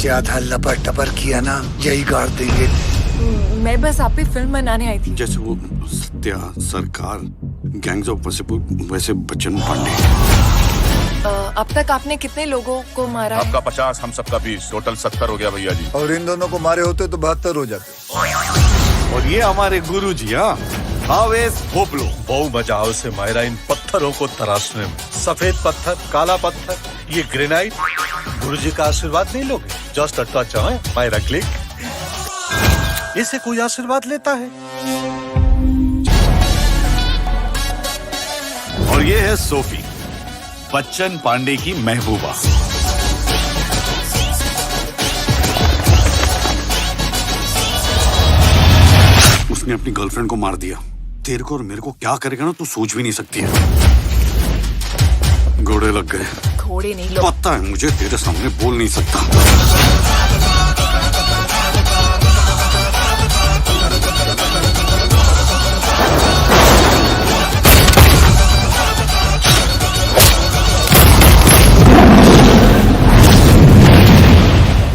Speaker 3: ज्यादा लपर टपर किया ना, यही गाड़ देंगे।
Speaker 1: मैं बस आप पे फिल्म बनाने आई थी।
Speaker 2: जैसे वो सत्या, सरकार, गैंग्स ऑफ वसेपुर, वैसे बच्चन पांडे।
Speaker 1: अब तक आपने कितने लोगों को मारा है?
Speaker 4: आपका 50, हम सबका 20, टोटल 70 हो गया भैया जी।
Speaker 3: और इन दोनों को मारे होते तो 72 हो जाते।
Speaker 2: और ये हमारे गुरुजी, हाँ, आवेश भोपलो।
Speaker 6: बहु मजा आओ से मायरा इन पत्थरों को तराशने में। सफेद पत्थर, काला पत्थर, ये ग्रेनाइट, गुरुजी का आशीर्वाद नहीं लोगे? जस्ट अ टच है मायरा क्लिक। इसे कोई आशीर्वाद लेता है?
Speaker 2: और ये है सोफी, बच्चन पांडे की महबूबा। उसने अपनी गर्लफ्रेंड को मार दिया। तेरे को और मेरे को क्या करेगा ना, तू सोच भी नहीं सकती है। घोड़े लग गए।
Speaker 1: घोड़े नहीं लोग।
Speaker 2: पता है मुझे, तेरे सामने बोल नहीं सकता।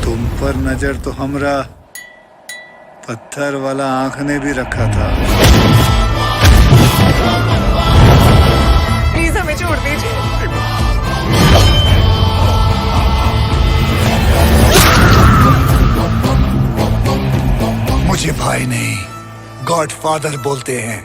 Speaker 3: तुम पर नजर तो हमरा पत्थर वाला आंख ने भी रखा था।
Speaker 1: प्लीज हमें छोड़ दीजिए।
Speaker 3: मुझे भाई नहीं, गॉडफादर बोलते हैं।